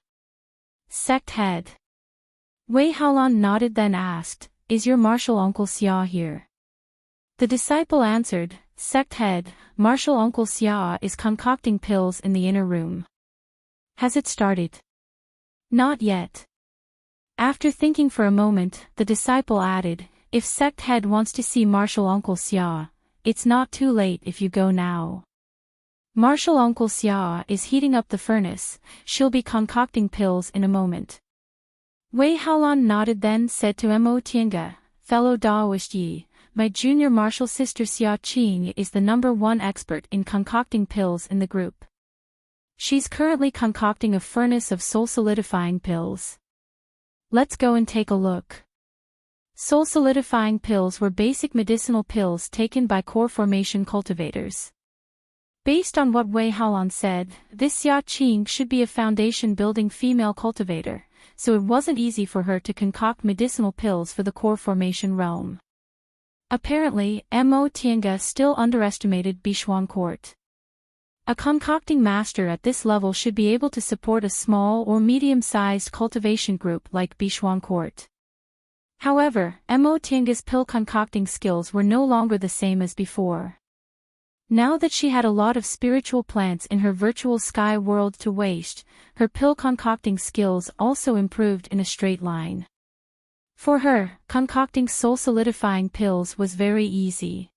Sect head. Wei Haolan nodded, then asked, "Is your martial uncle Xia here?" The disciple answered, "Sect head, martial uncle Xia is concocting pills in the inner room." "Has it started?" "Not yet." After thinking for a moment, the disciple added, "If sect head wants to see martial uncle Xia, it's not too late if you go now. Martial uncle Xia is heating up the furnace, she'll be concocting pills in a moment." Wei Haolan nodded, then said to Mo Tiange, "Fellow Daoist Yi, my junior martial sister Xia Qing is the #1 expert in concocting pills in the group. She's currently concocting a furnace of soul-solidifying pills. Let's go and take a look." Soul-solidifying pills were basic medicinal pills taken by core formation cultivators. Based on what Wei Haolan said, this Xia Qing should be a foundation-building female cultivator, so it wasn't easy for her to concoct medicinal pills for the core formation realm. Apparently, Mo Tiange still underestimated Bishuan Court. A concocting master at this level should be able to support a small or medium-sized cultivation group like Bishuan Court. However, Mo Tiange's pill concocting skills were no longer the same as before. Now that she had a lot of spiritual plants in her virtual sky world to waste, her pill concocting skills also improved in a straight line. For her, concocting soul-solidifying pills was very easy.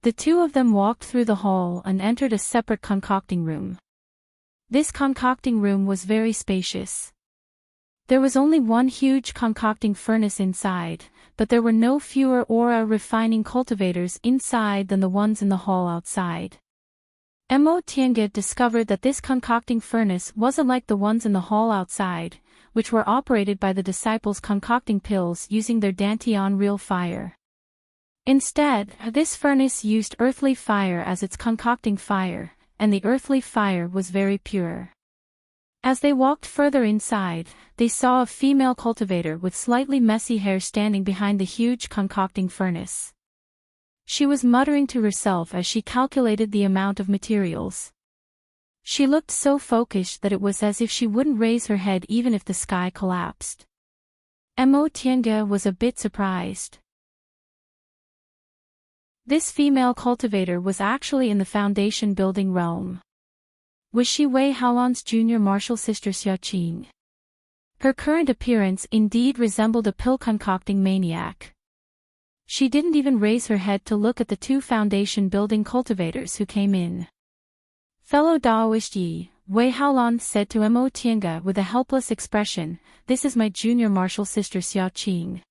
The two of them walked through the hall and entered a separate concocting room. This concocting room was very spacious. There was only one huge concocting furnace inside, but there were no fewer aura refining cultivators inside than the ones in the hall outside. Mo Tiange discovered that this concocting furnace wasn't like the ones in the hall outside, which were operated by the disciples concocting pills using their Dantian real fire. Instead, this furnace used earthly fire as its concocting fire, and the earthly fire was very pure. As they walked further inside, they saw a female cultivator with slightly messy hair standing behind the huge concocting furnace. She was muttering to herself as she calculated the amount of materials. She looked so focused that it was as if she wouldn't raise her head even if the sky collapsed. Mo Tiange was a bit surprised. This female cultivator was actually in the foundation building realm. Was she Wei Haolan's junior martial sister Xiaoqing? Her current appearance indeed resembled a pill-concocting maniac. She didn't even raise her head to look at the two foundation building cultivators who came in. Fellow Daoist Yi, Wei Haolan said to Mo Tiange with a helpless expression, "This is my junior martial sister Xiaoqing.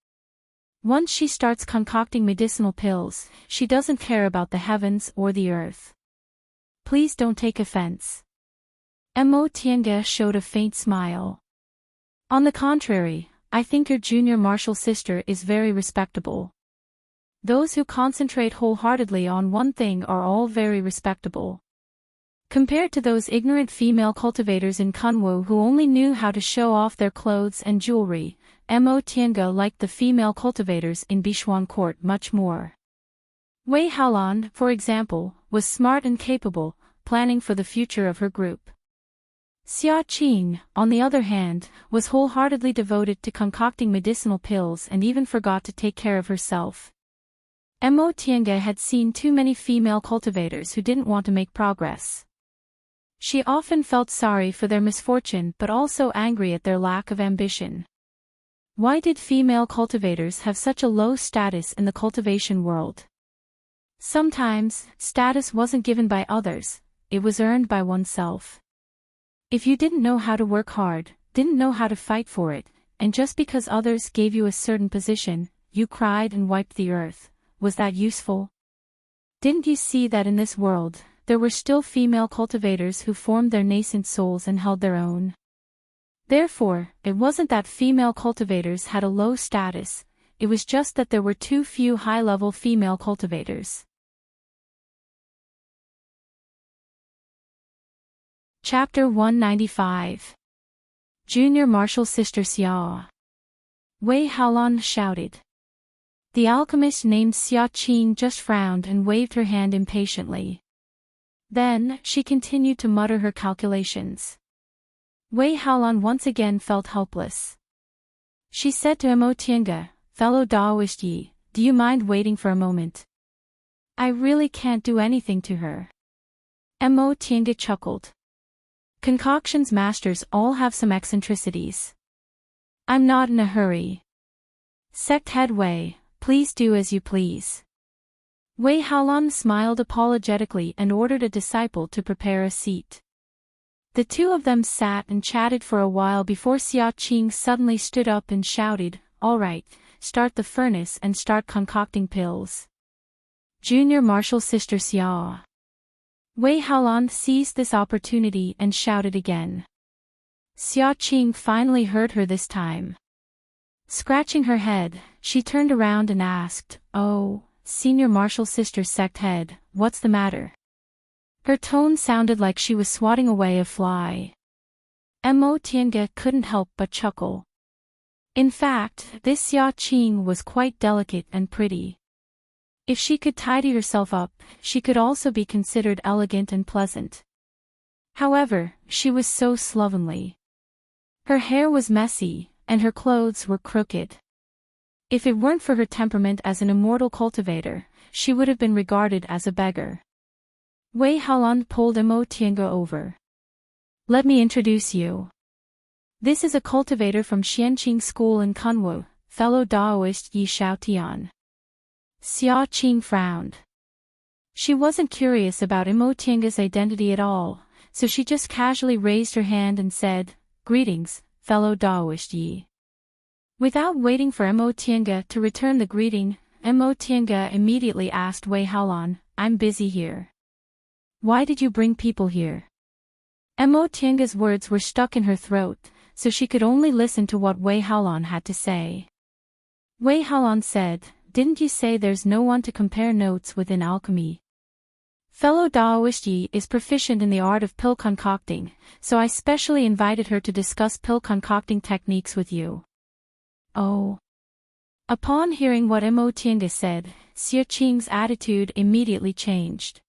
Once she starts concocting medicinal pills, she doesn't care about the heavens or the earth. Please don't take offense." Mo Tiange showed a faint smile. "On the contrary, I think your junior martial sister is very respectable. Those who concentrate wholeheartedly on one thing are all very respectable. Compared to those ignorant female cultivators in Kunwu who only knew how to show off their clothes and jewelry, Mo Tiange liked the female cultivators in Bishuan Court much more. Wei Haolan, for example, was smart and capable, planning for the future of her group. Xiaoqing, on the other hand, was wholeheartedly devoted to concocting medicinal pills and even forgot to take care of herself. Mo Tiange had seen too many female cultivators who didn't want to make progress. She often felt sorry for their misfortune but also angry at their lack of ambition. Why did female cultivators have such a low status in the cultivation world? Sometimes, status wasn't given by others, it was earned by oneself. If you didn't know how to work hard, didn't know how to fight for it, and just because others gave you a certain position, you cried and wiped the earth, was that useful? Didn't you see that in this world, there were still female cultivators who formed their nascent souls and held their own? Therefore, it wasn't that female cultivators had a low status, it was just that there were too few high-level female cultivators. Chapter 195. Junior Martial Sister Xia. Wei Haolan shouted. The alchemist named Xiaoqing just frowned and waved her hand impatiently. Then, she continued to mutter her calculations. Wei Haolan once again felt helpless. She said to Mo Tiange, "Fellow Daoist Yi, do you mind waiting for a moment? I really can't do anything to her." Mo Tiange chuckled. Concoctions masters all have some eccentricities. I'm not in a hurry. Sect head Wei, please do as you please. Wei Haolan smiled apologetically and ordered a disciple to prepare a seat. The two of them sat and chatted for a while before Xiaoqing suddenly stood up and shouted, "All right, start the furnace and start concocting pills." Junior Martial Sister Xia. Wei Haolan seized this opportunity and shouted again. Xiaoqing finally heard her this time. Scratching her head, she turned around and asked, "Oh, Senior Martial Sister Sect Head, what's the matter?" Her tone sounded like she was swatting away a fly. Mo Tiange couldn't help but chuckle. In fact, this Xiaoqing was quite delicate and pretty. If she could tidy herself up, she could also be considered elegant and pleasant. However, she was so slovenly. Her hair was messy, and her clothes were crooked. If it weren't for her temperament as an immortal cultivator, she would have been regarded as a beggar. Wei Haolan pulled Mo Tiange over. "Let me introduce you. This is a cultivator from Xianqing School in Kunwu, fellow Daoist Yi Xiaotian." Xiaoqing frowned. She wasn't curious about Mo Tiange's identity at all, so she just casually raised her hand and said, "Greetings, fellow Daoist Yi." Without waiting for Mo Tiange to return the greeting, Mo Tiange immediately asked Wei Haolan, "I'm busy here. Why did you bring people here?" Mo Tiange's words were stuck in her throat, so she could only listen to what Wei Haolan had to say. Wei Haolan said, "Didn't you say there's no one to compare notes with in alchemy? Fellow Daoist Yi is proficient in the art of pill concocting, so I specially invited her to discuss pill concocting techniques with you." "Oh. Upon hearing what Imotianga said, Xiaqing's attitude immediately changed.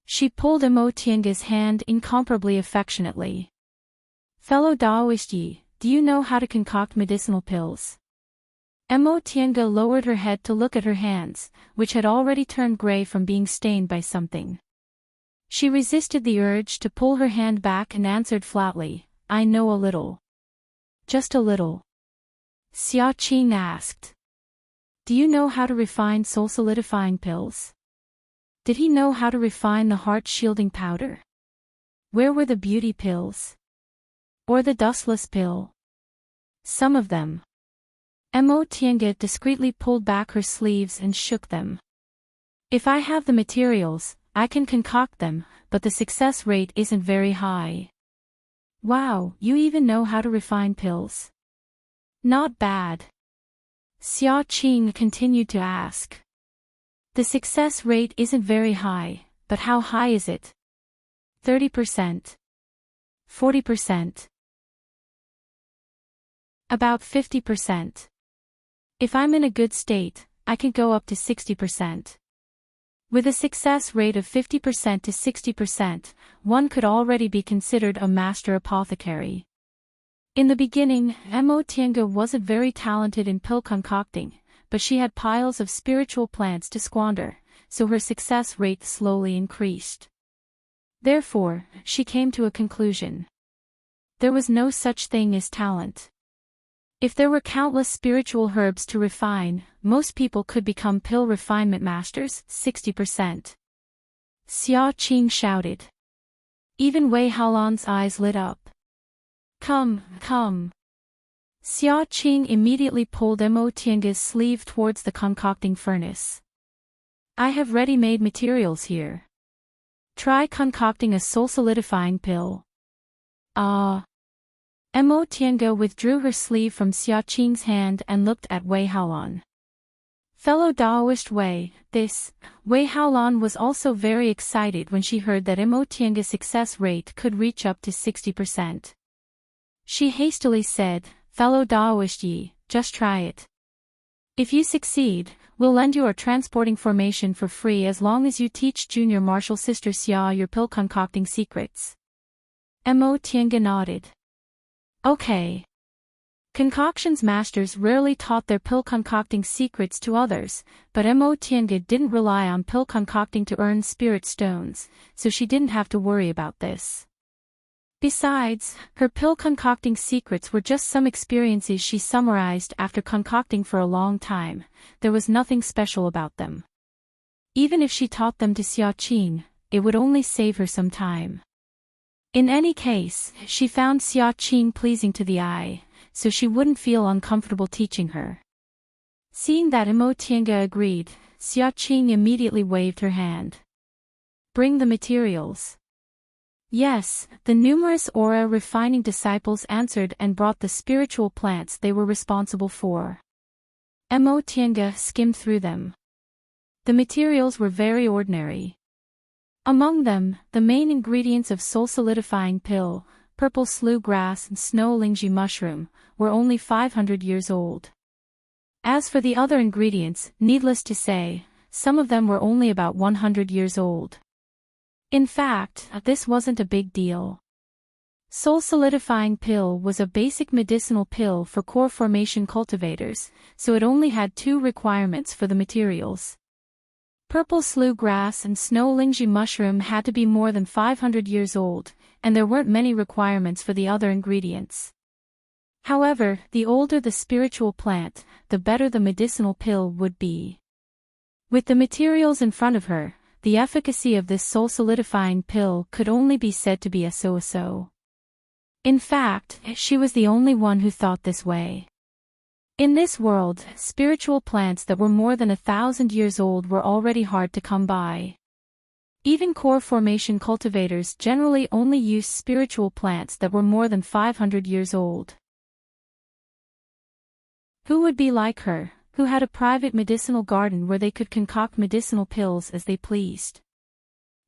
She pulled Imotianga's hand incomparably affectionately. "Fellow Daoist Yi, do you know how to concoct medicinal pills?" Imotianga lowered her head to look at her hands, which had already turned gray from being stained by something. She resisted the urge to pull her hand back and answered flatly, "I know a little." "Just a little?" Xiaqing asked. "Do you know how to refine soul-solidifying pills?" Did he know how to refine the heart-shielding powder? Where were the beauty pills? Or the dustless pill? Some of them. Imotianga discreetly pulled back her sleeves and shook them. "If I have the materials, I can concoct them, but the success rate isn't very high." "Wow, you even know how to refine pills?" "Not bad." Xiaqing continued to ask. "The success rate isn't very high, but how high is it?" 30%. 40%. About 50%. If I'm in a good state, I can go up to 60%. With a success rate of 50% to 60%, one could already be considered a master apothecary. In the beginning, Imotianga wasn't very talented in pill concocting, but she had piles of spiritual plants to squander, so her success rate slowly increased. Therefore, she came to a conclusion. There was no such thing as talent. If there were countless spiritual herbs to refine, most people could become pill refinement masters, 60%. Xiaqing shouted. Even Wei Haolan's eyes lit up. "Come, come." Xiaqing immediately pulled Imotianga's sleeve towards the concocting furnace. "I have ready-made materials here. Try concocting a soul-solidifying pill." "Ah." Imotianga withdrew her sleeve from Xiaqing's hand and looked at Wei Haolan. Fellow Daoist Wei, Wei Haolan was also very excited when she heard that Imotianga's success rate could reach up to 60%. She hastily said, "Fellow Daoist Yi, just try it. If you succeed, we'll lend you our transporting formation for free as long as you teach junior martial sister Xia your pill concocting secrets." Imotianga nodded. "Okay." Concoctions masters rarely taught their pill concocting secrets to others, but Imotianga didn't rely on pill concocting to earn spirit stones, so she didn't have to worry about this. Besides, her pill concocting secrets were just some experiences she summarized after concocting for a long time. There was nothing special about them. Even if she taught them to Xiaqing, it would only save her some time. In any case, she found Xiaqing pleasing to the eye, so she wouldn't feel uncomfortable teaching her. Seeing that Imotianga agreed, Xiaqing immediately waved her hand. "Bring the materials." Yes, the numerous aura refining disciples answered and brought the spiritual plants they were responsible for. Imotianga skimmed through them. The materials were very ordinary. Among them, the main ingredients of soul-solidifying pill, purple slough grass and snow lingji mushroom, were only 500 years old. As for the other ingredients, needless to say, some of them were only about 100 years old. In fact, this wasn't a big deal. Soul-solidifying pill was a basic medicinal pill for core formation cultivators, so it only had two requirements for the materials. Purple slough grass and snow lingji mushroom had to be more than 500 years old, and there weren't many requirements for the other ingredients. However, the older the spiritual plant, the better the medicinal pill would be. With the materials in front of her, the efficacy of this soul-solidifying pill could only be said to be so-so. In fact, she was the only one who thought this way. In this world, spiritual plants that were more than 1,000 years old were already hard to come by. Even core formation cultivators generally only used spiritual plants that were more than 500 years old. Who would be like her, who had a private medicinal garden where they could concoct medicinal pills as they pleased?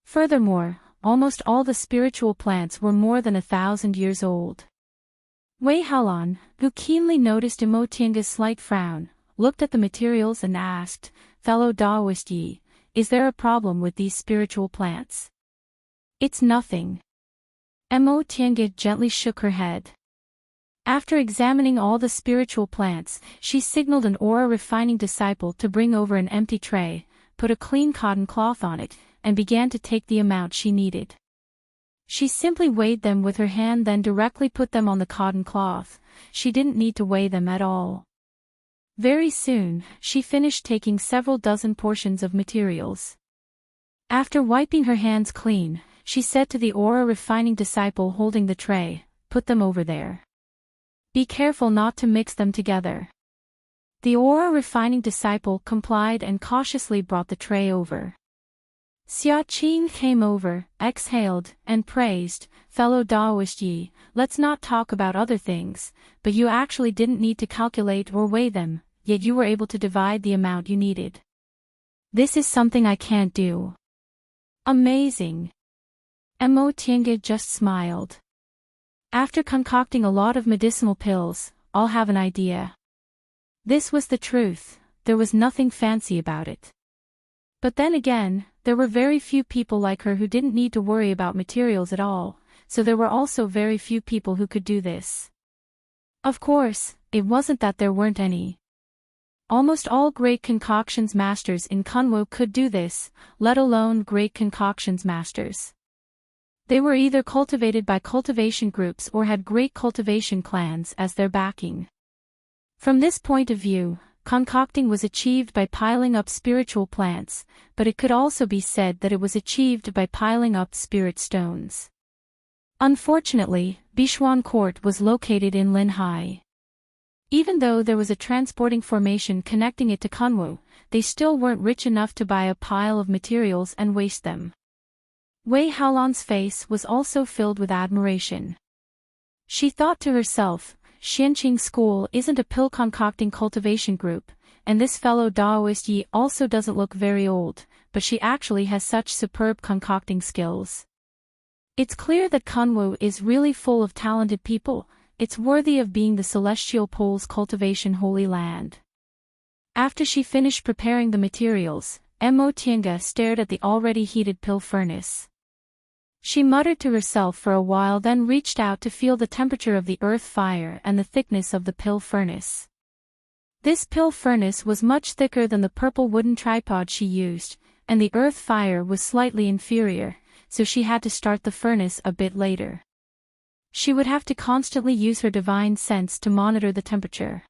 Furthermore, almost all the spiritual plants were more than 1,000 years old. Wei Haolan, who keenly noticed Imotianga's slight frown, looked at the materials and asked, "Fellow Taoist Yi, is there a problem with these spiritual plants?" "It's nothing." Mo Tiange gently shook her head. After examining all the spiritual plants, she signaled an aura refining disciple to bring over an empty tray, put a clean cotton cloth on it, and began to take the amount she needed. She simply weighed them with her hand, then directly put them on the cotton cloth. She didn't need to weigh them at all. Very soon, she finished taking several dozen portions of materials. After wiping her hands clean, she said to the aura refining disciple holding the tray, "Put them over there. Be careful not to mix them together." The aura refining disciple complied and cautiously brought the tray over. Xia Qing came over, exhaled, and praised, "Fellow Taoist Yi, let's not talk about other things, but you actually didn't need to calculate or weigh them, yet you were able to divide the amount you needed. This is something I can't do." "Amazing." Mo Tiange just smiled. "After concocting a lot of medicinal pills, I'll have an idea." This was the truth, there was nothing fancy about it. But then again, there were very few people like her who didn't need to worry about materials at all, so there were also very few people who could do this. Of course, it wasn't that there weren't any. Almost all great concoctions masters in Kunwo could do this, let alone great concoctions masters. They were either cultivated by cultivation groups or had great cultivation clans as their backing. From this point of view, concocting was achieved by piling up spiritual plants, but it could also be said that it was achieved by piling up spirit stones. Unfortunately, Bishuan Court was located in Linhai. Even though there was a transporting formation connecting it to Kunwu, they still weren't rich enough to buy a pile of materials and waste them. Wei Haolan's face was also filled with admiration. She thought to herself, Xianqing School isn't a pill-concocting cultivation group, and this fellow Taoist Yi also doesn't look very old, but she actually has such superb concocting skills. It's clear that Kunwu is really full of talented people, it's worthy of being the Celestial Pole's cultivation holy land. After she finished preparing the materials, Mo Tiange stared at the already heated pill furnace. She muttered to herself for a while, then reached out to feel the temperature of the earth fire and the thickness of the pill furnace. This pill furnace was much thicker than the purple wooden tripod she used, and the earth fire was slightly inferior, so she had to start the furnace a bit later. She would have to constantly use her divine sense to monitor the temperature.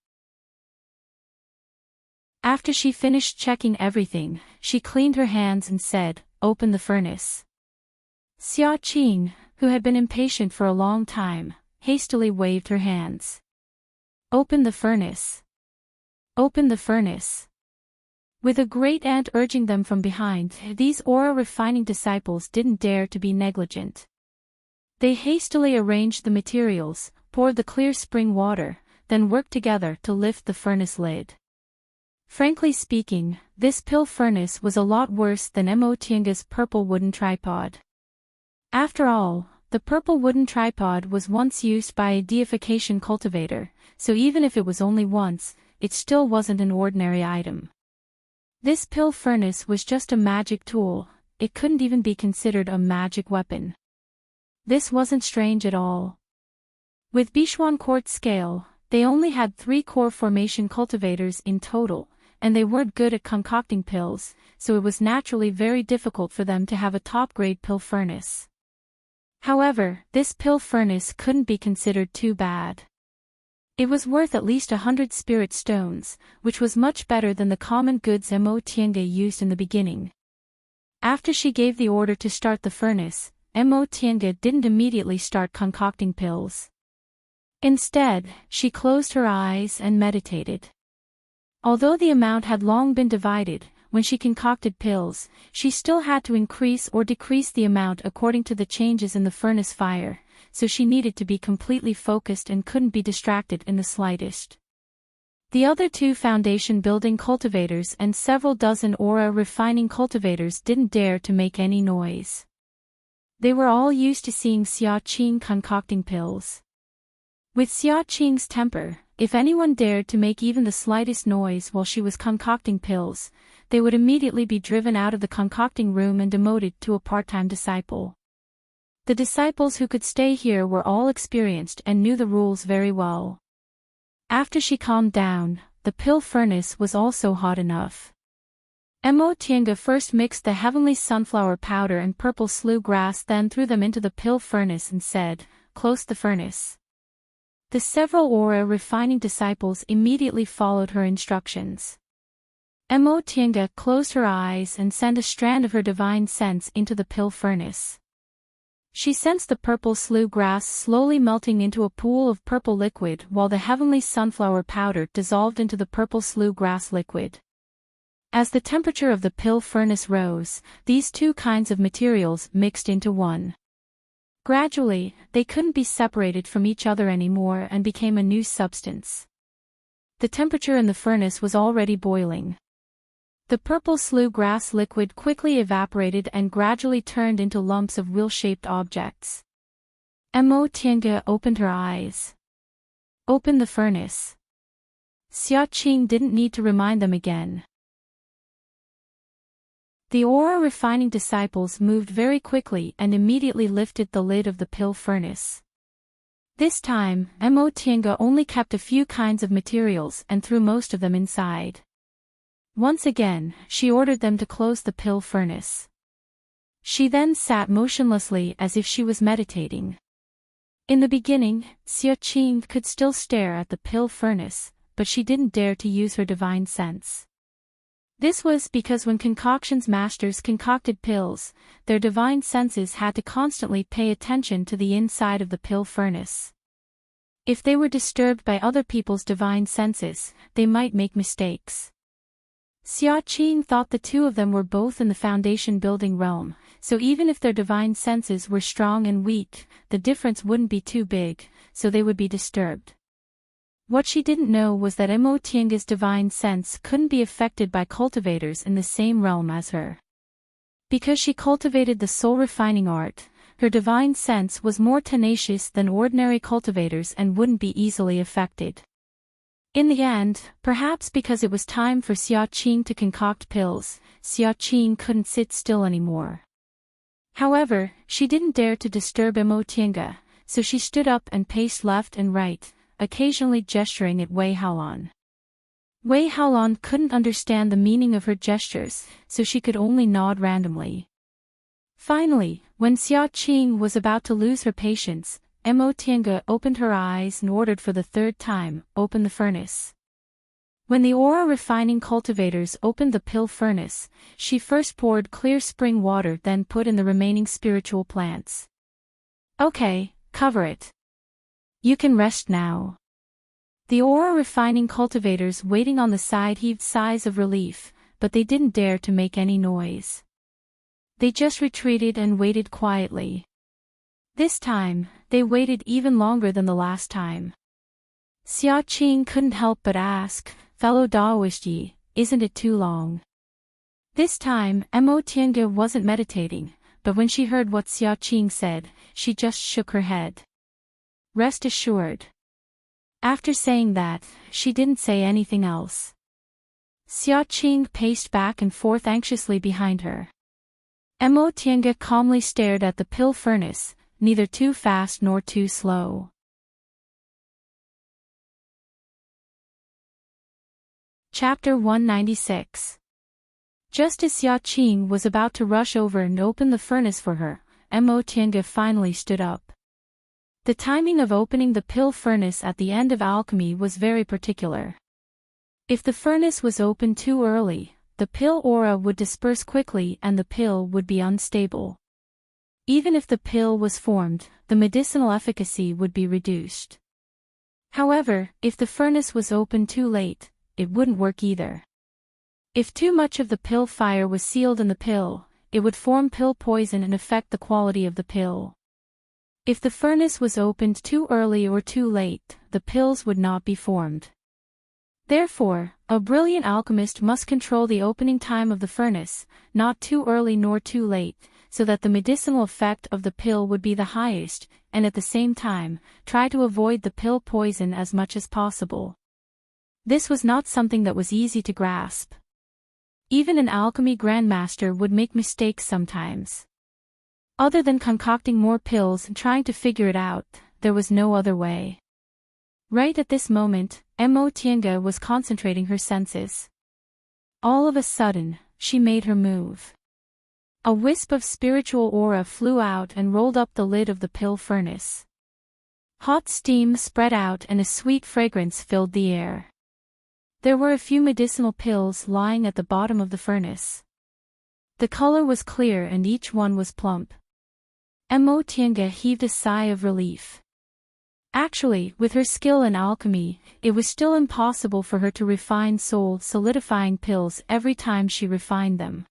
After she finished checking everything, she cleaned her hands and said, "Open the furnace." Xia Qing, who had been impatient for a long time, hastily waved her hands. "Open the furnace. Open the furnace." With a great ant urging them from behind, these aura-refining disciples didn't dare to be negligent. They hastily arranged the materials, poured the clear spring water, then worked together to lift the furnace lid. Frankly speaking, this pill furnace was a lot worse than Mo Tiange's purple wooden tripod. After all, the purple wooden tripod was once used by a deification cultivator, so even if it was only once, it still wasn't an ordinary item. This pill furnace was just a magic tool, it couldn't even be considered a magic weapon. This wasn't strange at all. With Bishuan Court scale, they only had 3 core formation cultivators in total, and they weren't good at concocting pills, so it was naturally very difficult for them to have a top-grade pill furnace. However, this pill furnace couldn't be considered too bad. It was worth at least 100 spirit stones, which was much better than the common goods Mo Tiange used in the beginning. After she gave the order to start the furnace, Mo Tiange didn't immediately start concocting pills. Instead, she closed her eyes and meditated. Although the amount had long been divided, when she concocted pills, she still had to increase or decrease the amount according to the changes in the furnace fire, so she needed to be completely focused and couldn't be distracted in the slightest. The other 2 foundation building cultivators and several dozen aura refining cultivators didn't dare to make any noise. They were all used to seeing Xia Qing concocting pills. With Xia Qing's temper, if anyone dared to make even the slightest noise while she was concocting pills, they would immediately be driven out of the concocting room and demoted to a part-time disciple. The disciples who could stay here were all experienced and knew the rules very well. After she calmed down, the pill furnace was also hot enough. Tiange first mixed the heavenly sunflower powder and purple sloe grass, then threw them into the pill furnace and said, "Close the furnace." The several aura refining disciples immediately followed her instructions. Tiange closed her eyes and sent a strand of her divine sense into the pill furnace. She sensed the purple sloe grass slowly melting into a pool of purple liquid while the heavenly sunflower powder dissolved into the purple sloe grass liquid. As the temperature of the pill furnace rose, these two kinds of materials mixed into one. Gradually, they couldn't be separated from each other anymore and became a new substance. The temperature in the furnace was already boiling. The purple sloe grass liquid quickly evaporated and gradually turned into lumps of wheel-shaped objects. Tiange opened her eyes. Open the furnace. Xiaqing didn't need to remind them again. The aura refining disciples moved very quickly and immediately lifted the lid of the pill furnace. This time, Tiange only kept a few kinds of materials and threw most of them inside. Once again, she ordered them to close the pill furnace. She then sat motionlessly as if she was meditating. In the beginning, Xiaqing could still stare at the pill furnace, but she didn't dare to use her divine sense. This was because when concoctions masters concocted pills, their divine senses had to constantly pay attention to the inside of the pill furnace. If they were disturbed by other people's divine senses, they might make mistakes. Xiaqing thought the two of them were both in the foundation building realm, so even if their divine senses were strong and weak, the difference wouldn't be too big, so they would be disturbed. What she didn't know was that Tiange's divine sense couldn't be affected by cultivators in the same realm as her. Because she cultivated the soul refining art, her divine sense was more tenacious than ordinary cultivators and wouldn't be easily affected. In the end, perhaps because it was time for Xiaqing to concoct pills, Xiaqing couldn't sit still anymore. However, she didn't dare to disturb Tiange, so she stood up and paced left and right, occasionally gesturing at Wei Haolan. Wei Haolan couldn't understand the meaning of her gestures, so she could only nod randomly. Finally, when Xiaqing was about to lose her patience, Tiange opened her eyes and ordered for the third time, "Open the furnace." When the aura refining cultivators opened the pill furnace, she first poured clear spring water, then put in the remaining spiritual plants. "Okay, cover it. You can rest now." The aura refining cultivators waiting on the side heaved sighs of relief, but they didn't dare to make any noise. They just retreated and waited quietly. This time, they waited even longer than the last time. Xiaqing couldn't help but ask, "Fellow Daoist Yi, isn't it too long?" This time, Tiange wasn't meditating, but when she heard what Xiaqing said, she just shook her head. "Rest assured." After saying that, she didn't say anything else. Xiaqing paced back and forth anxiously behind her. Tiange calmly stared at the pill furnace, neither too fast nor too slow. Chapter 196. Just as Xiaqing was about to rush over and open the furnace for her, Tiange finally stood up. The timing of opening the pill furnace at the end of alchemy was very particular. If the furnace was opened too early, the pill aura would disperse quickly and the pill would be unstable. Even if the pill was formed, the medicinal efficacy would be reduced. However, if the furnace was opened too late, it wouldn't work either. If too much of the pill fire was sealed in the pill, it would form pill poison and affect the quality of the pill. If the furnace was opened too early or too late, the pills would not be formed. Therefore, a brilliant alchemist must control the opening time of the furnace, not too early nor too late, so that the medicinal effect of the pill would be the highest, and at the same time, try to avoid the pill poison as much as possible. This was not something that was easy to grasp. Even an alchemy grandmaster would make mistakes sometimes. Other than concocting more pills and trying to figure it out, there was no other way. Right at this moment, Mo Tiange was concentrating her senses. All of a sudden, she made her move. A wisp of spiritual aura flew out and rolled up the lid of the pill furnace. Hot steam spread out and a sweet fragrance filled the air. There were a few medicinal pills lying at the bottom of the furnace. The color was clear and each one was plump. Mo Tiange heaved a sigh of relief. Actually, with her skill in alchemy, it was still impossible for her to refine soul-solidifying pills every time she refined them.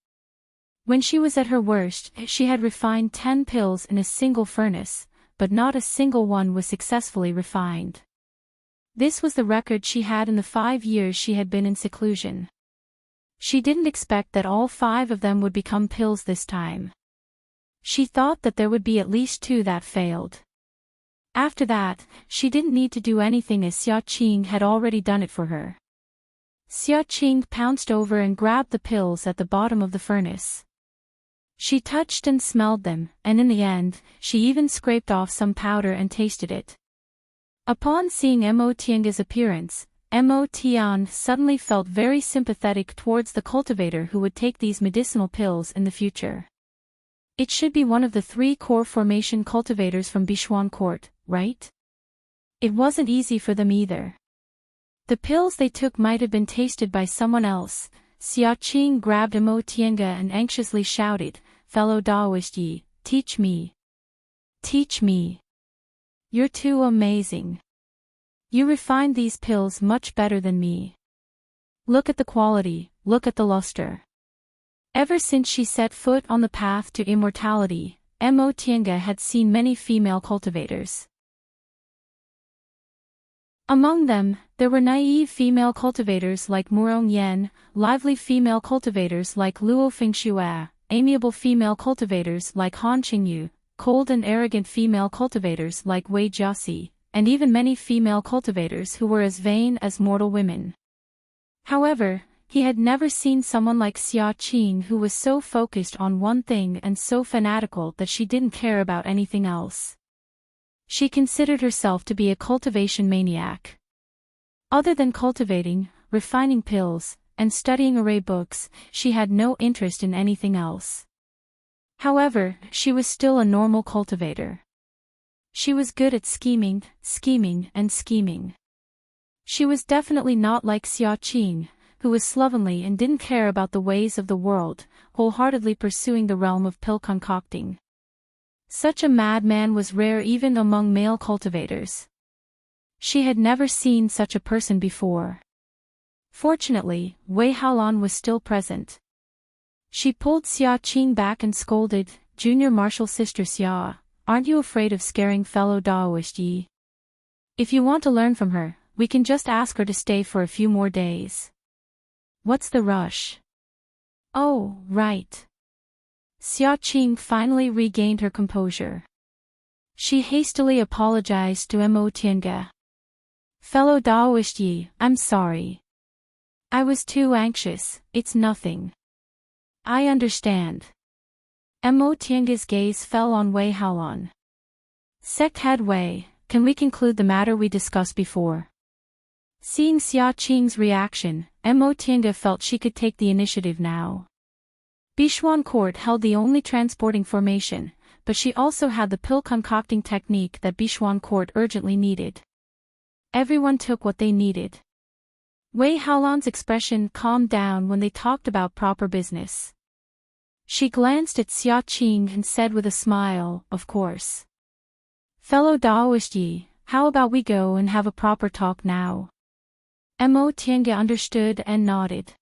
When she was at her worst, she had refined 10 pills in a single furnace, but not a single one was successfully refined. This was the record she had in the 5 years she had been in seclusion. She didn't expect that all 5 of them would become pills this time. She thought that there would be at least 2 that failed. After that, she didn't need to do anything as Xia Qing had already done it for her. Xia Qing pounced over and grabbed the pills at the bottom of the furnace. She touched and smelled them, and in the end, she even scraped off some powder and tasted it. Upon seeing Mo Tiange's appearance, Mo Tian suddenly felt very sympathetic towards the cultivator who would take these medicinal pills in the future. It should be one of the 3 core formation cultivators from Bishuan Court, right? It wasn't easy for them either. The pills they took might have been tasted by someone else. Xia Qing grabbed Mo Tiange and anxiously shouted, "Fellow Daoist Yi, teach me. Teach me. You're too amazing. You refined these pills much better than me. Look at the quality, look at the luster." Ever since she set foot on the path to immortality, Mo Tiange had seen many female cultivators. Among them, there were naive female cultivators like Murong Yan, lively female cultivators like Luo Fengxue, amiable female cultivators like Han Qingyu, cold and arrogant female cultivators like Wei Jiaxi, and even many female cultivators who were as vain as mortal women. However, he had never seen someone like Xia Qing who was so focused on one thing and so fanatical that she didn't care about anything else. She considered herself to be a cultivation maniac. Other than cultivating, refining pills, and studying array books, she had no interest in anything else. However, she was still a normal cultivator. She was good at scheming, and scheming. She was definitely not like Xia Qing, who was slovenly and didn't care about the ways of the world, wholeheartedly pursuing the realm of pill concocting. Such a madman was rare even among male cultivators. She had never seen such a person before. Fortunately, Wei Haolan was still present. She pulled Xia Qing back and scolded, "Junior martial sister Xia, aren't you afraid of scaring fellow Daoist Yi? If you want to learn from her, we can just ask her to stay for a few more days. What's the rush?" "Oh, right." Xia Qing finally regained her composure. She hastily apologized to Mo Tiange. "Fellow Daoist Yi, I'm sorry. I was too anxious, it's nothing. I understand." Mo Tiange's gaze fell on Wei Haolan. "Sect head Wei, can we conclude the matter we discussed before?" Seeing Xia Qing's reaction, Mo Tiange felt she could take the initiative now. Bishuan Court held the only transporting formation, but she also had the pill concocting technique that Bishuan Court urgently needed. Everyone took what they needed. Wei Haolan's expression calmed down when they talked about proper business. She glanced at Xia Qing and said with a smile, "Of course. Fellow Daoist Yi, how about we go and have a proper talk now?" Mo Tiange understood and nodded.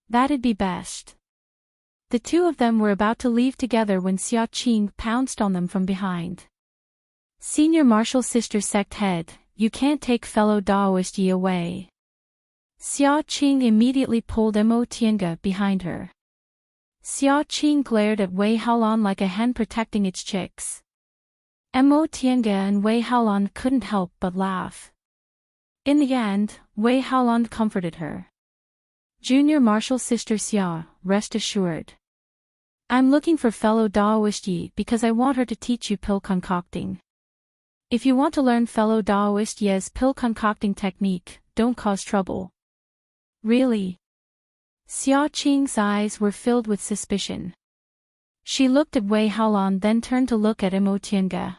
That'd be best. The two of them were about to leave together when Xia Qing pounced on them from behind. "Senior martial sister sect head, you can't take fellow Daoist Yi away." Xia Qing immediately pulled Mo Tiange behind her. Xiao Qing glared at Wei Haolan like a hen protecting its chicks. Mo Tiange and Wei Haolan couldn't help but laugh. In the end, Wei Haolan comforted her. Junior Marshal Sister Xia, rest assured. I'm looking for fellow Daoist Yi because I want her to teach you pill concocting. If you want to learn fellow Daoist Ye's pill concocting technique, don't cause trouble. Really? Xiao Qing's eyes were filled with suspicion. She looked at Wei Haolan, then turned to look at Mo Tiange.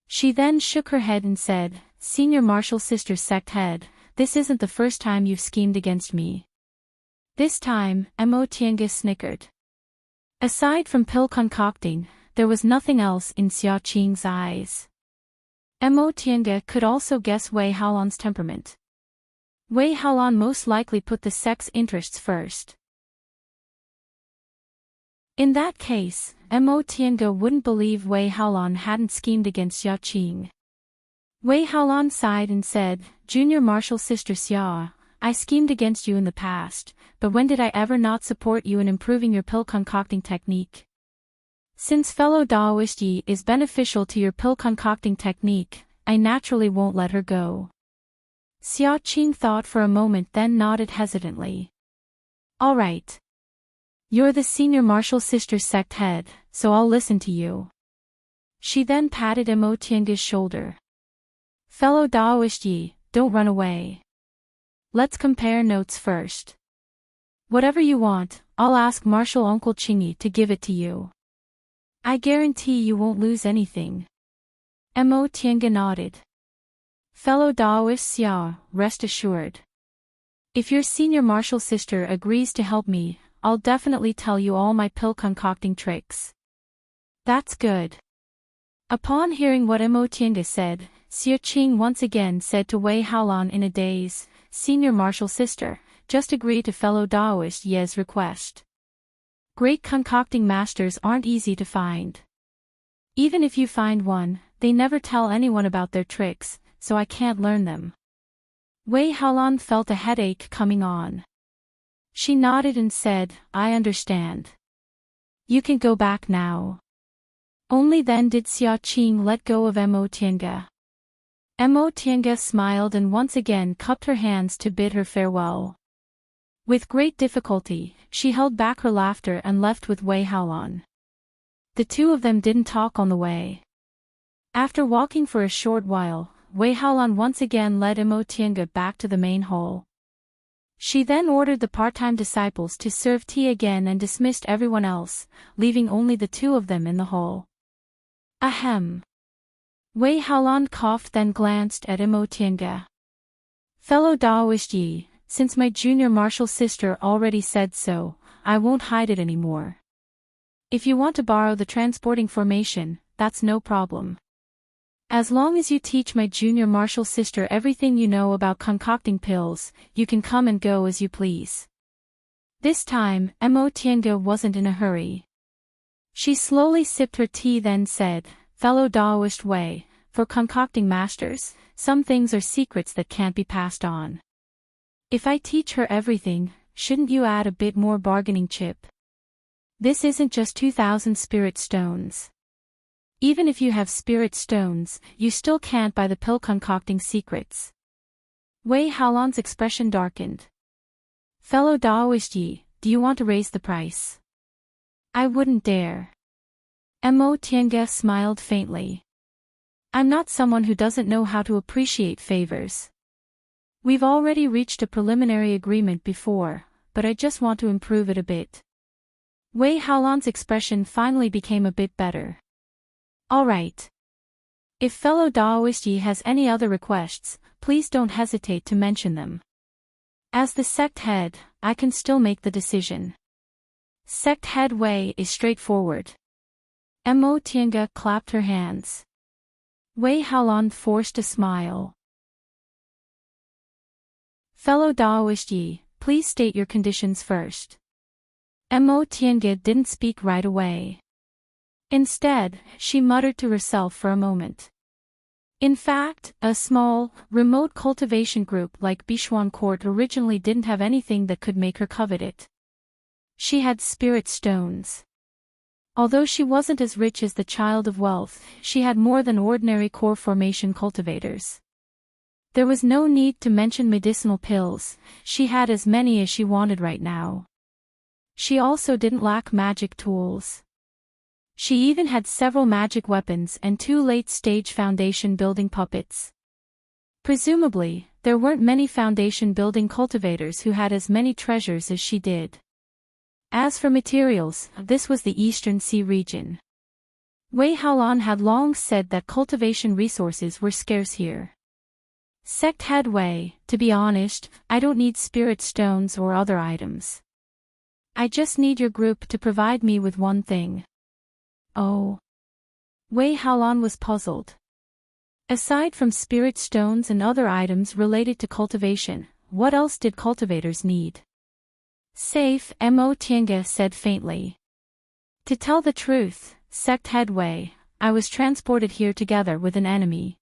She then shook her head and said, Senior Marshal Sister Sect Head, this isn't the first time you've schemed against me. This time, Mo Tiange snickered. Aside from pill concocting, there was nothing else in Xiao Qing's eyes. Mo Tiange could also guess Wei Haolan's temperament. Wei Haolan most likely put the sect's interests first. In that case, Mo Tiange wouldn't believe Wei Haolan hadn't schemed against Xiao Qing. Wei Haolan sighed and said, Junior Marshal Sister Xia, I schemed against you in the past, but when did I ever not support you in improving your pill concocting technique? Since fellow Daoist Yi is beneficial to your pill concocting technique, I naturally won't let her go. Xiao Qing thought for a moment, then nodded hesitantly. All right. You're the Senior Marshal Sister Sect Head, so I'll listen to you. She then patted Mo Tiange's shoulder. Fellow Daoist Yi, don't run away. Let's compare notes first. Whatever you want, I'll ask Marshal Uncle Qingyi to give it to you. I guarantee you won't lose anything. Mo Tiange nodded. Fellow Daoist Xia, rest assured. If your Senior Marshal Sister agrees to help me, I'll definitely tell you all my pill concocting tricks. That's good. Upon hearing what Mo Tiange said, Xiao Qing once again said to Wei Haolan in a daze, Senior Marshal Sister, just agree to fellow Daoist Ye's request. Great concocting masters aren't easy to find. Even if you find one, they never tell anyone about their tricks, so I can't learn them. Wei Haolan felt a headache coming on. She nodded and said, I understand. You can go back now. Only then did Xiao Qing let go of Mo Tiange. Mo Tiange smiled and once again cupped her hands to bid her farewell. With great difficulty, she held back her laughter and left with Wei Haolan. The two of them didn't talk on the way. After walking for a short while, Wei Haolan once again led Mo Tiange back to the main hall. She then ordered the part-time disciples to serve tea again and dismissed everyone else, leaving only the two of them in the hall. Ahem. Wei Haolan coughed, then glanced at Mo Tiange. Fellow Daoist Yi, since my junior marshal sister already said so, I won't hide it anymore. If you want to borrow the transporting formation, that's no problem. As long as you teach my junior marshal sister everything you know about concocting pills, you can come and go as you please. This time, Mo Tiange wasn't in a hurry. She slowly sipped her tea, then said, Fellow Daoist Wei, for concocting masters, some things are secrets that can't be passed on. If I teach her everything, shouldn't you add a bit more bargaining chip? This isn't just 2,000 spirit stones. Even if you have spirit stones, you still can't buy the pill concocting secrets. Wei Haolan's expression darkened. Fellow Daoist Yi, do you want to raise the price? I wouldn't dare. Mo Tiange smiled faintly. I'm not someone who doesn't know how to appreciate favors. We've already reached a preliminary agreement before, but I just want to improve it a bit. Wei Haolan's expression finally became a bit better. All right. If fellow Daoist Yi has any other requests, please don't hesitate to mention them. As the sect head, I can still make the decision. Sect head Wei is straightforward. Mo Tiange clapped her hands. Wei Haolan forced a smile. Fellow Daoist Yi, please state your conditions first. Mo Tiange didn't speak right away. Instead, she muttered to herself for a moment. In fact, a small, remote cultivation group like Bishuan Court originally didn't have anything that could make her covet it. She had spirit stones. Although she wasn't as rich as the child of wealth, she had more than ordinary core formation cultivators. There was no need to mention medicinal pills, she had as many as she wanted right now. She also didn't lack magic tools. She even had several magic weapons and 2 late-stage foundation building puppets. Presumably, there weren't many foundation building cultivators who had as many treasures as she did. As for materials, this was the Eastern Sea region. Wei Haolan had long said that cultivation resources were scarce here. Sect Head Wei, to be honest, I don't need spirit stones or other items. I just need your group to provide me with one thing. Oh. Wei Haolan was puzzled. Aside from spirit stones and other items related to cultivation, what else did cultivators need? Safe, Mo Tiange said faintly. To tell the truth, Sect Head Wei, I was transported here together with an enemy.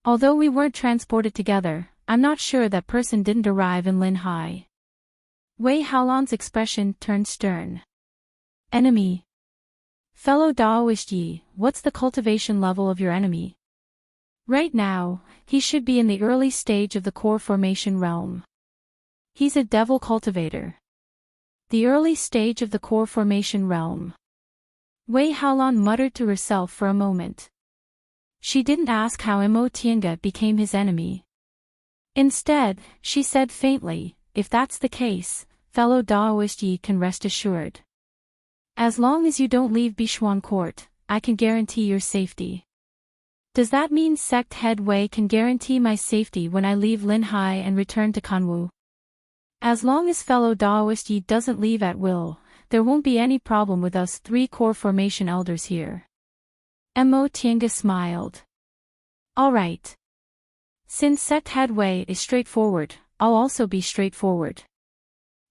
Although we weren't transported together, I'm not sure that person didn't arrive in Linhai. Wei Haolan's expression turned stern. Enemy. Fellow Daoist Yi, what's the cultivation level of your enemy? Right now, he should be in the early stage of the core formation realm. He's a devil cultivator. The early stage of the core formation realm. Wei Haolan muttered to herself for a moment. She didn't ask how Mo Tiange became his enemy. Instead, she said faintly, if that's the case, fellow Daoist Yi can rest assured. As long as you don't leave Bishuan Court, I can guarantee your safety. Does that mean Sect Head Wei can guarantee my safety when I leave Linhai and return to Kanwu? As long as fellow Daoist Yi doesn't leave at will, there won't be any problem with us 3 core formation elders here. Mo Tiange smiled. Alright. Since Sect Head Wei is straightforward, I'll also be straightforward.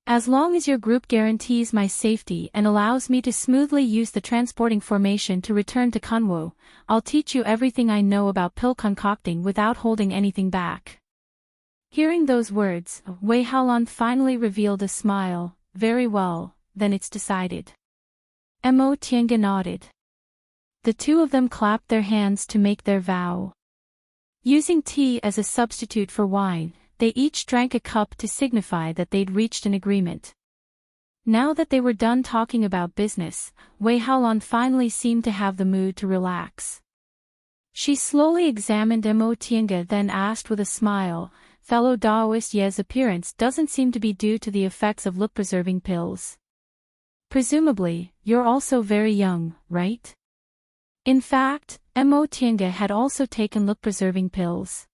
As long as your group guarantees my safety and allows me to smoothly use the transporting formation to return to Kanwu, I'll teach you everything I know about pill concocting without holding anything back. Hearing those words, Wei Haolan finally revealed a smile. Very well, then it's decided. Mo Tiange nodded. The 2 of them clapped their hands to make their vow. Using tea as a substitute for wine, they each drank a cup to signify that they'd reached an agreement. Now that they were done talking about business, Wei Haolan finally seemed to have the mood to relax. She slowly examined Mo Tiange, then asked with a smile, fellow Daoist Ye's appearance doesn't seem to be due to the effects of look-preserving pills. Presumably, you're also very young, right? In fact, Mo Tiange had also taken look-preserving pills.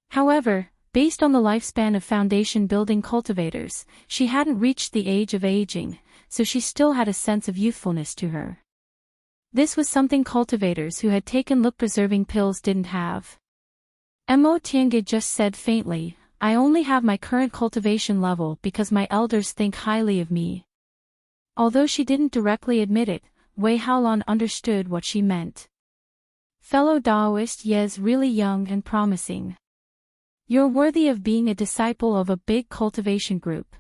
However, based on the lifespan of foundation building cultivators, she hadn't reached the age of aging, so she still had a sense of youthfulness to her. This was something cultivators who had taken look-preserving pills didn't have. Mo Tiange just said faintly, I only have my current cultivation level because my elders think highly of me. Although she didn't directly admit it, Wei Haolan understood what she meant. Fellow Daoist Ye's really young and promising. You're worthy of being a disciple of a big cultivation group.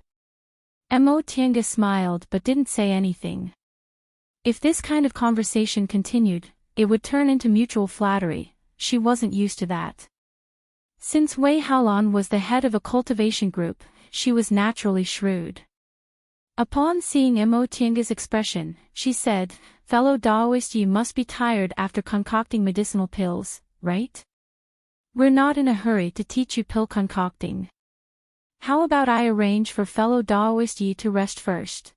Mo Tiange smiled but didn't say anything. If this kind of conversation continued, it would turn into mutual flattery. She wasn't used to that. Since Wei Haolan was the head of a cultivation group, she was naturally shrewd. Upon seeing Mo Tiange's expression, she said, fellow Daoist, you must be tired after concocting medicinal pills, right? We're not in a hurry to teach you pill concocting. How about I arrange for fellow Daoist Yi to rest first?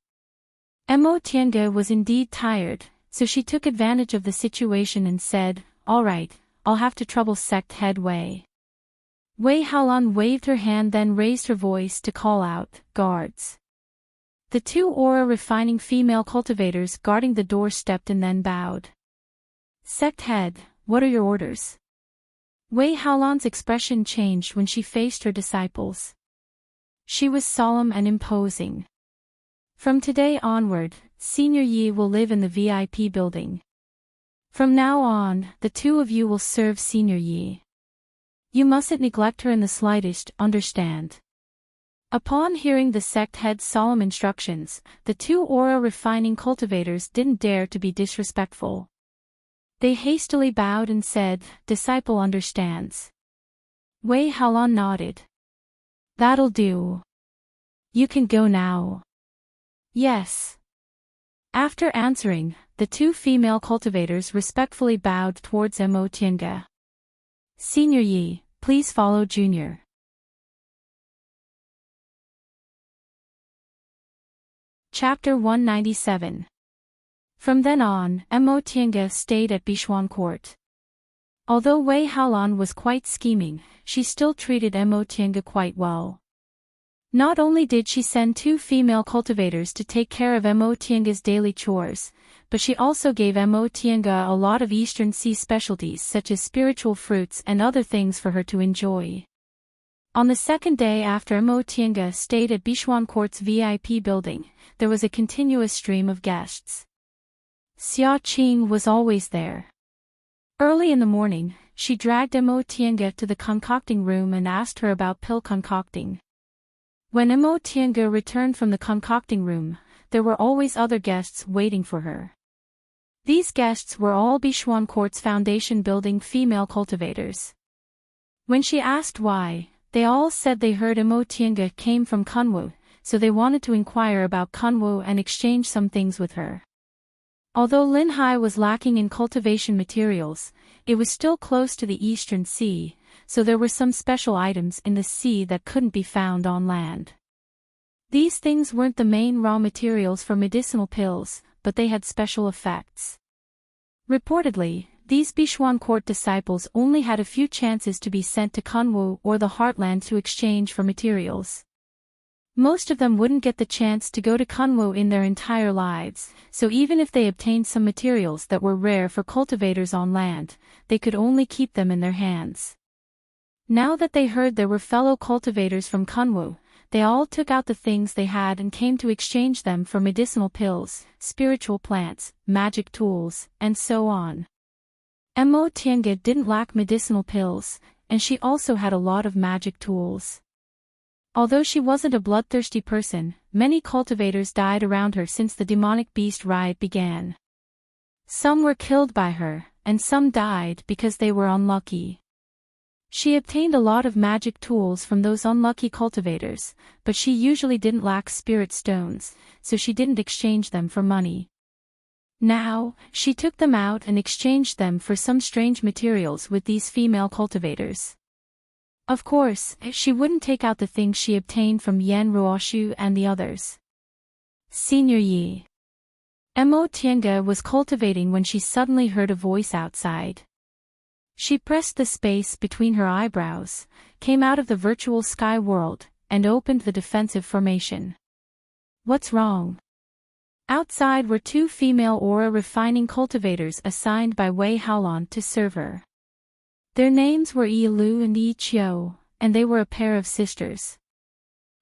Mo Tiange was indeed tired, so she took advantage of the situation and said, all right, I'll have to trouble Sect Head Wei. Wei Haolan waved her hand, then raised her voice to call out, guards. The 2 aura-refining female cultivators guarding the door stepped and then bowed. Sect Head, what are your orders? Wei Haolan's expression changed when she faced her disciples. She was solemn and imposing. From today onward, Senior Yi will live in the VIP building. From now on, the 2 of you will serve Senior Yi. You mustn't neglect her in the slightest, understand? Upon hearing the sect head's solemn instructions, the two aura-refining cultivators didn't dare to be disrespectful. They hastily bowed and said, "Disciple understands." Wei Haolan nodded. "That'll do. You can go now." "Yes." After answering, the two female cultivators respectfully bowed towards Mo Tiange. "Senior Yi, please follow Junior." Chapter 197. From then on, Mo Tiange stayed at Bishuan Court. Although Wei Haolan was quite scheming, she still treated Mo Tiange quite well. Not only did she send two female cultivators to take care of Mo Tiange's daily chores, but she also gave Mo Tiange a lot of Eastern Sea specialties such as spiritual fruits and other things for her to enjoy. On the second day after Mo Tiange stayed at Bishuan Court's VIP building, there was a continuous stream of guests. Xia Qing was always there. Early in the morning, she dragged Mo Tiange to the concocting room and asked her about pill concocting. When Mo Tiange returned from the concocting room, there were always other guests waiting for her. These guests were all Bishuan Court's foundation building female cultivators. When she asked why, they all said they heard Mo Tiange came from Kunwu, so they wanted to inquire about Kunwu and exchange some things with her. Although Linhai was lacking in cultivation materials, it was still close to the Eastern Sea, so there were some special items in the sea that couldn't be found on land. These things weren't the main raw materials for medicinal pills, but they had special effects. Reportedly, these Bishuan Court disciples only had a few chances to be sent to Kunwu or the Heartland to exchange for materials. Most of them wouldn't get the chance to go to Kunwu in their entire lives, so even if they obtained some materials that were rare for cultivators on land, they could only keep them in their hands. Now that they heard there were fellow cultivators from Kunwu, they all took out the things they had and came to exchange them for medicinal pills, spiritual plants, magic tools, and so on. Mo Tiange didn't lack medicinal pills, and she also had a lot of magic tools. Although she wasn't a bloodthirsty person, many cultivators died around her since the demonic beast riot began. Some were killed by her, and some died because they were unlucky. She obtained a lot of magic tools from those unlucky cultivators, but she usually didn't lack spirit stones, so she didn't exchange them for money. Now, she took them out and exchanged them for some strange materials with these female cultivators. Of course, she wouldn't take out the things she obtained from Yan Ruoshu and the others. Senior Yi. Mo Tiange was cultivating when she suddenly heard a voice outside. She pressed the space between her eyebrows, came out of the virtual sky world, and opened the defensive formation. "What's wrong?" Outside were two female aura-refining cultivators assigned by Wei Haolan to serve her. Their names were Yi Lu and Yi Qiu, and they were a pair of sisters.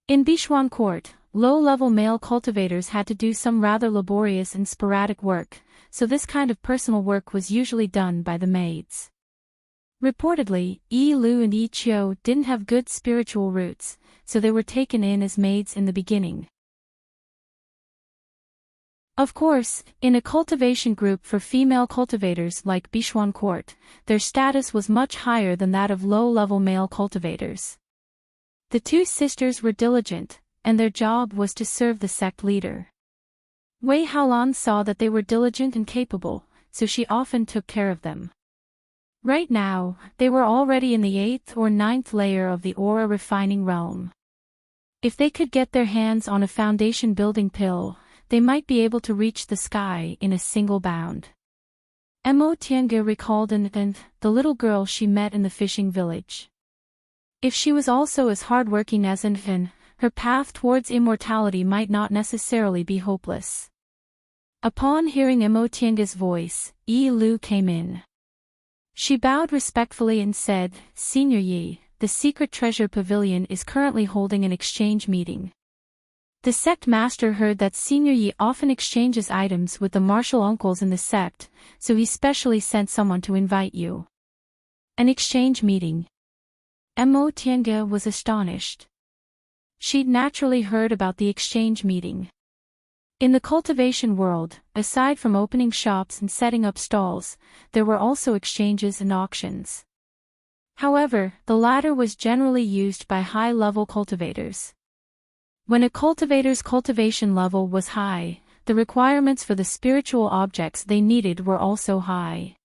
In Bishuan Court, low-level male cultivators had to do some rather laborious and sporadic work, so this kind of personal work was usually done by the maids. Reportedly, Yi Lu and Yi Qiu didn't have good spiritual roots, so they were taken in as maids in the beginning. Of course, in a cultivation group for female cultivators like Bishuan Court, their status was much higher than that of low-level male cultivators. The two sisters were diligent, and their job was to serve the sect leader. Wei Haolan saw that they were diligent and capable, so she often took care of them. Right now, they were already in the 8th or 9th layer of the aura refining realm. If they could get their hands on a foundation building pill, they might be able to reach the sky in a single bound. Mo Tiange recalled the little girl she met in the fishing village. If she was also as hardworking as her path towards immortality might not necessarily be hopeless. Upon hearing Mo Tiange's voice, Yi Lu came in. She bowed respectfully and said, "Senior Yi, the Secret Treasure Pavilion is currently holding an exchange meeting. The sect master heard that Senior Yi often exchanges items with the martial uncles in the sect, so he specially sent someone to invite you." An exchange meeting. Mo Tiange was astonished. she'd naturally heard about the exchange meeting. In the cultivation world, aside from opening shops and setting up stalls, there were also exchanges and auctions. However, the latter was generally used by high-level cultivators. When a cultivator's cultivation level was high, the requirements for the spiritual objects they needed were also high.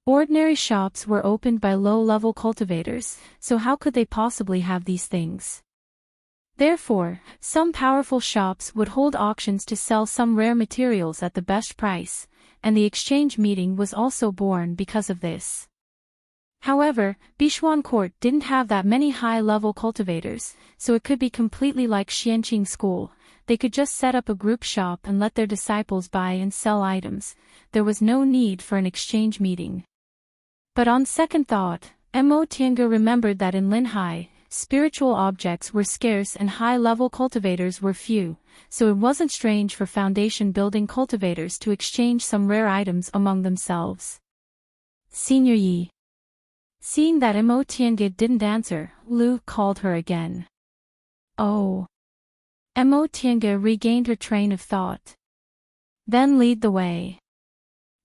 Ordinary shops were opened by low-level cultivators, so how could they possibly have these things? Therefore, some powerful shops would hold auctions to sell some rare materials at the best price, and the exchange meeting was also born because of this. However, Bichuan Court didn't have that many high-level cultivators, so it could be completely like Xianqing School. They could just set up a group shop and let their disciples buy and sell items. There was no need for an exchange meeting. But on second thought, Mo Tiange remembered that in Linhai, spiritual objects were scarce and high-level cultivators were few, so it wasn't strange for foundation-building cultivators to exchange some rare items among themselves. Senior Yi. Seeing that Mo Tiange didn't answer, Lu called her again. Oh. Mo Tiange regained her train of thought. Then lead the way.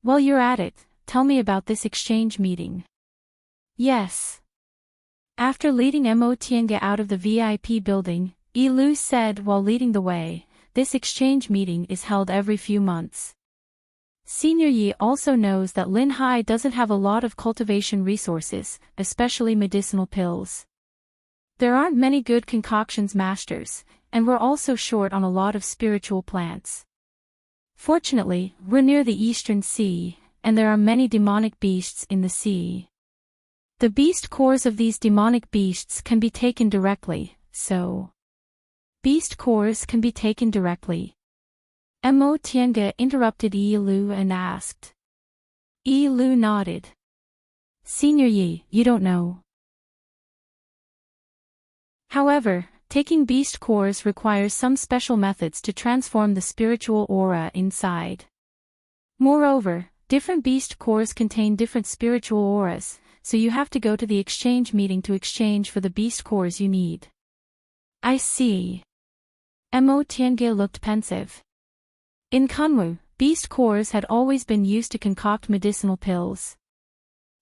While you're at it, tell me about this exchange meeting. Yes. After leading Mo Tiange out of the VIP building, Yi Lu said while leading the way, this exchange meeting is held every few months. Senior Yi also knows that Linhai doesn't have a lot of cultivation resources, especially medicinal pills. There aren't many good concoctions masters, and we're also short on a lot of spiritual plants. Fortunately, we're near the Eastern Sea, and there are many demonic beasts in the sea. The beast cores of these demonic beasts can be taken directly, so... Beast cores can be taken directly. Mo Tiange interrupted Yi Lu and asked. Yi Lu nodded. Senior Yi, you don't know. However, taking beast cores requires some special methods to transform the spiritual aura inside. Moreover, different beast cores contain different spiritual auras, so you have to go to the exchange meeting to exchange for the beast cores you need. I see. Mo Tiange looked pensive. In Kunwu, beast cores had always been used to concoct medicinal pills.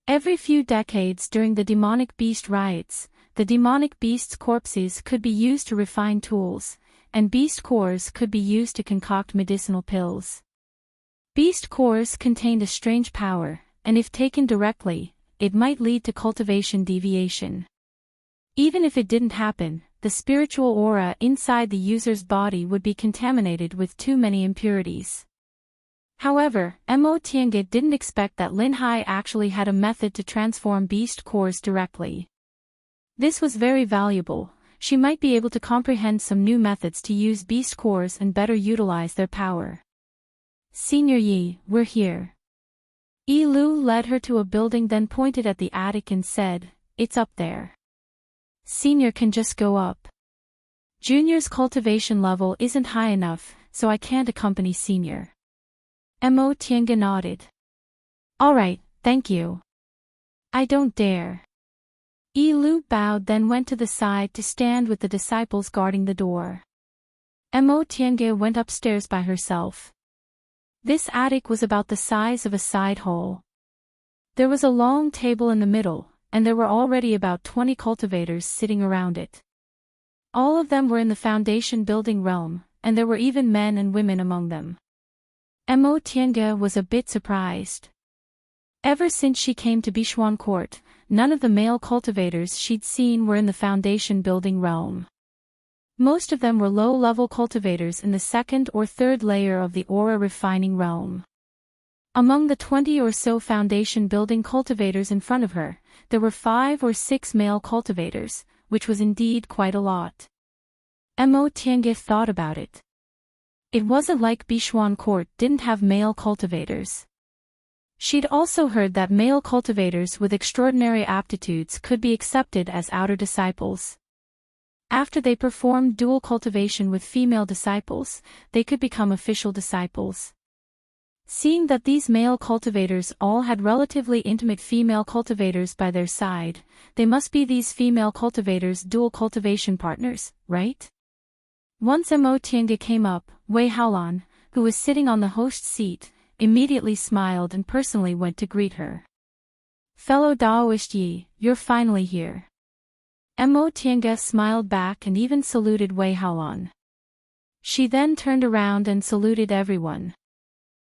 Every few decades during the demonic beast riots, the demonic beasts' corpses could be used to refine tools, and beast cores could be used to concoct medicinal pills. Beast cores contained a strange power, and if taken directly, it might lead to cultivation deviation. Even if it didn't happen, the spiritual aura inside the user's body would be contaminated with too many impurities. However, Mo Tiange didn't expect that Linhai actually had a method to transform beast cores directly. This was very valuable. She might be able to comprehend some new methods to use beast cores and better utilize their power. Senior Yi, we're here. Yi Lu led her to a building, then pointed at the attic and said, it's up there. Senior can just go up. Junior's cultivation level isn't high enough, so I can't accompany Senior. Mo Tiange nodded. Alright, thank you. I don't dare. Yi Lu bowed, then went to the side to stand with the disciples guarding the door. Mo Tiange went upstairs by herself. This attic was about the size of a side hall. There was a long table in the middle, and there were already about 20 cultivators sitting around it. All of them were in the foundation building realm, and there were even men and women among them. Mo Tiange was a bit surprised. Ever since she came to Bichuan Court, none of the male cultivators she'd seen were in the foundation building realm. Most of them were low-level cultivators in the second or third layer of the aura refining realm. Among the 20 or so foundation building cultivators in front of her, there were 5 or 6 male cultivators, which was indeed quite a lot. Mo Tiange thought about it. It wasn't like Bichuan Court didn't have male cultivators. She'd also heard that male cultivators with extraordinary aptitudes could be accepted as outer disciples. After they performed dual cultivation with female disciples, they could become official disciples. Seeing that these male cultivators all had relatively intimate female cultivators by their side, they must be these female cultivators' dual cultivation partners, right? Once Tiange came up, Wei Haolan, who was sitting on the host seat, immediately smiled and personally went to greet her. Fellow Daoist Yi, you're finally here. Tiange smiled back and even saluted Wei Haolan. She then turned around and saluted everyone.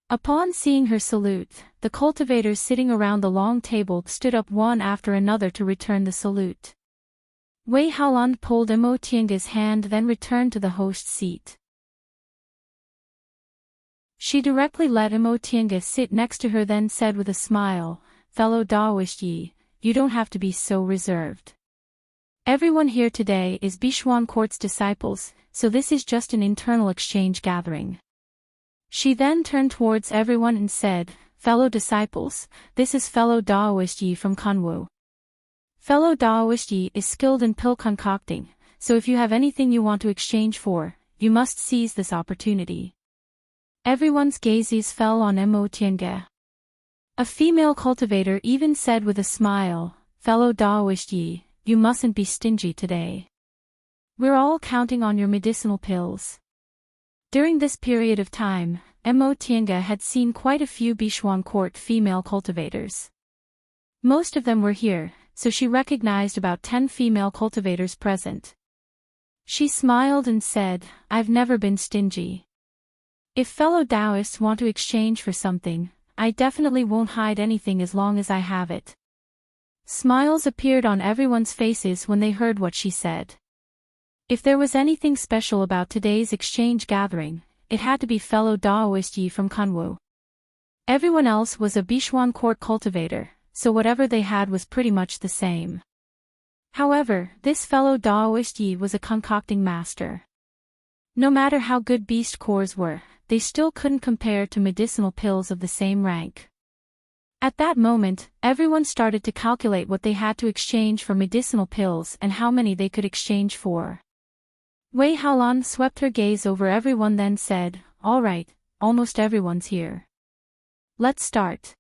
Upon seeing her salute, the cultivators sitting around the long table stood up one after another to return the salute. Wei Haolan pulled Tiange's hand, then returned to the host seat. She directly let Tiange sit next to her, then said with a smile, Fellow Daoist Yi, you don't have to be so reserved. Everyone here today is Bishuan Court's disciples, so this is just an internal exchange gathering. She then turned towards everyone and said, Fellow disciples, this is fellow Daoist Yi from Kanwu. Fellow Daoist Yi is skilled in pill concocting, so if you have anything you want to exchange for, you must seize this opportunity. Everyone's gazes fell on Tiange. A female cultivator even said with a smile, Fellow Daoist Yi, you mustn't be stingy today. We're all counting on your medicinal pills. During this period of time, Tiange had seen quite a few Bishuan Court female cultivators. Most of them were here, so she recognized about 10 female cultivators present. She smiled and said, I've never been stingy. If fellow Taoists want to exchange for something, I definitely won't hide anything as long as I have it. Smiles appeared on everyone's faces when they heard what she said. If there was anything special about today's exchange gathering, it had to be fellow Daoist Yi from Kanwu. Everyone else was a Bishuan Court cultivator, so whatever they had was pretty much the same. However, this fellow Daoist Yi was a concocting master. No matter how good beast cores were, they still couldn't compare to medicinal pills of the same rank. At that moment, everyone started to calculate what they had to exchange for medicinal pills and how many they could exchange for. Wei Haolan swept her gaze over everyone, then said, All right, almost everyone's here. Let's start.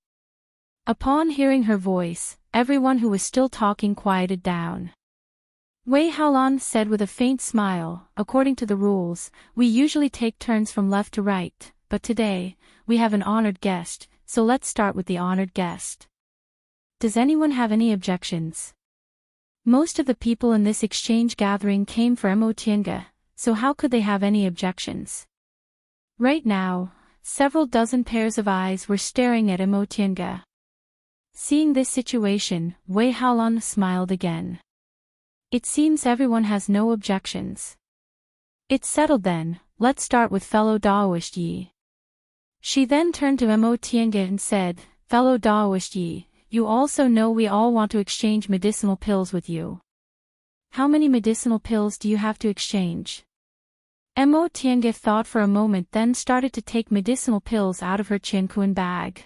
Upon hearing her voice, everyone who was still talking quieted down. Wei Haolan said with a faint smile, According to the rules, we usually take turns from left to right, but today, we have an honored guest, so let's start with the honored guest. Does anyone have any objections? Most of the people in this exchange gathering came for Tiange, so how could they have any objections? Right now, several dozen pairs of eyes were staring at Tiange. Seeing this situation, Wei Haolan smiled again. It seems everyone has no objections. It's settled then, let's start with fellow Daoist Yi. She then turned to Tiange and said, Fellow Daoist Yi, you also know we all want to exchange medicinal pills with you. How many medicinal pills do you have to exchange? Tiange thought for a moment, then started to take medicinal pills out of her Qianquan bag.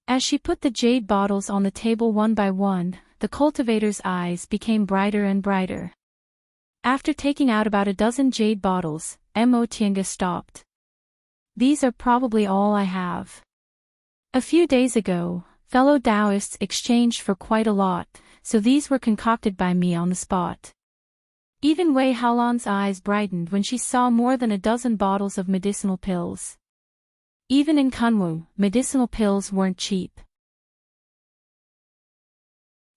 As she put the jade bottles on the table one by one, the cultivator's eyes became brighter and brighter. After taking out about a dozen jade bottles, Tiange stopped. These are probably all I have. A few days ago, fellow Taoists exchanged for quite a lot, so these were concocted by me on the spot. Even Wei Haolan's eyes brightened when she saw more than a dozen bottles of medicinal pills. Even in Kanwu, medicinal pills weren't cheap.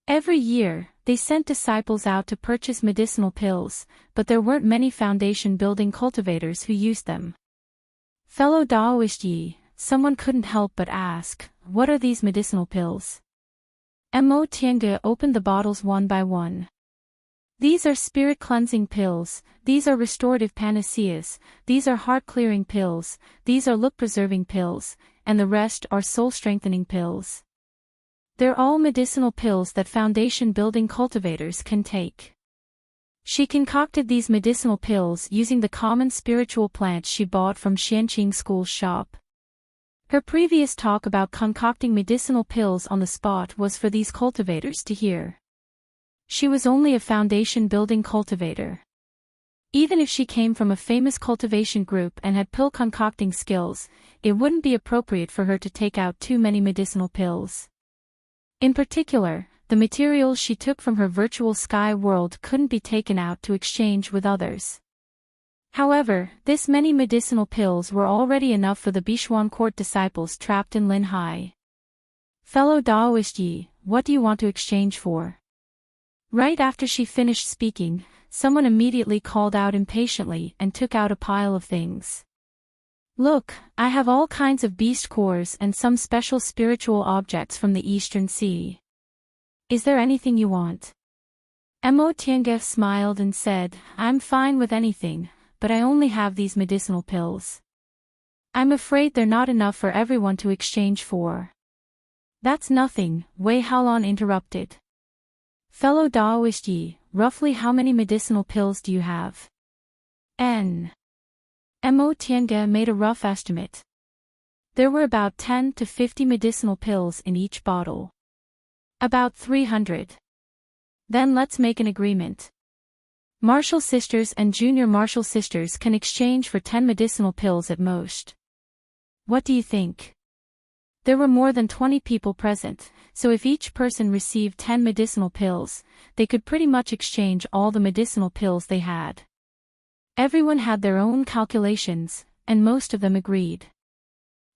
Every year, they sent disciples out to purchase medicinal pills, but there weren't many foundation-building cultivators who used them. Fellow Daoist Yi, someone couldn't help but ask, what are these medicinal pills? Tiange opened the bottles one by one. These are spirit-cleansing pills, these are restorative panaceas, these are heart-clearing pills, these are look-preserving pills, and the rest are soul-strengthening pills. They're all medicinal pills that foundation-building cultivators can take. She concocted these medicinal pills using the common spiritual plants she bought from Xianqing School's shop. Her previous talk about concocting medicinal pills on the spot was for these cultivators to hear. She was only a foundation-building cultivator. Even if she came from a famous cultivation group and had pill concocting skills, it wouldn't be appropriate for her to take out too many medicinal pills. In particular, the materials she took from her virtual sky world couldn't be taken out to exchange with others. However, this many medicinal pills were already enough for the Bishuan court disciples trapped in Lin Hai. Fellow Daoist Yi, what do you want to exchange for? Right after she finished speaking, someone immediately called out impatiently and took out a pile of things. Look, I have all kinds of beast cores and some special spiritual objects from the Eastern Sea. Is there anything you want? Mo Tiange smiled and said, I'm fine with anything, but I only have these medicinal pills. I'm afraid they're not enough for everyone to exchange for. That's nothing, Wei Haolan interrupted. Fellow Daoist Yi, roughly how many medicinal pills do you have? Mo Tiange made a rough estimate. There were about 10 to 50 medicinal pills in each bottle. About 300. Then let's make an agreement. Martial sisters and junior martial sisters can exchange for 10 medicinal pills at most. What do you think? There were more than 20 people present, so if each person received 10 medicinal pills, they could pretty much exchange all the medicinal pills they had. Everyone had their own calculations, and most of them agreed.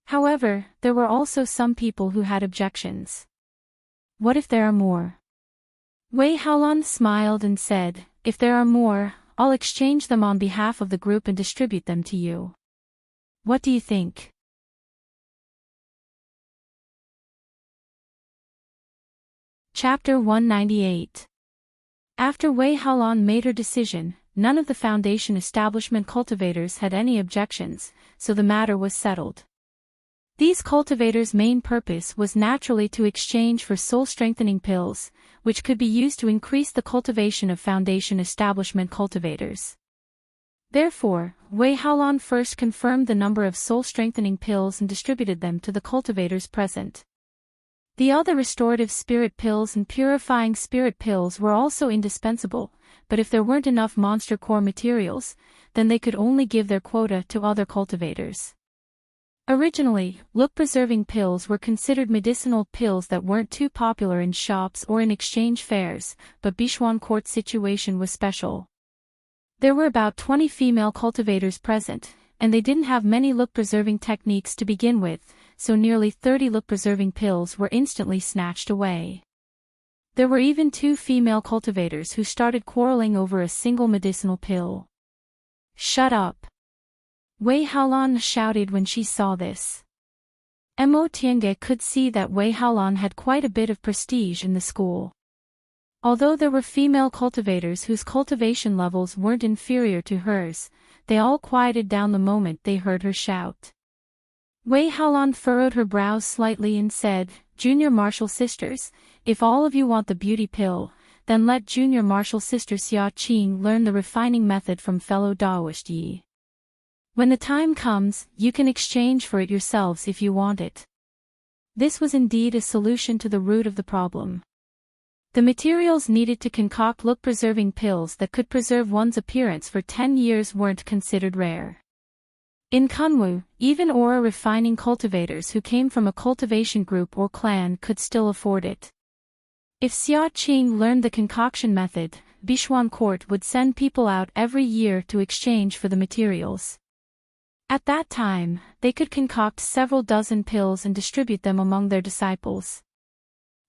However, there were also some people who had objections. What if there are more? Wei Haolan smiled and said, if there are more, I'll exchange them on behalf of the group and distribute them to you. What do you think? Chapter 198. After Wei Haolan made her decision, none of the Foundation establishment cultivators had any objections, so the matter was settled. These cultivators' main purpose was naturally to exchange for soul-strengthening pills, which could be used to increase the cultivation of Foundation establishment cultivators. Therefore, Wei Haolan first confirmed the number of soul-strengthening pills and distributed them to the cultivators present. The other restorative spirit pills and purifying spirit pills were also indispensable, but if there weren't enough monster core materials, then they could only give their quota to other cultivators. Originally, look-preserving pills were considered medicinal pills that weren't too popular in shops or in exchange fairs, but Bishuan Court's situation was special. There were about 20 female cultivators present, and they didn't have many look-preserving techniques to begin with, so nearly 30 look-preserving pills were instantly snatched away. There were even 2 female cultivators who started quarreling over a single medicinal pill. Shut up! Wei Haolan shouted when she saw this. Mo Tiange could see that Wei Haolan had quite a bit of prestige in the school. Although there were female cultivators whose cultivation levels weren't inferior to hers, they all quieted down the moment they heard her shout. Wei Haolan furrowed her brows slightly and said, Junior martial sisters, if all of you want the beauty pill, then let junior martial sister Xia Qing learn the refining method from fellow Daoist Yi. When the time comes, you can exchange for it yourselves if you want it. This was indeed a solution to the root of the problem. The materials needed to concoct look-preserving pills that could preserve one's appearance for 10 years weren't considered rare. In Kunwu, even aura refining cultivators who came from a cultivation group or clan could still afford it. If Xia Qing learned the concoction method, Bishuan Court would send people out every year to exchange for the materials. At that time, they could concoct several dozen pills and distribute them among their disciples.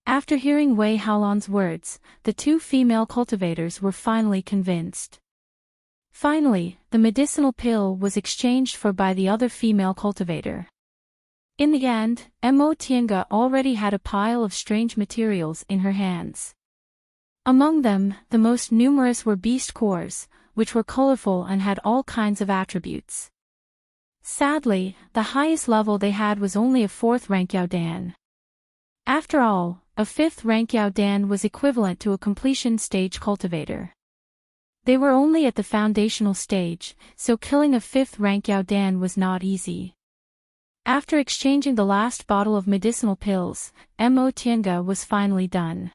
After hearing Wei Haolan's words, the 2 female cultivators were finally convinced. Finally, the medicinal pill was exchanged for by the other female cultivator. In the end, Mo Tiange already had a pile of strange materials in her hands. Among them, the most numerous were beast cores, which were colorful and had all kinds of attributes. Sadly, the highest level they had was only a 4th rank Yao Dan. After all, a 5th rank Yao Dan was equivalent to a completion stage cultivator. They were only at the foundational stage, so killing a 5th rank Yao Dan was not easy. After exchanging the last bottle of medicinal pills, Mo Tiange was finally done.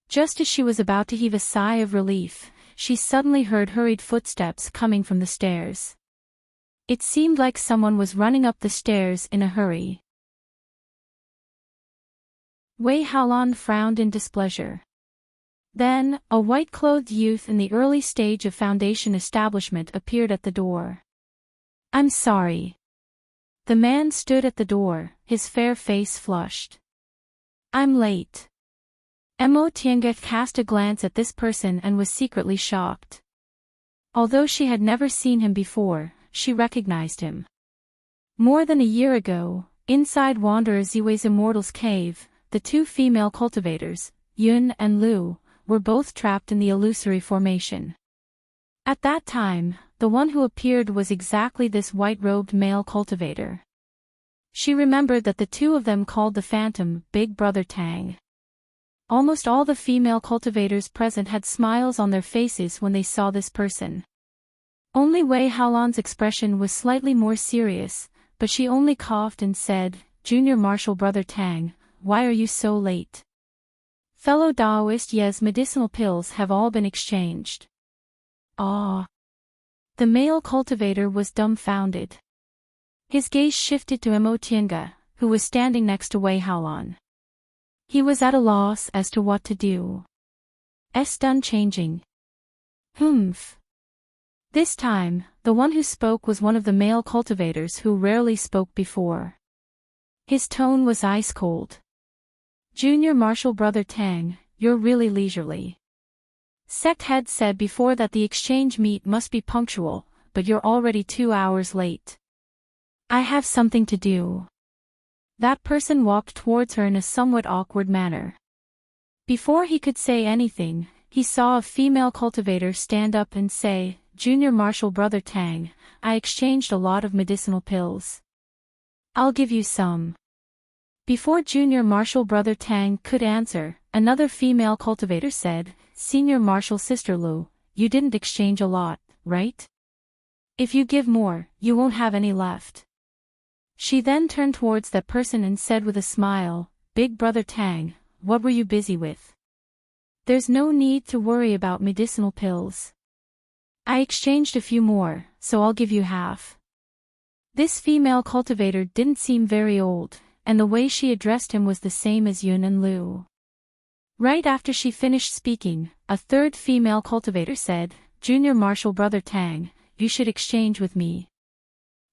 Just as she was about to heave a sigh of relief, she suddenly heard hurried footsteps coming from the stairs. It seemed like someone was running up the stairs in a hurry. Wei Haolan frowned in displeasure. Then, a white-clothed youth in the early stage of foundation establishment appeared at the door. "I'm sorry." The man stood at the door, his fair face flushed. "I'm late." Mo Tiange cast a glance at this person and was secretly shocked. Although she had never seen him before, she recognized him. More than a year ago, inside Wanderer Ziwei's Immortal's cave, the two female cultivators, Yun and Lu, were both trapped in the illusory formation. At that time, the one who appeared was exactly this white-robed male cultivator. She remembered that the two of them called the phantom Big Brother Tang. Almost all the female cultivators present had smiles on their faces when they saw this person. Only Wei Haolan's expression was slightly more serious, but she only coughed and said, "Junior Marshal Brother Tang, why are you so late?" "Fellow Daoist, yes, medicinal pills have all been exchanged." "Ah." The male cultivator was dumbfounded. His gaze shifted to Mo Tiange, who was standing next to Wei Haolan. He was at a loss as to what to do. Done changing. Humph. This time, the one who spoke was one of the male cultivators who rarely spoke before. His tone was ice-cold. "Junior Marshal Brother Tang, you're really leisurely. Sect head said before that the exchange meet must be punctual, but you're already 2 hours late." "I have something to do." That person walked towards her in a somewhat awkward manner. Before he could say anything, he saw a female cultivator stand up and say, "Junior Marshal Brother Tang, I exchanged a lot of medicinal pills. I'll give you some." Before Junior Marshal Brother Tang could answer, another female cultivator said, "Senior Marshal Sister Lu, you didn't exchange a lot, right? If you give more, you won't have any left." She then turned towards that person and said with a smile, "Big Brother Tang, what were you busy with? There's no need to worry about medicinal pills. I exchanged a few more, so I'll give you half." This female cultivator didn't seem very old, and the way she addressed him was the same as Yun and Lu. Right after she finished speaking, a third female cultivator said, "Junior Marshal Brother Tang, you should exchange with me.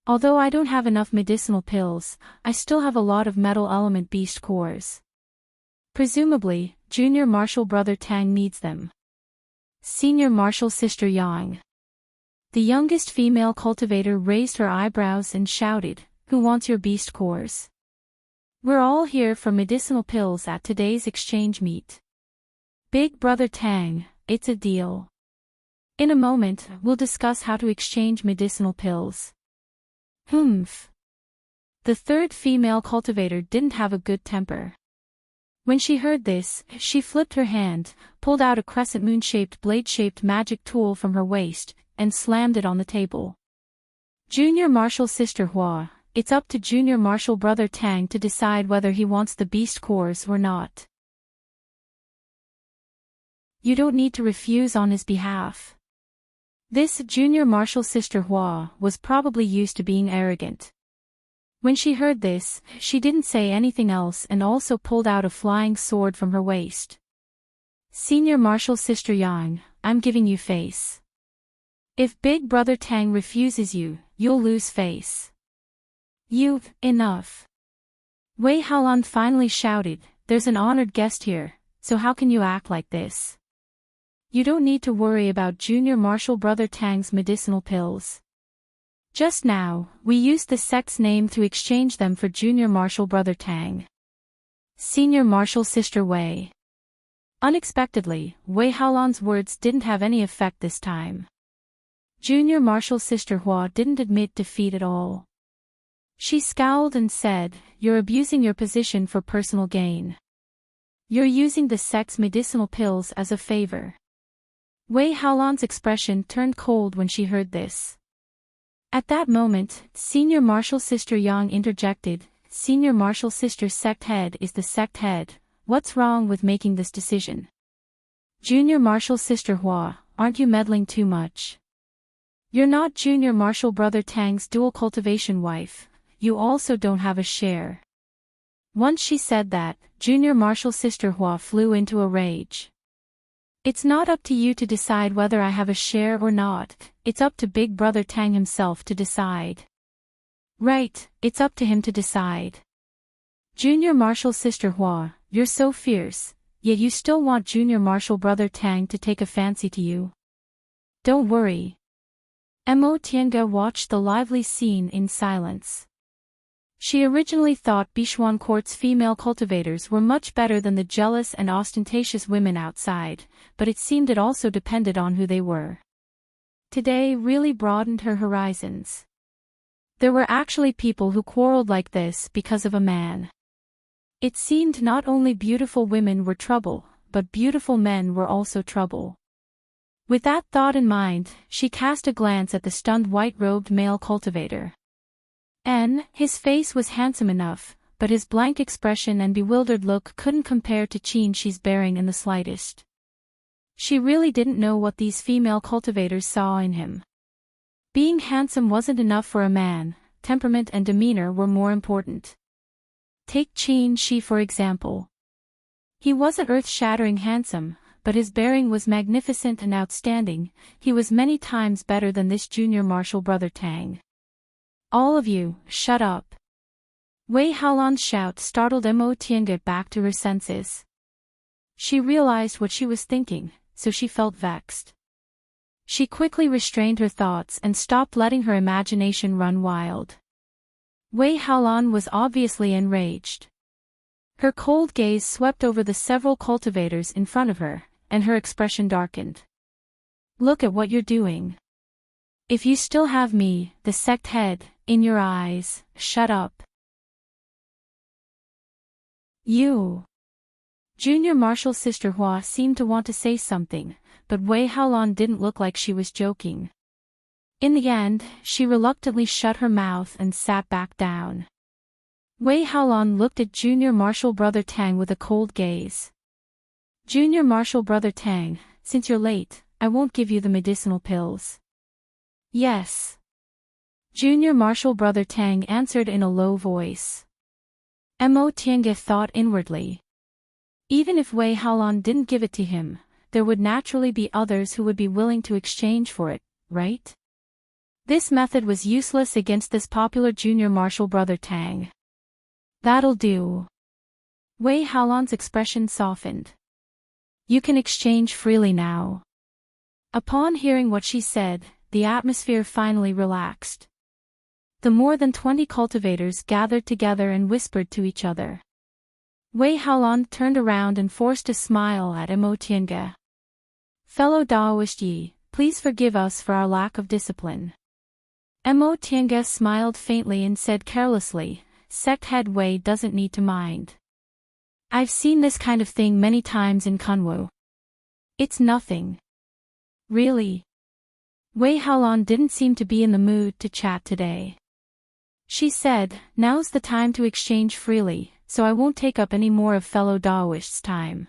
Although I don't have enough medicinal pills, I still have a lot of metal element beast cores. Presumably, Junior Marshal Brother Tang needs them." Senior Marshal Sister Yang. The youngest female cultivator raised her eyebrows and shouted, "Who wants your beast cores? We're all here for medicinal pills at today's exchange meet. Big Brother Tang, it's a deal. In a moment, we'll discuss how to exchange medicinal pills." Humph. The third female cultivator didn't have a good temper. When she heard this, she flipped her hand, pulled out a crescent moon-shaped blade-shaped magic tool from her waist, and slammed it on the table. "Junior Marshal Sister Hua, it's up to Junior Marshal Brother Tang to decide whether he wants the beast cores or not. You don't need to refuse on his behalf." This Junior Marshal Sister Hua was probably used to being arrogant. When she heard this, she didn't say anything else and also pulled out a flying sword from her waist. "Senior Marshal Sister Yang, I'm giving you face. If Big Brother Tang refuses you, you'll lose face." "You've enough." Wei Haolan finally shouted, "There's an honored guest here, so how can you act like this? You don't need to worry about Junior Marshal Brother Tang's medicinal pills. Just now, we used the sect's name to exchange them for Junior Marshal Brother Tang. Senior Marshal Sister Wei." Unexpectedly, Wei Haolan's words didn't have any effect this time. Junior Marshal Sister Hua didn't admit defeat at all. She scowled and said, "You're abusing your position for personal gain. You're using the sect's medicinal pills as a favor." Wei Haolan's expression turned cold when she heard this. At that moment, Senior Marshal Sister Yang interjected, "Senior Marshal Sister Sect Head is the sect head, what's wrong with making this decision? Junior Marshal Sister Hua, aren't you meddling too much? You're not Junior Marshal Brother Tang's dual cultivation wife, you also don't have a share. Once she said that, Junior Marshal Sister Hua flew into a rage. It's not up to you to decide whether I have a share or not, it's up to Big Brother Tang himself to decide. Right, it's up to him to decide. Junior Marshal Sister Hua, you're so fierce, yet you still want Junior Marshal Brother Tang to take a fancy to you. Don't worry. Mo Tiange watched the lively scene in silence. She originally thought Bichuan Court's female cultivators were much better than the jealous and ostentatious women outside, but it seemed it also depended on who they were. Today really broadened her horizons. There were actually people who quarreled like this because of a man. It seemed not only beautiful women were trouble, but beautiful men were also trouble. With that thought in mind, she cast a glance at the stunned white-robed male cultivator. His face was handsome enough, but his blank expression and bewildered look couldn't compare to Qin she's bearing in the slightest. She really didn't know what these female cultivators saw in him. Being handsome wasn't enough for a man, temperament and demeanor were more important. Take Qin Shi for example. He wasn't earth-shattering handsome, but his bearing was magnificent and outstanding, he was many times better than this Junior Marshal Brother Tang. All of you, shut up. Wei Haolan's shout startled Mo Tiange back to her senses. She realized what she was thinking, so she felt vexed. She quickly restrained her thoughts and stopped letting her imagination run wild. Wei Haolan was obviously enraged. Her cold gaze swept over the several cultivators in front of her, and her expression darkened. Look at what you're doing. If you still have me, the sect head, in your eyes, shut up. You. Junior Marshal Sister Hua seemed to want to say something, but Wei Haolan didn't look like she was joking. In the end, she reluctantly shut her mouth and sat back down. Wei Haolan looked at Junior Marshal Brother Tang with a cold gaze. Junior Marshal Brother Tang, since you're late, I won't give you the medicinal pills. Yes. Junior Marshal Brother Tang answered in a low voice. Mo Tiange thought inwardly. Even if Wei Haolan didn't give it to him, there would naturally be others who would be willing to exchange for it, right? This method was useless against this popular Junior Marshal Brother Tang. That'll do. Wei Haolan's expression softened. You can exchange freely now. Upon hearing what she said, the atmosphere finally relaxed. The more than 20 cultivators gathered together and whispered to each other. Wei Haolan turned around and forced a smile at Mo Tiange. Fellow Daoist Yi, please forgive us for our lack of discipline. Mo Tiange smiled faintly and said carelessly, Sect head Wei doesn't need to mind. I've seen this kind of thing many times in Kunwu. It's nothing. Really? Wei Haolan didn't seem to be in the mood to chat today. She said, now's the time to exchange freely, so I won't take up any more of fellow Daoist's time.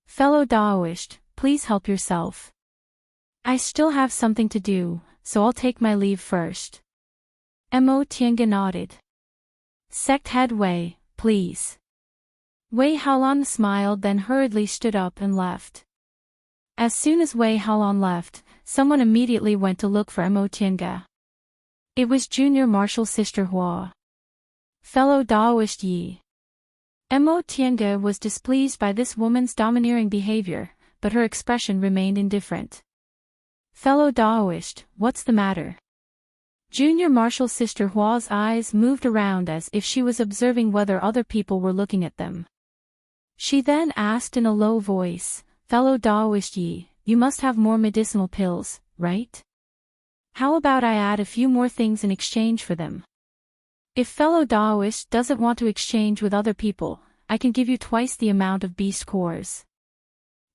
Fellow Daoist, please help yourself. I still have something to do, so I'll take my leave first. Mo Tiange nodded. Sect head Wei, please. Wei Haolan smiled then hurriedly stood up and left. As soon as Wei Haolan left, someone immediately went to look for Mo Tiange. It was Junior Marshal Sister Hua. Fellow Daoist Yi. Mo Tiange was displeased by this woman's domineering behavior, but her expression remained indifferent. Fellow Daoist, what's the matter? Junior Marshal Sister Hua's eyes moved around as if she was observing whether other people were looking at them. She then asked in a low voice, Fellow Daoist Yi, you must have more medicinal pills, right? How about I add a few more things in exchange for them? If fellow Daoist doesn't want to exchange with other people, I can give you twice the amount of beast cores.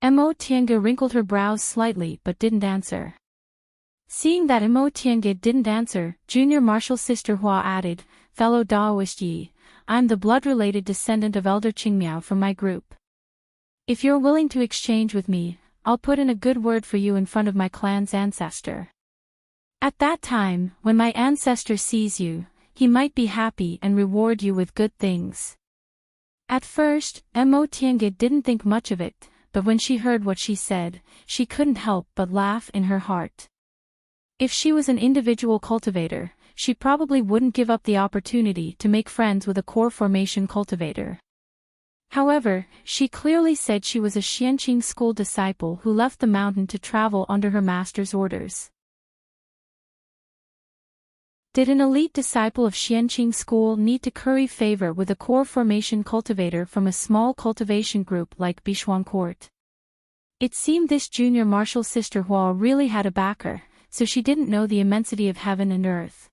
Mo Tiange wrinkled her brows slightly but didn't answer. Seeing that Mo Tiange didn't answer, Junior Marshal Sister Hua added, Fellow Daoist Yi, I'm the blood-related descendant of Elder Qingmiao from my group. If you're willing to exchange with me, I'll put in a good word for you in front of my clan's ancestor. At that time, when my ancestor sees you, he might be happy and reward you with good things. At first, Tiange didn't think much of it, but when she heard what she said, she couldn't help but laugh in her heart. If she was an individual cultivator, she probably wouldn't give up the opportunity to make friends with a core formation cultivator. However, she clearly said she was a Xianqing school disciple who left the mountain to travel under her master's orders. Did an elite disciple of Xianqing school need to curry favor with a core formation cultivator from a small cultivation group like Bishuan Court? It seemed this junior martial sister Hua really had a backer, so she didn't know the immensity of heaven and earth.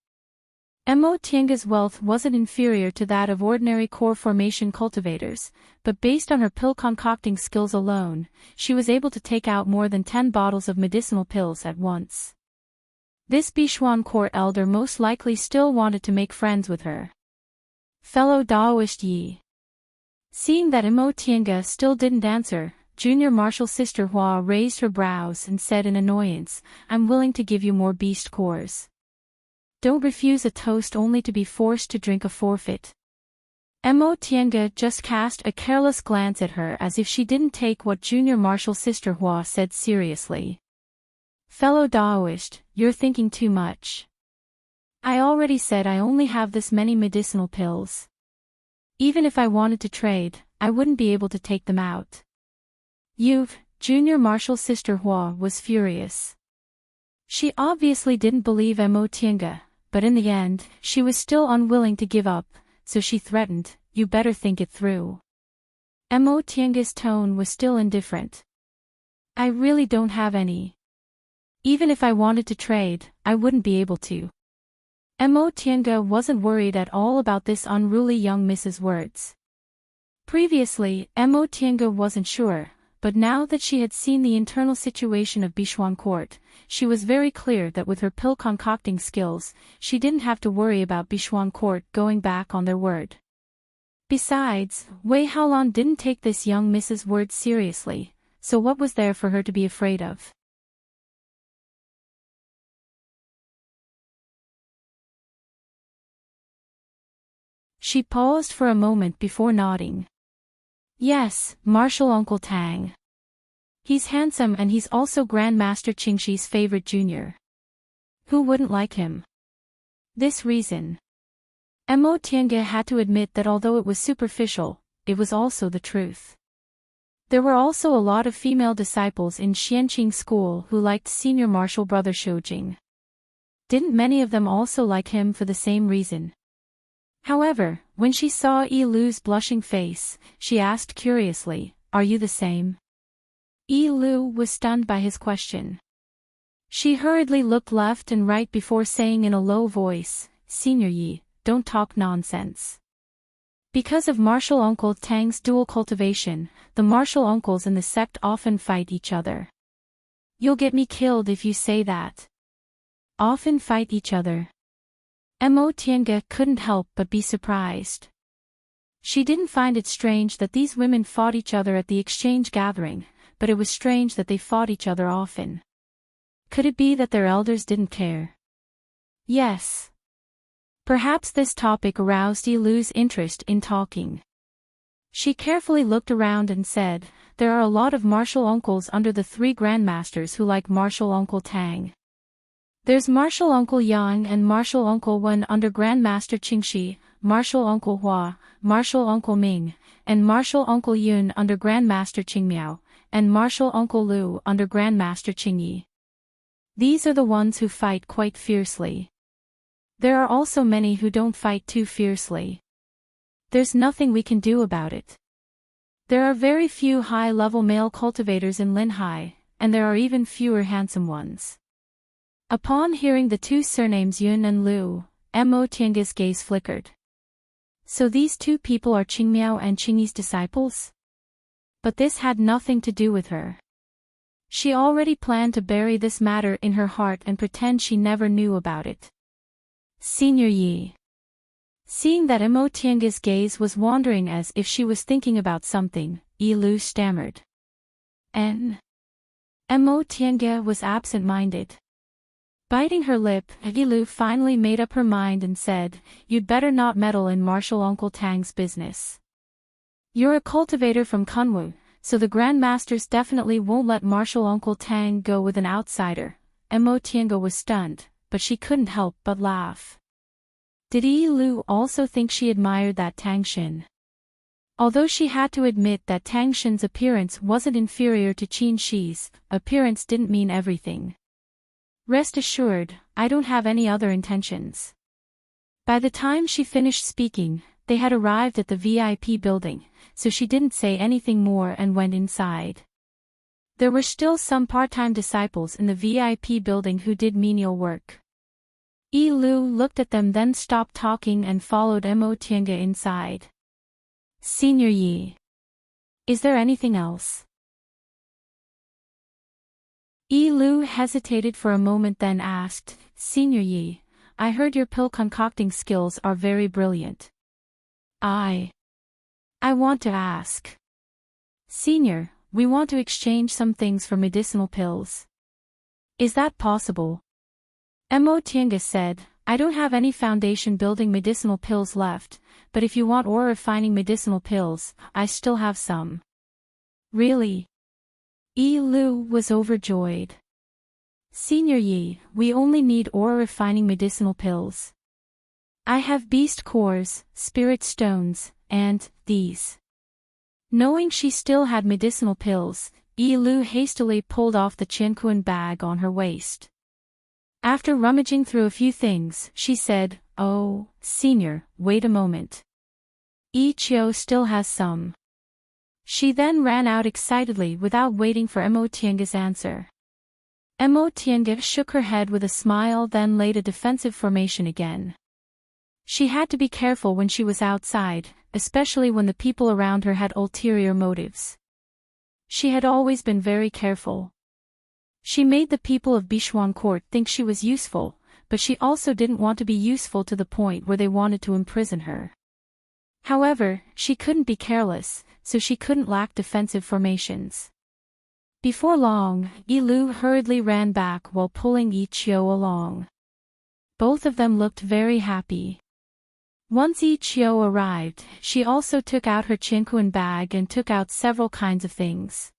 Tiange's wealth wasn't inferior to that of ordinary core formation cultivators, but based on her pill concocting skills alone, she was able to take out more than 10 bottles of medicinal pills at once. This Bishuan court elder most likely still wanted to make friends with her. Fellow Daoist Yi. Seeing that Tiange still didn't answer, junior martial sister Hua raised her brows and said in annoyance, "I'm willing to give you more beast cores. Don't refuse a toast only to be forced to drink a forfeit." Tiange just cast a careless glance at her as if she didn't take what junior martial sister Hua said seriously. "Fellow Daoist, you're thinking too much. I already said I only have this many medicinal pills. Even if I wanted to trade, I wouldn't be able to take them out." Junior martial sister Hua was furious. She obviously didn't believe Tiange, but in the end, she was still unwilling to give up, so she threatened, "You better think it through." Tiange's tone was still indifferent. "I really don't have any. Even if I wanted to trade, I wouldn't be able to." Tiange wasn't worried at all about this unruly young Miss's words. Previously, Tiange wasn't sure, but now that she had seen the internal situation of Bishuan Court, she was very clear that with her pill concocting skills, she didn't have to worry about Bishuan Court going back on their word. Besides, Wei Haolan didn't take this young Miss's words seriously, so what was there for her to be afraid of? She paused for a moment before nodding. "Yes, Martial Uncle Tang. He's handsome and he's also Grandmaster Qingxi's favorite junior. Who wouldn't like him?" This reason. Tiange had to admit that although it was superficial, it was also the truth. There were also a lot of female disciples in Xianqing school who liked senior martial brother Shoujing. Didn't many of them also like him for the same reason? However, when she saw Yi Lu's blushing face, she asked curiously, "Are you the same?" Yi Lu was stunned by his question. She hurriedly looked left and right before saying in a low voice, "Senior Yi, don't talk nonsense." Because of martial uncle Tang's dual cultivation, the martial uncles in the sect often fight each other. "You'll get me killed if you say that." Often fight each other. Tiange couldn't help but be surprised. She didn't find it strange that these women fought each other at the exchange gathering, but it was strange that they fought each other often. Could it be that their elders didn't care? Yes. Perhaps this topic aroused Yi Lu's interest in talking. She carefully looked around and said, "There are a lot of martial uncles under the 3 grandmasters who like martial uncle Tang. There's martial uncle Yang and martial uncle Wen under Grandmaster Qingxi, martial uncle Hua, martial uncle Ming, and martial uncle Yun under Grandmaster Qingmiao, and martial uncle Lu under Grandmaster Qingyi. These are the ones who fight quite fiercely. There are also many who don't fight too fiercely. There's nothing we can do about it. There are very few high-level male cultivators in Linhai, and there are even fewer handsome ones." Upon hearing the 2 surnames Yun and Lu, Tiange's gaze flickered. So these 2 people are Qingmiao and Qingyi's disciples? But this had nothing to do with her. She already planned to bury this matter in her heart and pretend she never knew about it. "Senior Yi." Seeing that Tiange's gaze was wandering as if she was thinking about something, Yi Lu stammered. Mo Tiange was absent-minded. Biting her lip, Yilu finally made up her mind and said, "You'd better not meddle in Martial Uncle Tang's business. You're a cultivator from Kunwu, so the Grandmasters definitely won't let Martial Uncle Tang go with an outsider." Mo Tiange was stunned, but she couldn't help but laugh. Did Yilu also think she admired that Tang Xin? Although she had to admit that Tang Xin's appearance wasn't inferior to Qin Shi's, appearance didn't mean everything. "Rest assured, I don't have any other intentions." By the time she finished speaking, they had arrived at the VIP building, so she didn't say anything more and went inside. There were still some part-time disciples in the VIP building who did menial work. Yilu looked at them, then stopped talking and followed Mo Tiange inside. "Senior Yi. Is there anything else?" Yilu hesitated for a moment, then asked, "Senior Yi, I heard your pill concocting skills are very brilliant. I want to ask. Senior, we want to exchange some things for medicinal pills. Is that possible?" Mo Tiange said, "I don't have any foundation building medicinal pills left, but if you want ore refining medicinal pills, I still have some." "Really?" Yilu was overjoyed. "Senior Yi, we only need ore refining medicinal pills. I have beast cores, spirit stones, and these." Knowing she still had medicinal pills, Yilu hastily pulled off the Qianquan bag on her waist. After rummaging through a few things, she said, "Oh, Senior, wait a moment. Yi Qiu still has some." She then ran out excitedly without waiting for Mo Tiange's answer. Mo Tiange shook her head with a smile, then laid a defensive formation again. She had to be careful when she was outside, especially when the people around her had ulterior motives. She had always been very careful. She made the people of Bishuan Court think she was useful, but she also didn't want to be useful to the point where they wanted to imprison her. However, she couldn't be careless, so she couldn't lack defensive formations. Before long, Yilu hurriedly ran back while pulling Yi Qiu along. Both of them looked very happy. Once Yi Qiu arrived, she also took out her Qianquan bag and took out several kinds of things.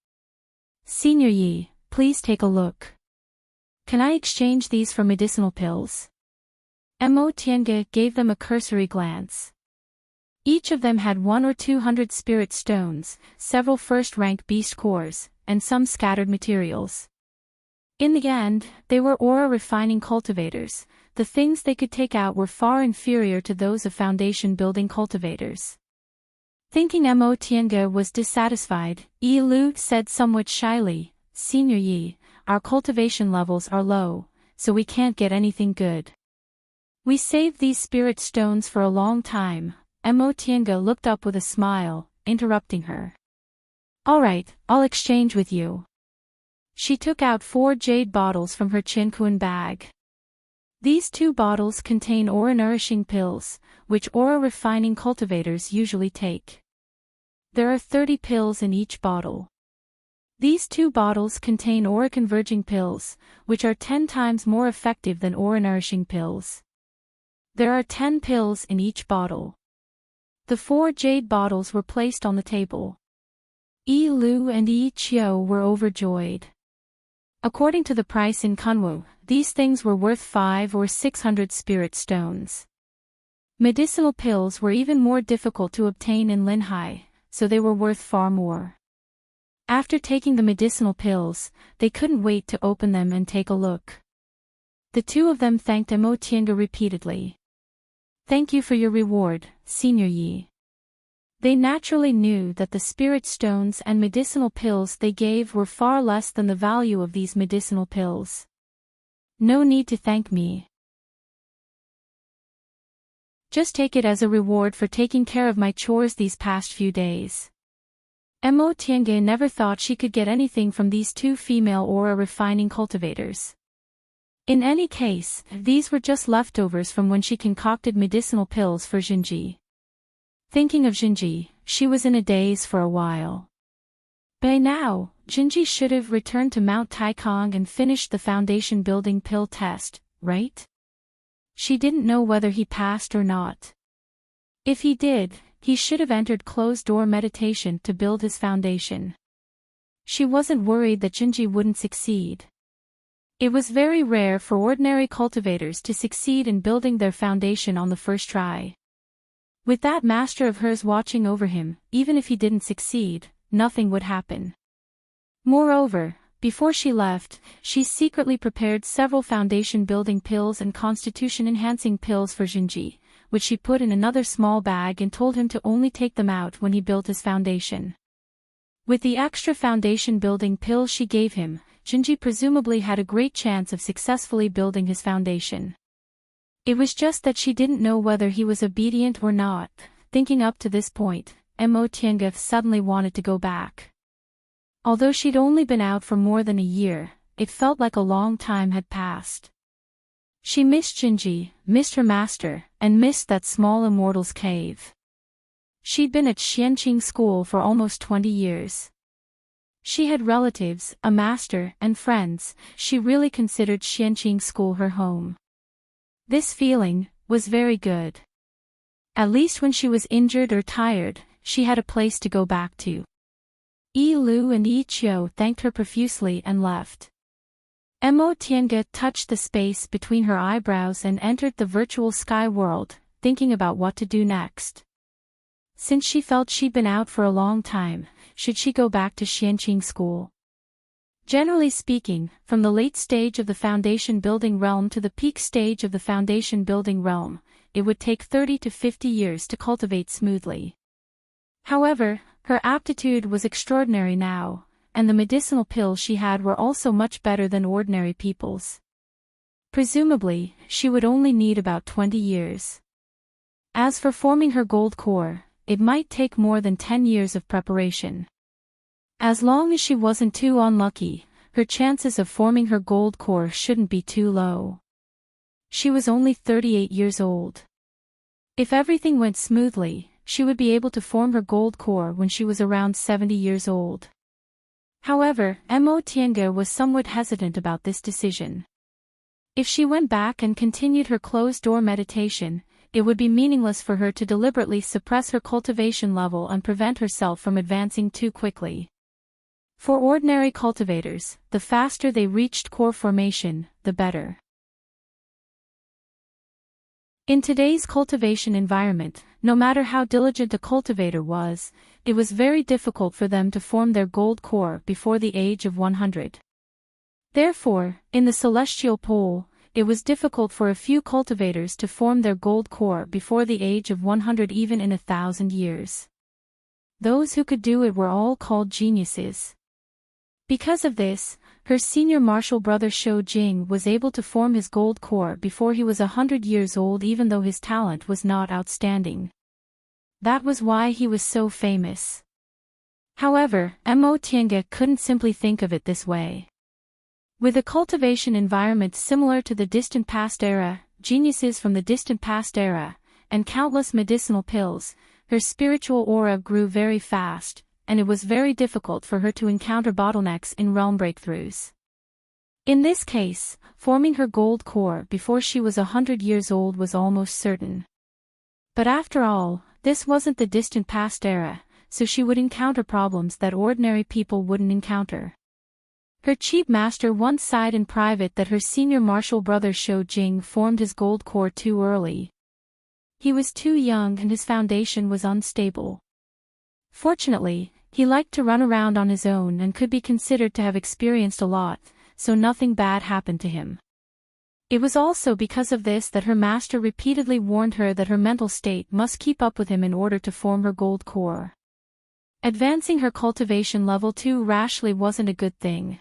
"Senior Yi, please take a look. Can I exchange these for medicinal pills?" Mo Tiange gave them a cursory glance. Each of them had 100 or 200 spirit stones, several first-rank beast cores, and some scattered materials. In the end, they were aura refining cultivators. The things they could take out were far inferior to those of foundation-building cultivators. Thinking Mo Tiange was dissatisfied, Yilu said somewhat shyly, "Senior Yi, our cultivation levels are low, so we can't get anything good. We saved these spirit stones for a long time." Mo Tiange looked up with a smile, interrupting her. "All right, I'll exchange with you." She took out 4 jade bottles from her Qianquan bag. These 2 bottles contain aura-nourishing pills, which aura-refining cultivators usually take. There are 30 pills in each bottle. These 2 bottles contain aura-converging pills, which are 10 times more effective than aura-nourishing pills. There are 10 pills in each bottle. The 4 jade bottles were placed on the table. Yilu and Yi Qiu were overjoyed. According to the price in Kunwu, these things were worth 500 or 600 spirit stones. Medicinal pills were even more difficult to obtain in Linhai, so they were worth far more. After taking the medicinal pills, they couldn't wait to open them and take a look. The 2 of them thanked Mo Tiange repeatedly. "Thank you for your reward, Senior Yi." They naturally knew that the spirit stones and medicinal pills they gave were far less than the value of these medicinal pills. "No need to thank me. Just take it as a reward for taking care of my chores these past few days." Mo Tiange never thought she could get anything from these 2 female aura refining cultivators. In any case, these were just leftovers from when she concocted medicinal pills for Xinji. Thinking of Xinji, she was in a daze for a while. By now, Jinji should have returned to Mount Taikong and finished the foundation building pill test, right? She didn't know whether he passed or not. If he did, he should have entered closed-door meditation to build his foundation. She wasn't worried that Jinji wouldn't succeed. It was very rare for ordinary cultivators to succeed in building their foundation on the first try. With that master of hers watching over him, even if he didn't succeed, nothing would happen. Moreover, before she left, she secretly prepared several foundation-building pills and constitution-enhancing pills for Jinji, which she put in another small bag and told him to only take them out when he built his foundation. With the extra foundation-building pills she gave him, Jinji presumably had a great chance of successfully building his foundation. It was just that she didn't know whether he was obedient or not. Thinking up to this point, Mo Tiange suddenly wanted to go back. Although she'd only been out for more than a year, it felt like a long time had passed. She missed Jinji, missed her master, and missed that small immortal's cave. She'd been at Xianqing school for almost 20 years. She had relatives, a master, and friends. She really considered Xianqing school her home. This feeling was very good. At least when she was injured or tired, she had a place to go back to. Yi Lu and Yi Qiu thanked her profusely and left. Mo Tiange touched the space between her eyebrows and entered the virtual sky world, thinking about what to do next. Since she felt she'd been out for a long time, should she go back to Xianqing school? Generally speaking, from the late stage of the foundation building realm to the peak stage of the foundation building realm, it would take 30 to 50 years to cultivate smoothly. However, her aptitude was extraordinary now, and the medicinal pills she had were also much better than ordinary people's. Presumably, she would only need about 20 years. As for forming her gold core, it might take more than 10 years of preparation. As long as she wasn't too unlucky, her chances of forming her gold core shouldn't be too low. She was only 38 years old. If everything went smoothly, she would be able to form her gold core when she was around 70 years old. However, Mo Tiange was somewhat hesitant about this decision. If she went back and continued her closed-door meditation, it would be meaningless for her to deliberately suppress her cultivation level and prevent herself from advancing too quickly. For ordinary cultivators, the faster they reached core formation, the better. In today's cultivation environment, no matter how diligent a cultivator was, it was very difficult for them to form their gold core before the age of 100. Therefore, in the celestial pole, it was difficult for a few cultivators to form their gold core before the age of 100 even in 1,000 years. Those who could do it were all called geniuses. Because of this, her senior martial brother Shou Jing was able to form his gold core before he was 100 years old even though his talent was not outstanding. That was why he was so famous. However, Mo Tiange couldn't simply think of it this way. With a cultivation environment similar to the distant past era, geniuses from the distant past era, and countless medicinal pills, her spiritual aura grew very fast, and it was very difficult for her to encounter bottlenecks in realm breakthroughs. In this case, forming her gold core before she was 100 years old was almost certain. But after all, this wasn't the distant past era, so she would encounter problems that ordinary people wouldn't encounter. Her chief master once sighed in private that her senior martial brother Shou Jing formed his gold core too early. He was too young and his foundation was unstable. Fortunately, he liked to run around on his own and could be considered to have experienced a lot, so nothing bad happened to him. It was also because of this that her master repeatedly warned her that her mental state must keep up with him in order to form her gold core. Advancing her cultivation level too rashly wasn't a good thing.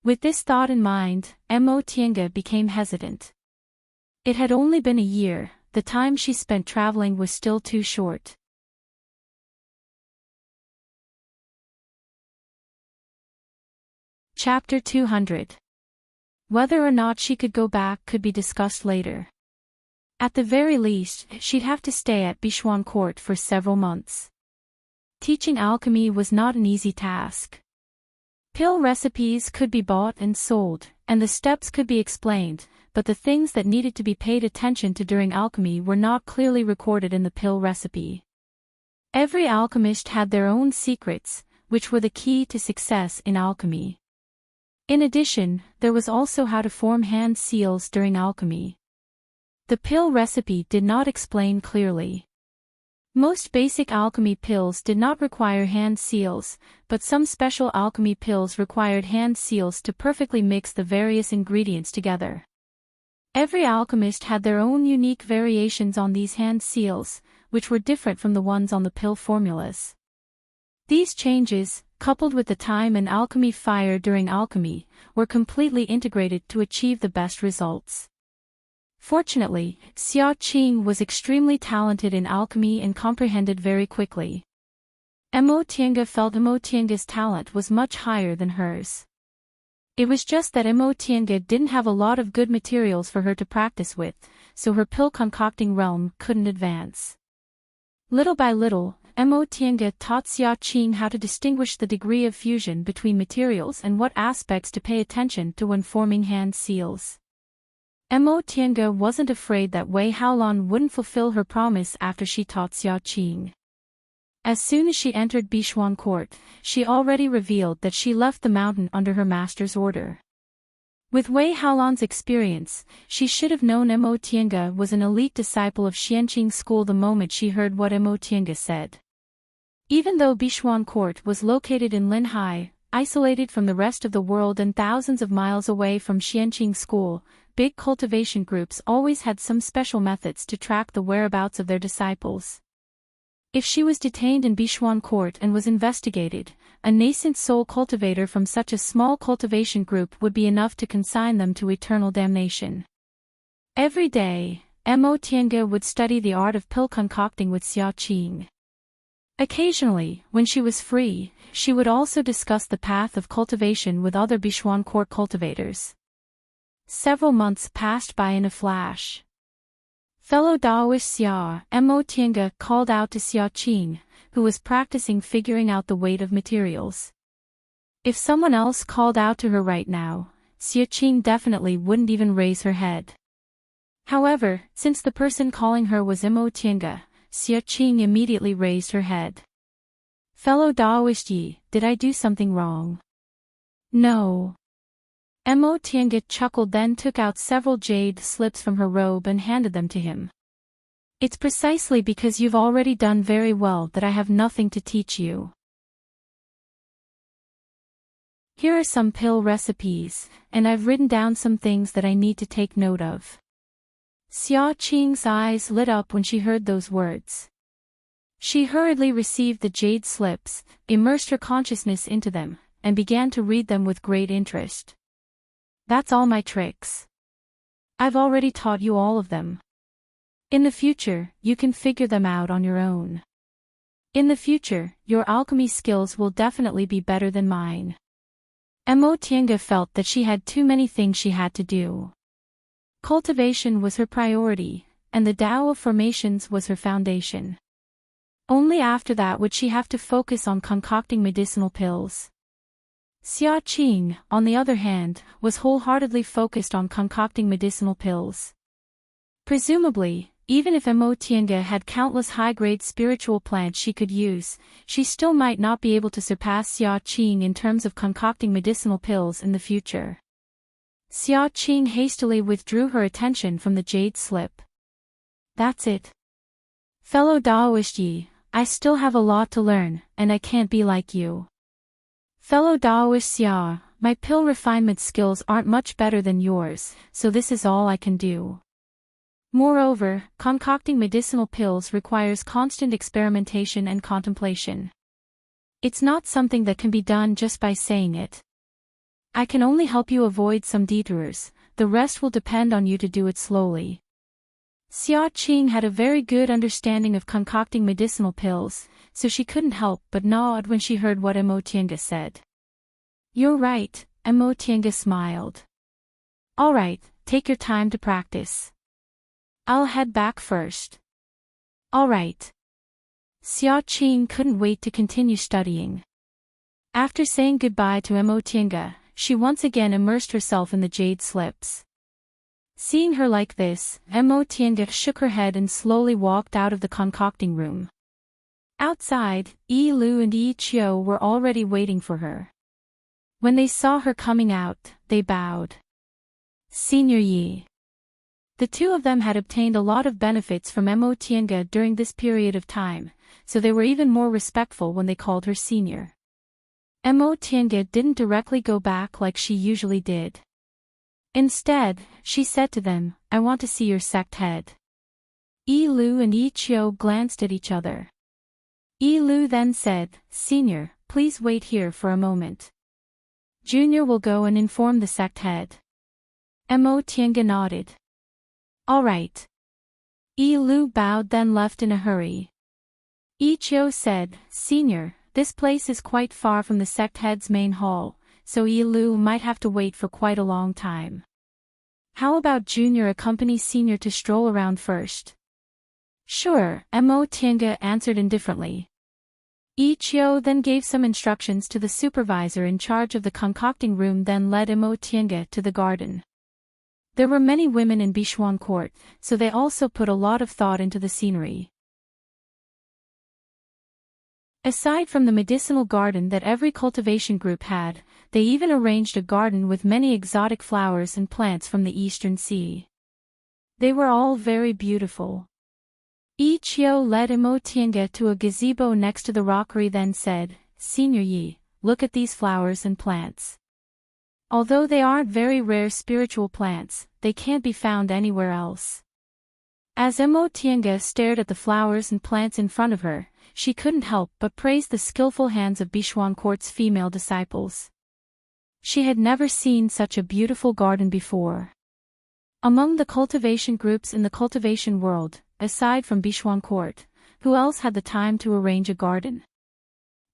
With this thought in mind, Mo Tiange became hesitant. It had only been a year, the time she spent traveling was still too short. Chapter 200. Whether or not she could go back could be discussed later. At the very least, she'd have to stay at Bishuan Court for several months. Teaching alchemy was not an easy task. Pill recipes could be bought and sold, and the steps could be explained, but the things that needed to be paid attention to during alchemy were not clearly recorded in the pill recipe. Every alchemist had their own secrets, which were the key to success in alchemy. In addition, there was also how to form hand seals during alchemy. The pill recipe did not explain clearly. Most basic alchemy pills did not require hand seals, but some special alchemy pills required hand seals to perfectly mix the various ingredients together. Every alchemist had their own unique variations on these hand seals, which were different from the ones on the pill formulas. These changes, coupled with the time and alchemy fire during alchemy, were completely integrated to achieve the best results. Fortunately, Xia Qing was extremely talented in alchemy and comprehended very quickly. Mo Tiange felt Mo Tiange's talent was much higher than hers. It was just that Mo Tiange didn't have a lot of good materials for her to practice with, so her pill concocting realm couldn't advance. Little by little, Mo Tiange taught Xia Qing how to distinguish the degree of fusion between materials and what aspects to pay attention to when forming hand seals. Mo Tiange wasn't afraid that Wei Haolan wouldn't fulfill her promise after she taught Xia Qing. As soon as she entered Bishuan court, she already revealed that she left the mountain under her master's order. With Wei Haolan's experience, she should have known Mo Tiange was an elite disciple of Xianqing school the moment she heard what Mo Tiange said. Even though Bishuan court was located in Linhai, isolated from the rest of the world and thousands of miles away from Xianqing school, big cultivation groups always had some special methods to track the whereabouts of their disciples. If she was detained in Bishuan court and was investigated, a nascent soul cultivator from such a small cultivation group would be enough to consign them to eternal damnation. Every day, Mo Tiange would study the art of pill concocting with Xia Qing. Occasionally, when she was free, she would also discuss the path of cultivation with other Bishuan court cultivators. Several months passed by in a flash. Fellow Daoist Xia, Mo Tiange called out to Xia Qing, who was practicing figuring out the weight of materials. If someone else called out to her right now, Xia Qing definitely wouldn't even raise her head. However, since the person calling her was Mo Tiange, Xia Qing immediately raised her head. Fellow Daoist Yi, did I do something wrong? No. Mo Tiange chuckled, then took out several jade slips from her robe and handed them to him. It's precisely because you've already done very well that I have nothing to teach you. Here are some pill recipes, and I've written down some things that I need to take note of. Xia Qing's eyes lit up when she heard those words. She hurriedly received the jade slips, immersed her consciousness into them, and began to read them with great interest. That's all my tricks. I've already taught you all of them. In the future, you can figure them out on your own. In the future, your alchemy skills will definitely be better than mine. Mo Tiange felt that she had too many things she had to do. Cultivation was her priority, and the Tao of formations was her foundation. Only after that would she have to focus on concocting medicinal pills. Xia Qing, on the other hand, was wholeheartedly focused on concocting medicinal pills. Presumably, even if Mo Tiange had countless high-grade spiritual plants she could use, she still might not be able to surpass Xia Qing in terms of concocting medicinal pills in the future. Xia Qing hastily withdrew her attention from the jade slip. That's it. Fellow Daoist Yi, I still have a lot to learn, and I can't be like you. Fellow Daoist Xia, my pill refinement skills aren't much better than yours, so this is all I can do. Moreover, concocting medicinal pills requires constant experimentation and contemplation. It's not something that can be done just by saying it. I can only help you avoid some detours, the rest will depend on you to do it slowly. Xia Qing had a very good understanding of concocting medicinal pills, so she couldn't help but nod when she heard what Mo Tiange said. You're right, Mo Tiange smiled. All right, take your time to practice. I'll head back first. All right. Xia Qing couldn't wait to continue studying. After saying goodbye to Emotinga, she once again immersed herself in the jade slips. Seeing her like this, Emotinga shook her head and slowly walked out of the concocting room. Outside, Yi Lu and Yi Qiu were already waiting for her. When they saw her coming out, they bowed. Senior Yi. The two of them had obtained a lot of benefits from Emotinga during this period of time, so they were even more respectful when they called her senior. Emotinga didn't directly go back like she usually did. Instead, she said to them, "I want to see your sect head." Yi Lu and Yi Qiu glanced at each other. Yi Lu then said, "Senior, please wait here for a moment. Junior will go and inform the sect head." Emotinga nodded. "All right." Yi Lu bowed then left in a hurry. Yi Qiu said, "Senior, this place is quite far from the sect head's main hall, so Yi Lu might have to wait for quite a long time. How about Junior accompany Senior to stroll around first?" "Sure," Emotinga answered indifferently. Yi Qiu then gave some instructions to the supervisor in charge of the concocting room then led Emotinga to the garden. There were many women in Bishuan court, so they also put a lot of thought into the scenery. Aside from the medicinal garden that every cultivation group had, they even arranged a garden with many exotic flowers and plants from the Eastern Sea. They were all very beautiful. Yi Qiu led Emotinga to a gazebo next to the rockery then said, "Senior Yi, look at these flowers and plants. Although they aren't very rare spiritual plants, they can't be found anywhere else." As Emotinga stared at the flowers and plants in front of her, she couldn't help but praise the skillful hands of Bishuan Court's female disciples. She had never seen such a beautiful garden before. Among the cultivation groups in the cultivation world, aside from Bishuan Court, who else had the time to arrange a garden?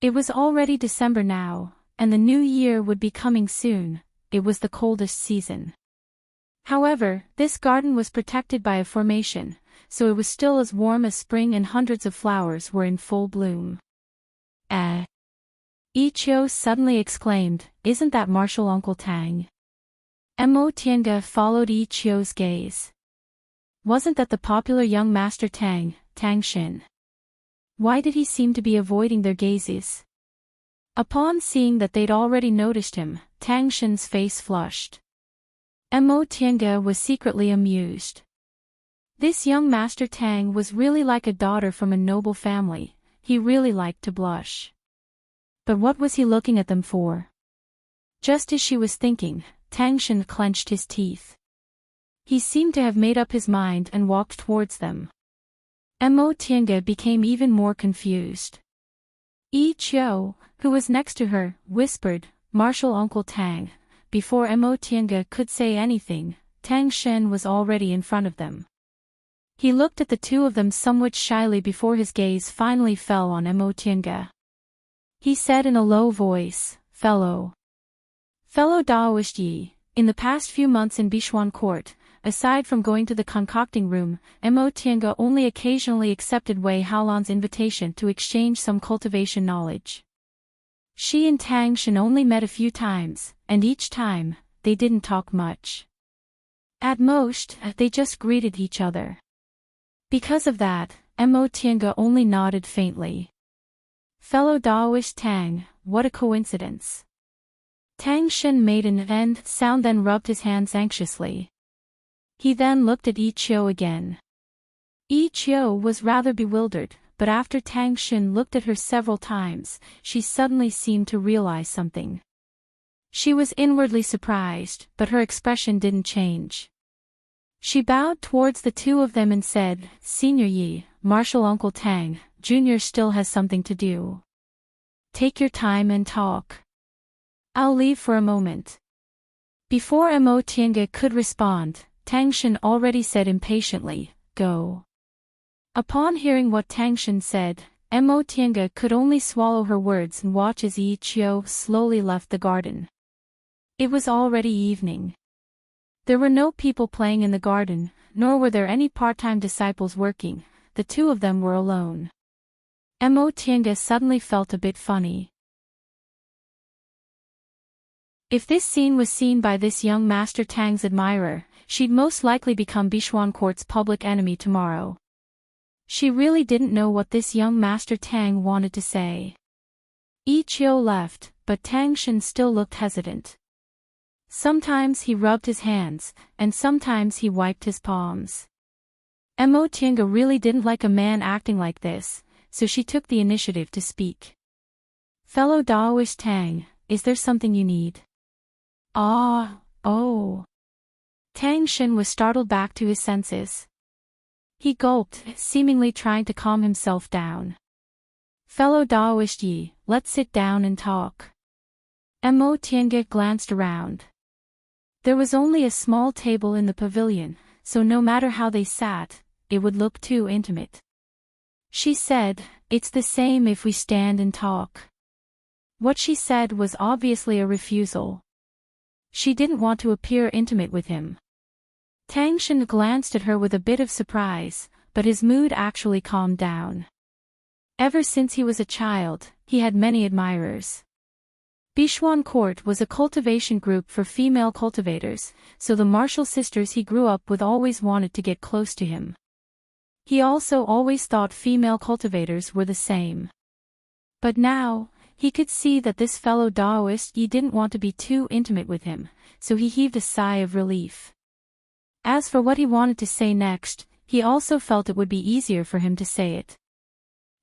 It was already December now, and the new year would be coming soon. It was the coldest season. However, this garden was protected by a formation, so it was still as warm as spring and hundreds of flowers were in full bloom. Yi Qiu suddenly exclaimed, "Isn't that Martial Uncle Tang?" Emotinga followed Yi Qiu's gaze. Wasn't that the popular young master Tang, Tang Xin? Why did he seem to be avoiding their gazes? Upon seeing that they'd already noticed him, Tang Xin's face flushed. Emotinga was secretly amused. This young master Tang was really like a daughter from a noble family, he really liked to blush. But what was he looking at them for? Just as she was thinking, Tang Xin clenched his teeth. He seemed to have made up his mind and walked towards them. Emotinga became even more confused. Yi Qiu, who was next to her, whispered, "Martial Uncle Tang." Before Emotinga could say anything, Tang Xin was already in front of them. He looked at the two of them somewhat shyly before his gaze finally fell on Emotinga. He said in a low voice, Fellow Daoist Yi, in the past few months in Bishuan Court, aside from going to the concocting room, Emotinga only occasionally accepted Wei Haolan's invitation to exchange some cultivation knowledge. She and Tang Xin only met a few times, and each time, they didn't talk much. At most, they just greeted each other. Because of that, Emotinga only nodded faintly. Fellow Daoist Tang, what a coincidence. Tang Xin made an end sound then rubbed his hands anxiously. He then looked at Yi Qiu again. Yi Qiu was rather bewildered, but after Tang Xin looked at her several times, she suddenly seemed to realize something. She was inwardly surprised, but her expression didn't change. She bowed towards the two of them and said, "Senior Yi, Martial Uncle Tang, Junior still has something to do. Take your time and talk. I'll leave for a moment." Before Emotinga could respond, Tang Xin already said impatiently, "Go." Upon hearing what Tang Xin said, Emotinga could only swallow her words and watch as Yi Qiu slowly left the garden. It was already evening. There were no people playing in the garden, nor were there any part-time disciples working. The two of them were alone. Emotinga suddenly felt a bit funny. If this scene was seen by this young Master Tang's admirer, she'd most likely become Bishwan Court's public enemy tomorrow. She really didn't know what this young Master Tang wanted to say. Yi Qiu left, but Tang Shen still looked hesitant. Sometimes he rubbed his hands, and sometimes he wiped his palms. Mo Tiange really didn't like a man acting like this, so she took the initiative to speak. Fellow Daoist Tang, is there something you need? Oh. Tang Shen was startled back to his senses. He gulped, seemingly trying to calm himself down. Fellow Daoist Yi, let's sit down and talk. Mo Tiange glanced around. There was only a small table in the pavilion, so no matter how they sat, it would look too intimate. She said, it's the same if we stand and talk. What she said was obviously a refusal. She didn't want to appear intimate with him. Tang Shen glanced at her with a bit of surprise, but his mood actually calmed down. Ever since he was a child, he had many admirers. Bishwan Court was a cultivation group for female cultivators, so the martial sisters he grew up with always wanted to get close to him. He also always thought female cultivators were the same. But now, he could see that this fellow Daoist Yi didn't want to be too intimate with him, so he heaved a sigh of relief. As for what he wanted to say next, he also felt it would be easier for him to say it.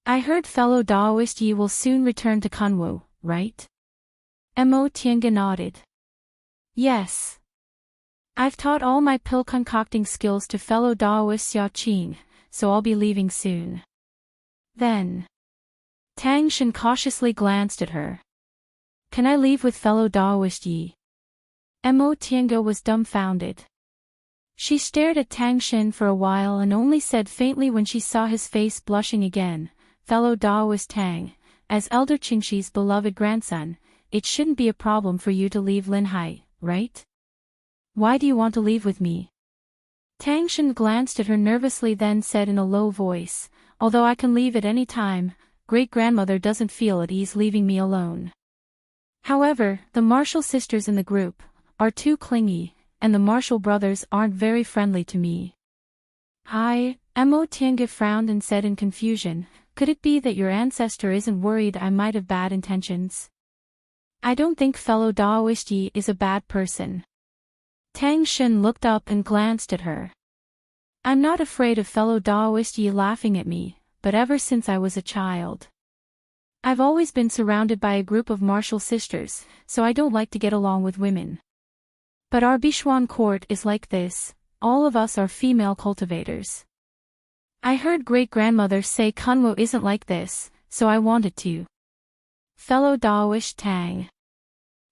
I heard fellow Daoist Yi will soon return to Kunwu, right? Mo Tiange nodded. Yes. I've taught all my pill concocting skills to fellow Daoist Xia Qing, so I'll be leaving soon. Then. Tang Shen cautiously glanced at her. Can I leave with fellow Daoist Yi? Mo Tiange was dumbfounded. She stared at Tang Shen for a while and only said faintly when she saw his face blushing again, fellow Daoist Tang, as Elder Qingxi's beloved grandson, it shouldn't be a problem for you to leave Linhai, right? Why do you want to leave with me? Tang Shen glanced at her nervously then said in a low voice, although I can leave at any time, great-grandmother doesn't feel at ease leaving me alone. However, the martial sisters in the group are too clingy, and the martial brothers aren't very friendly to me. Mo Tiange frowned and said in confusion, could it be that your ancestor isn't worried I might have bad intentions? I don't think fellow Daoist Yi is a bad person. Tang Shen looked up and glanced at her. I'm not afraid of fellow Daoist Yi laughing at me, but ever since I was a child. I've always been surrounded by a group of martial sisters, so I don't like to get along with women. But our Bishwan court is like this, all of us are female cultivators. I heard great-grandmother say Kunwu isn't like this, so I wanted to. Fellow Daoist Tang.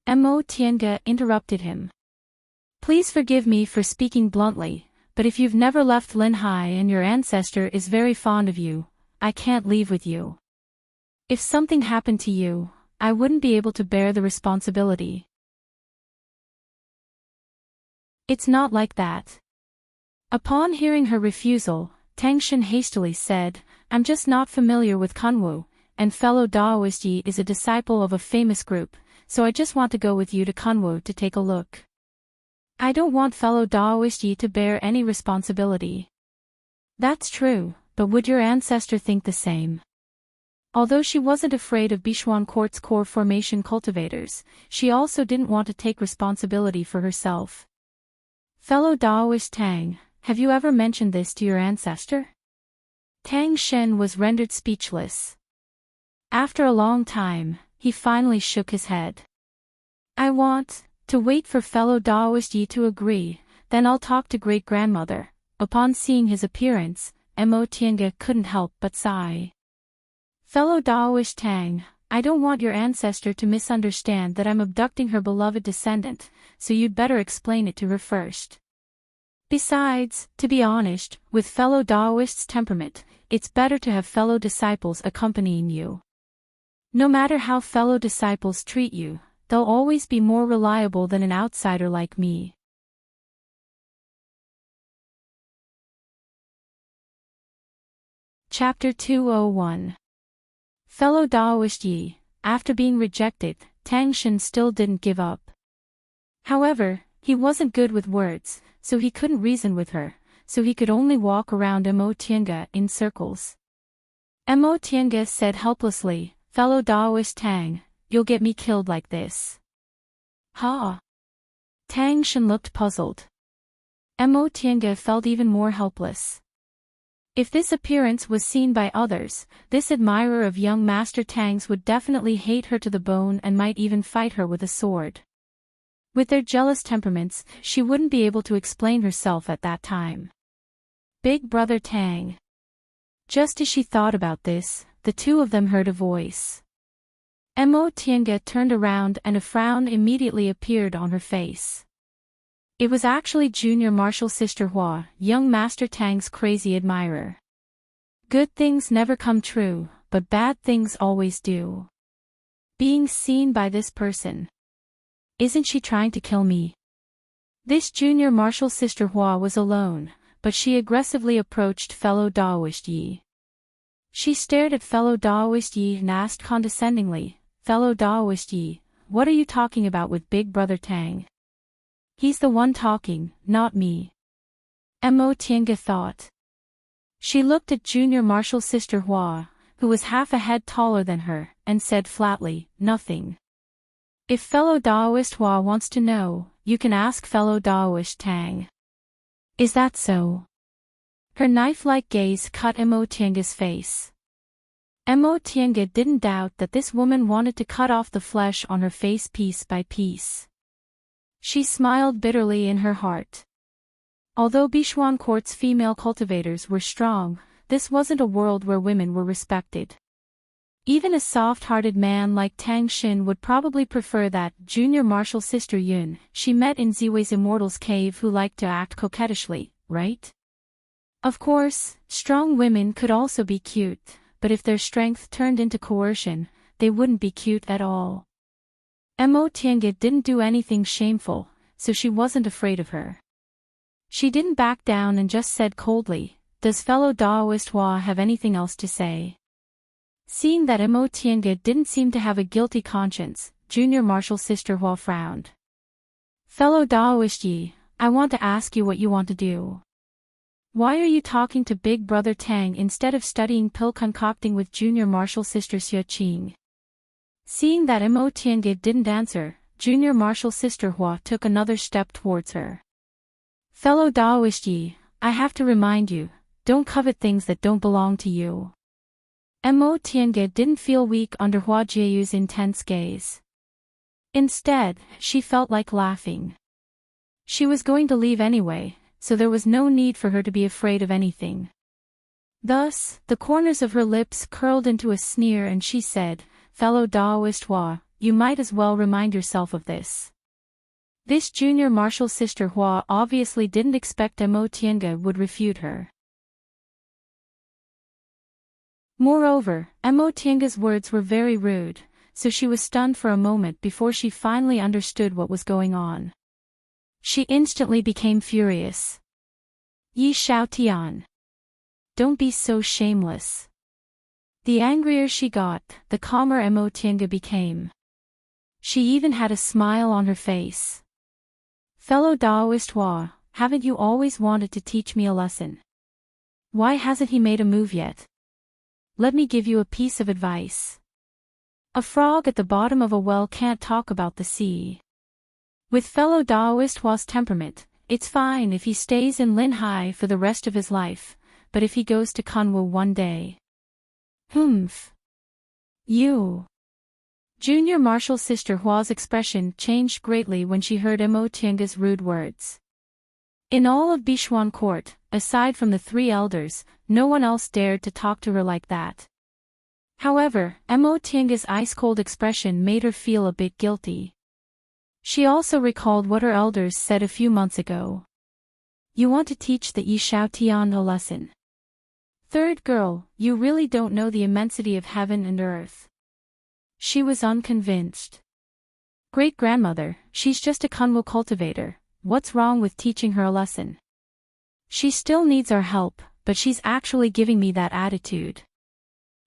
Mo Tiange interrupted him. Please forgive me for speaking bluntly, but if you've never left Linhai and your ancestor is very fond of you, I can't leave with you. If something happened to you, I wouldn't be able to bear the responsibility. It's not like that. Upon hearing her refusal, Tang Shen hastily said, I'm just not familiar with Kunwu, and fellow Daoist Yi is a disciple of a famous group, so I just want to go with you to Kunwu to take a look. I don't want fellow Daoist Yi to bear any responsibility. That's true, but would your ancestor think the same? Although she wasn't afraid of Bishwan Court's core formation cultivators, she also didn't want to take responsibility for herself. Fellow Daoist Tang, have you ever mentioned this to your ancestor? Tang Shen was rendered speechless. After a long time, he finally shook his head. I want to wait for fellow Daoist Yi to agree, then I'll talk to great-grandmother. Upon seeing his appearance, Mo Tiange couldn't help but sigh. Fellow Daoist Tang, I don't want your ancestor to misunderstand that I'm abducting her beloved descendant, so you'd better explain it to her first. Besides, to be honest, with fellow Daoist's temperament, it's better to have fellow disciples accompanying you. No matter how fellow disciples treat you, they'll always be more reliable than an outsider like me. Chapter 201. Fellow Daoist Yi, after being rejected, Tang Shen still didn't give up. However, he wasn't good with words, so he couldn't reason with her, so he could only walk around Emotianga in circles. Emotianga said helplessly, "Fellow Daoist Tang, you'll get me killed like this." Ha! Tang Shen looked puzzled. Emotianga felt even more helpless. If this appearance was seen by others, this admirer of young Master Tang's would definitely hate her to the bone and might even fight her with a sword. With their jealous temperaments, she wouldn't be able to explain herself at that time. Big Brother Tang. Just as she thought about this, the two of them heard a voice. Emotianga turned around and a frown immediately appeared on her face. It was actually Junior Martial Sister Hua, young Master Tang's crazy admirer. Good things never come true, but bad things always do. Being seen by this person. Isn't she trying to kill me? This Junior Martial Sister Hua was alone, but she aggressively approached fellow Daoist Yi. She stared at fellow Daoist Yi and asked condescendingly, "Fellow Daoist Yi, what are you talking about with Big Brother Tang? He's the one talking, not me." Emotianga thought. She looked at Junior Martial Sister Hua, who was half a head taller than her, and said flatly, "Nothing. If fellow Daoist Hua wants to know, you can ask fellow Daoist Tang." Is that so? Her knife-like gaze cut Emotianga's face. Emotianga didn't doubt that this woman wanted to cut off the flesh on her face piece by piece. She smiled bitterly in her heart. Although Bichuan Court's female cultivators were strong, this wasn't a world where women were respected. Even a soft-hearted man like Tang Xin would probably prefer that Junior Martial Sister Yun she met in Ziwei's Immortal's cave who liked to act coquettishly, right? Of course, strong women could also be cute, but if their strength turned into coercion, they wouldn't be cute at all. Emotianga didn't do anything shameful, so she wasn't afraid of her. She didn't back down and just said coldly, "Does fellow Daoist Hua have anything else to say?" Seeing that Emotianga didn't seem to have a guilty conscience, Junior Martial Sister Hua frowned. "Fellow Daoist Yi, I want to ask you what you want to do. Why are you talking to Big Brother Tang instead of studying pill concocting with Junior Martial Sister Xue Qing?" Seeing that Emotianga didn't answer, Junior Martial Sister Hua took another step towards her. "Fellow Daoist Yi, I have to remind you, don't covet things that don't belong to you." Emotianga didn't feel weak under Hua Jiayu's intense gaze. Instead, she felt like laughing. She was going to leave anyway, so there was no need for her to be afraid of anything. Thus, the corners of her lips curled into a sneer and she said, "Fellow Daoist Hua, you might as well remind yourself of this." This Junior Martial Sister Hua obviously didn't expect Emotianga would refute her. Moreover, Emotianga's words were very rude, so she was stunned for a moment before she finally understood what was going on. She instantly became furious. "Yi Xiaotian. Don't be so shameless." The angrier she got, the calmer Emotianga became. She even had a smile on her face. "Fellow Daoist Hua, haven't you always wanted to teach me a lesson? Why hasn't he made a move yet? Let me give you a piece of advice. A frog at the bottom of a well can't talk about the sea. With fellow Daoist Hua's temperament, it's fine if he stays in Linhai for the rest of his life, but if he goes to Kunwu one day..." "Humph. You..." Junior Martial Sister Hua's expression changed greatly when she heard Emotianga's rude words. In all of Bichuan Court, aside from the three elders, no one else dared to talk to her like that. However, Emotianga's ice-cold expression made her feel a bit guilty. She also recalled what her elders said a few months ago. "You want to teach the Yi Xiaotian a lesson. Third girl, you really don't know the immensity of heaven and earth." She was unconvinced. "Great-grandmother, she's just a Kunwu cultivator, what's wrong with teaching her a lesson? She still needs our help, but she's actually giving me that attitude."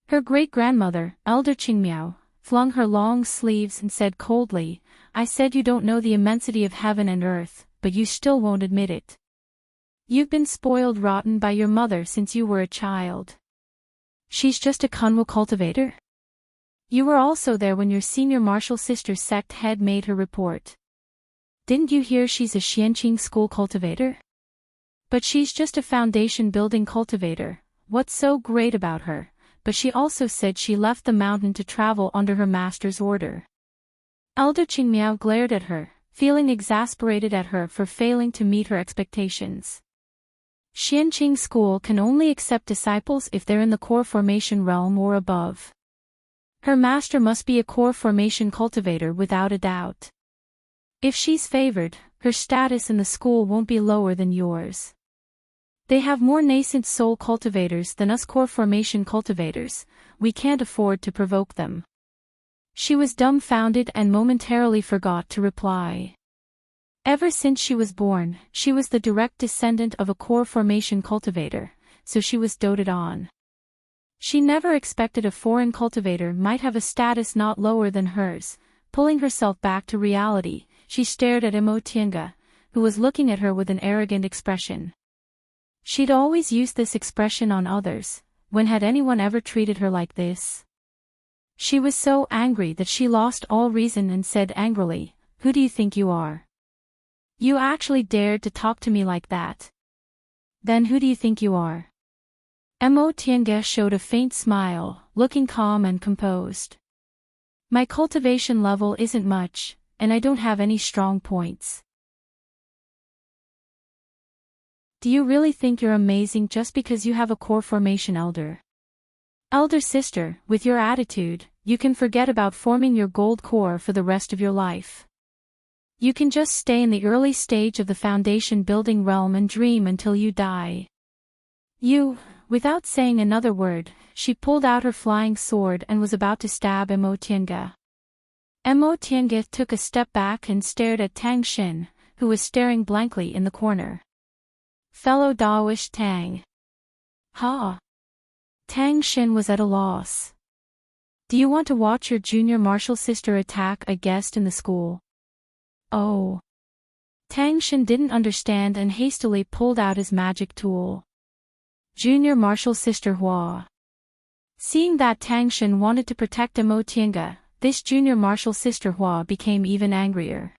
Her great-grandmother, Elder Qingmiao, flung her long sleeves and said coldly, "I said you don't know the immensity of heaven and earth, but you still won't admit it. You've been spoiled rotten by your mother since you were a child. She's just a Kunwu cultivator? You were also there when your senior martial sister's sect head made her report. Didn't you hear she's a Xianqing school cultivator? But she's just a foundation building cultivator, what's so great about her? But she also said she left the mountain to travel under her master's order." Elder Qingmiao glared at her, feeling exasperated at her for failing to meet her expectations. Xianqing school can only accept disciples if they're in the core formation realm or above. Her master must be a core formation cultivator without a doubt. If she's favored, her status in the school won't be lower than yours. They have more nascent soul cultivators than us core formation cultivators, we can't afford to provoke them. She was dumbfounded and momentarily forgot to reply. Ever since she was born, she was the direct descendant of a core formation cultivator, so she was doted on. She never expected a foreign cultivator might have a status not lower than hers. Pulling herself back to reality, she stared at Imotianga, who was looking at her with an arrogant expression. She'd always used this expression on others. When had anyone ever treated her like this? She was so angry that she lost all reason and said angrily, "Who do you think you are? You actually dared to talk to me like that? Then who do you think you are?" Imotianga showed a faint smile, looking calm and composed. "My cultivation level isn't much, and I don't have any strong points. Do you really think you're amazing just because you have a core formation elder? Elder sister, with your attitude, you can forget about forming your gold core for the rest of your life. You can just stay in the early stage of the foundation building realm and dream until you die." Without saying another word, she pulled out her flying sword and was about to stab Imotianga. Imotianga took a step back and stared at Tang Xin, who was staring blankly in the corner. "Fellow Daoist Tang." "Ha!" Tang Xin was at a loss. "Do you want to watch your junior martial sister attack a guest in the school?" "Oh." Tang Xin didn't understand and hastily pulled out his magic tool. "Junior martial sister Hua." Seeing that Tang Xin wanted to protect Imotianga, this junior martial sister Hua became even angrier.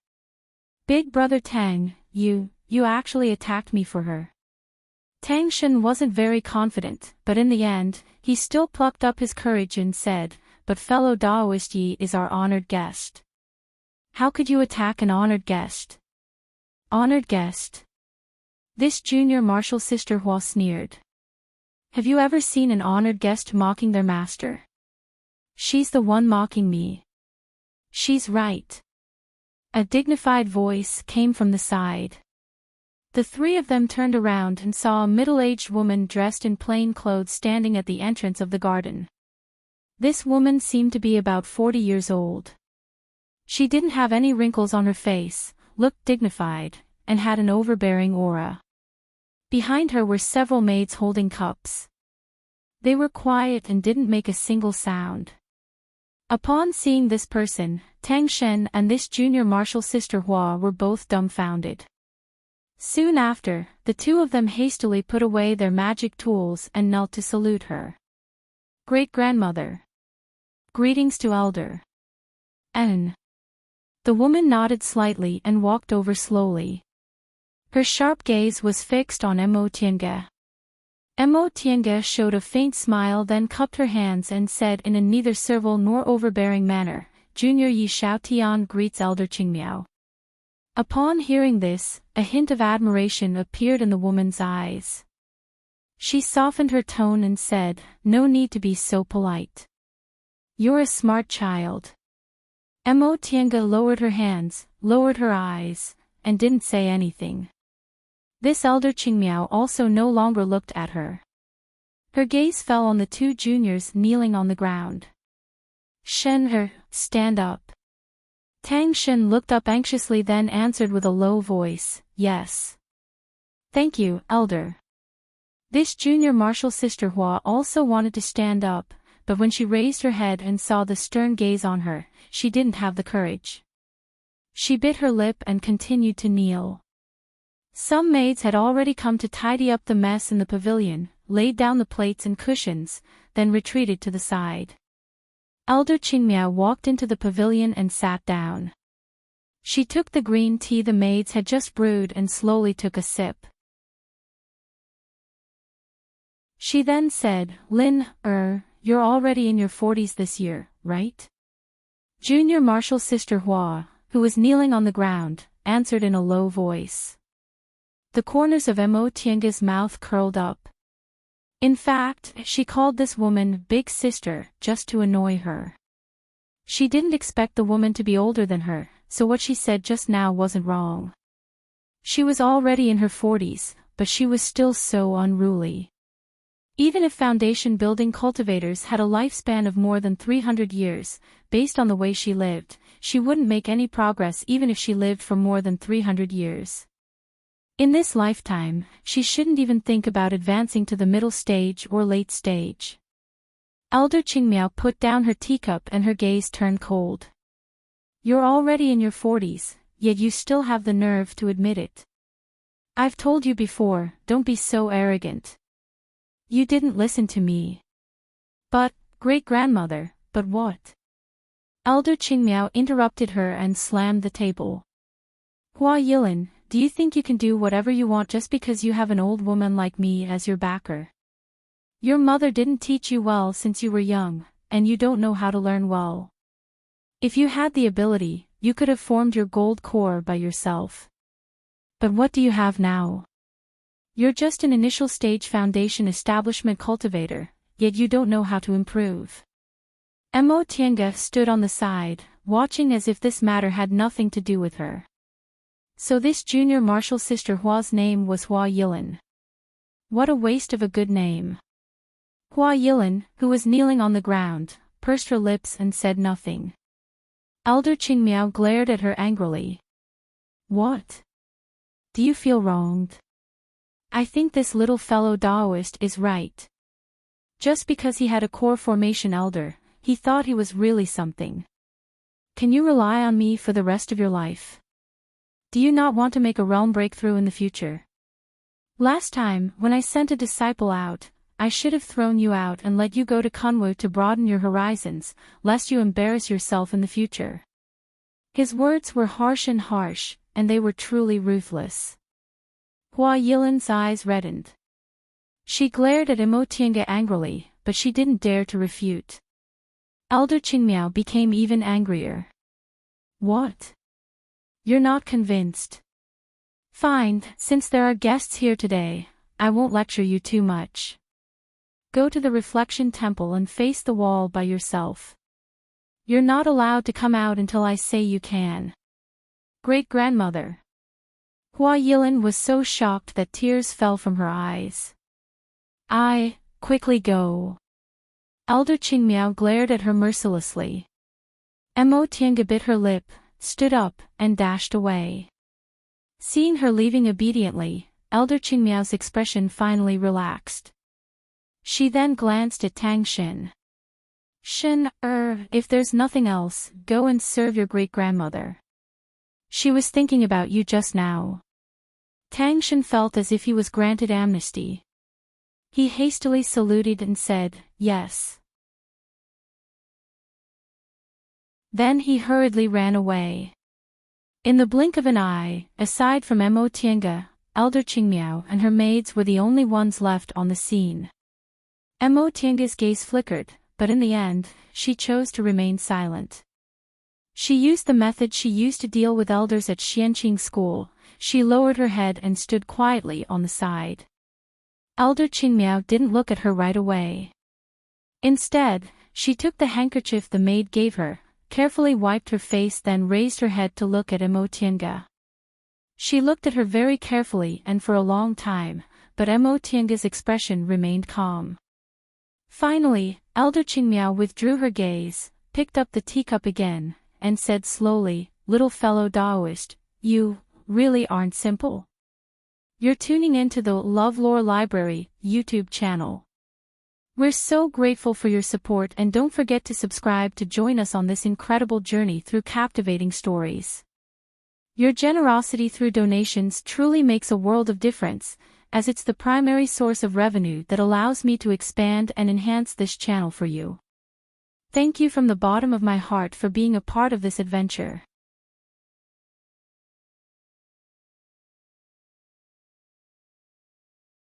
"Big brother Tang, you actually attacked me for her." Tang Xin wasn't very confident, but in the end, he still plucked up his courage and said, "But fellow Daoist Yi is our honored guest." "How could you attack an honored guest?" "Honored guest?" This junior martial sister Hua sneered. "Have you ever seen an honored guest mocking their master? She's the one mocking me." "She's right." A dignified voice came from the side. The three of them turned around and saw a middle-aged woman dressed in plain clothes standing at the entrance of the garden. This woman seemed to be about 40 years old. She didn't have any wrinkles on her face, looked dignified, and had an overbearing aura. Behind her were several maids holding cups. They were quiet and didn't make a single sound. Upon seeing this person, Tang Shen and this junior martial sister Hua were both dumbfounded. Soon after, the two of them hastily put away their magic tools and knelt to salute her. "Great-grandmother. Greetings to Elder." "N." The woman nodded slightly and walked over slowly. Her sharp gaze was fixed on Imotianga. Imotianga showed a faint smile, then cupped her hands and said in a neither servile nor overbearing manner, "Junior Yi Xiaotian greets Elder Qingmiao." Upon hearing this, a hint of admiration appeared in the woman's eyes. She softened her tone and said, "No need to be so polite. You're a smart child." Imotianga lowered her hands, lowered her eyes, and didn't say anything. This Elder Qingmiao also no longer looked at her. Her gaze fell on the two juniors kneeling on the ground. "Shen, stand up." Tang Shen looked up anxiously, then answered with a low voice, "Yes. Thank you, Elder." This junior martial sister Hua also wanted to stand up, but when she raised her head and saw the stern gaze on her, she didn't have the courage. She bit her lip and continued to kneel. Some maids had already come to tidy up the mess in the pavilion, laid down the plates and cushions, then retreated to the side. Elder Qingmiao walked into the pavilion and sat down. She took the green tea the maids had just brewed and slowly took a sip. She then said, "Lin, you're already in your 40s this year, right?" Junior Marshal Sister Hua, who was kneeling on the ground, answered in a low voice. The corners of Mo Tianga's mouth curled up. In fact, she called this woman Big Sister just to annoy her. She didn't expect the woman to be older than her, so what she said just now wasn't wrong. She was already in her 40s, but she was still so unruly. Even if foundation building cultivators had a lifespan of more than 300 years, based on the way she lived, she wouldn't make any progress even if she lived for more than 300 years. In this lifetime, she shouldn't even think about advancing to the middle stage or late stage. Elder Qingmiao put down her teacup and her gaze turned cold. You're already in your 40s, yet you still have the nerve to admit it. I've told you before, don't be so arrogant. You didn't listen to me. But, great-grandmother, but what? Elder Qingmiao interrupted her and slammed the table. Hua Yilin, do you think you can do whatever you want just because you have an old woman like me as your backer? Your mother didn't teach you well since you were young, and you don't know how to learn well. If you had the ability, you could have formed your gold core by yourself. But what do you have now? You're just an initial stage foundation establishment cultivator, yet you don't know how to improve. Mo Tianga stood on the side, watching as if this matter had nothing to do with her. So this junior martial sister Hua's name was Hua Yilin. What a waste of a good name. Hua Yilin, who was kneeling on the ground, pursed her lips and said nothing. Elder Qingmiao glared at her angrily. What? Do you feel wronged? I think this little fellow Daoist is right. Just because he had a core formation elder, he thought he was really something. Can you rely on me for the rest of your life? Do you not want to make a realm breakthrough in the future? Last time, when I sent a disciple out, I should have thrown you out and let you go to Kunwu to broaden your horizons, lest you embarrass yourself in the future. His words were harsh, and they were truly ruthless. Hua Yilin's eyes reddened. She glared at Mo Tianga angrily, but she didn't dare to refute. Elder Qingmiao became even angrier. What? You're not convinced? Fine, since there are guests here today, I won't lecture you too much. Go to the reflection temple and face the wall by yourself. You're not allowed to come out until I say you can. Great-grandmother. Hua Yilin was so shocked that tears fell from her eyes. Quickly go. Elder Qingmiao glared at her mercilessly. Mo Tianga bit her lip, stood up, and dashed away. Seeing her leaving obediently, Elder Qingmiao's expression finally relaxed. She then glanced at Tang Xin. Xin, if there's nothing else, go and serve your great-grandmother. She was thinking about you just now. Tang Xin felt as if he was granted amnesty. He hastily saluted and said, yes. Then he hurriedly ran away. In the blink of an eye, aside from Mo Tianga, Elder Qingmiao and her maids were the only ones left on the scene. Mo Tianga's gaze flickered, but in the end, she chose to remain silent. She used the method she used to deal with elders at Xianqing school. She lowered her head and stood quietly on the side. Elder Qingmiao didn't look at her right away. Instead, she took the handkerchief the maid gave her, carefully wiped her face, then raised her head to look at Mo Tianga. She looked at her very carefully and for a long time, but Mo Tianga's expression remained calm. Finally, Elder Qingmiao withdrew her gaze, picked up the teacup again, and said slowly, little fellow Daoist, you really aren't simple. You're tuning into the LoveLore Library YouTube channel. We're so grateful for your support, and don't forget to subscribe to join us on this incredible journey through captivating stories. Your generosity through donations truly makes a world of difference, as it's the primary source of revenue that allows me to expand and enhance this channel for you. Thank you from the bottom of my heart for being a part of this adventure.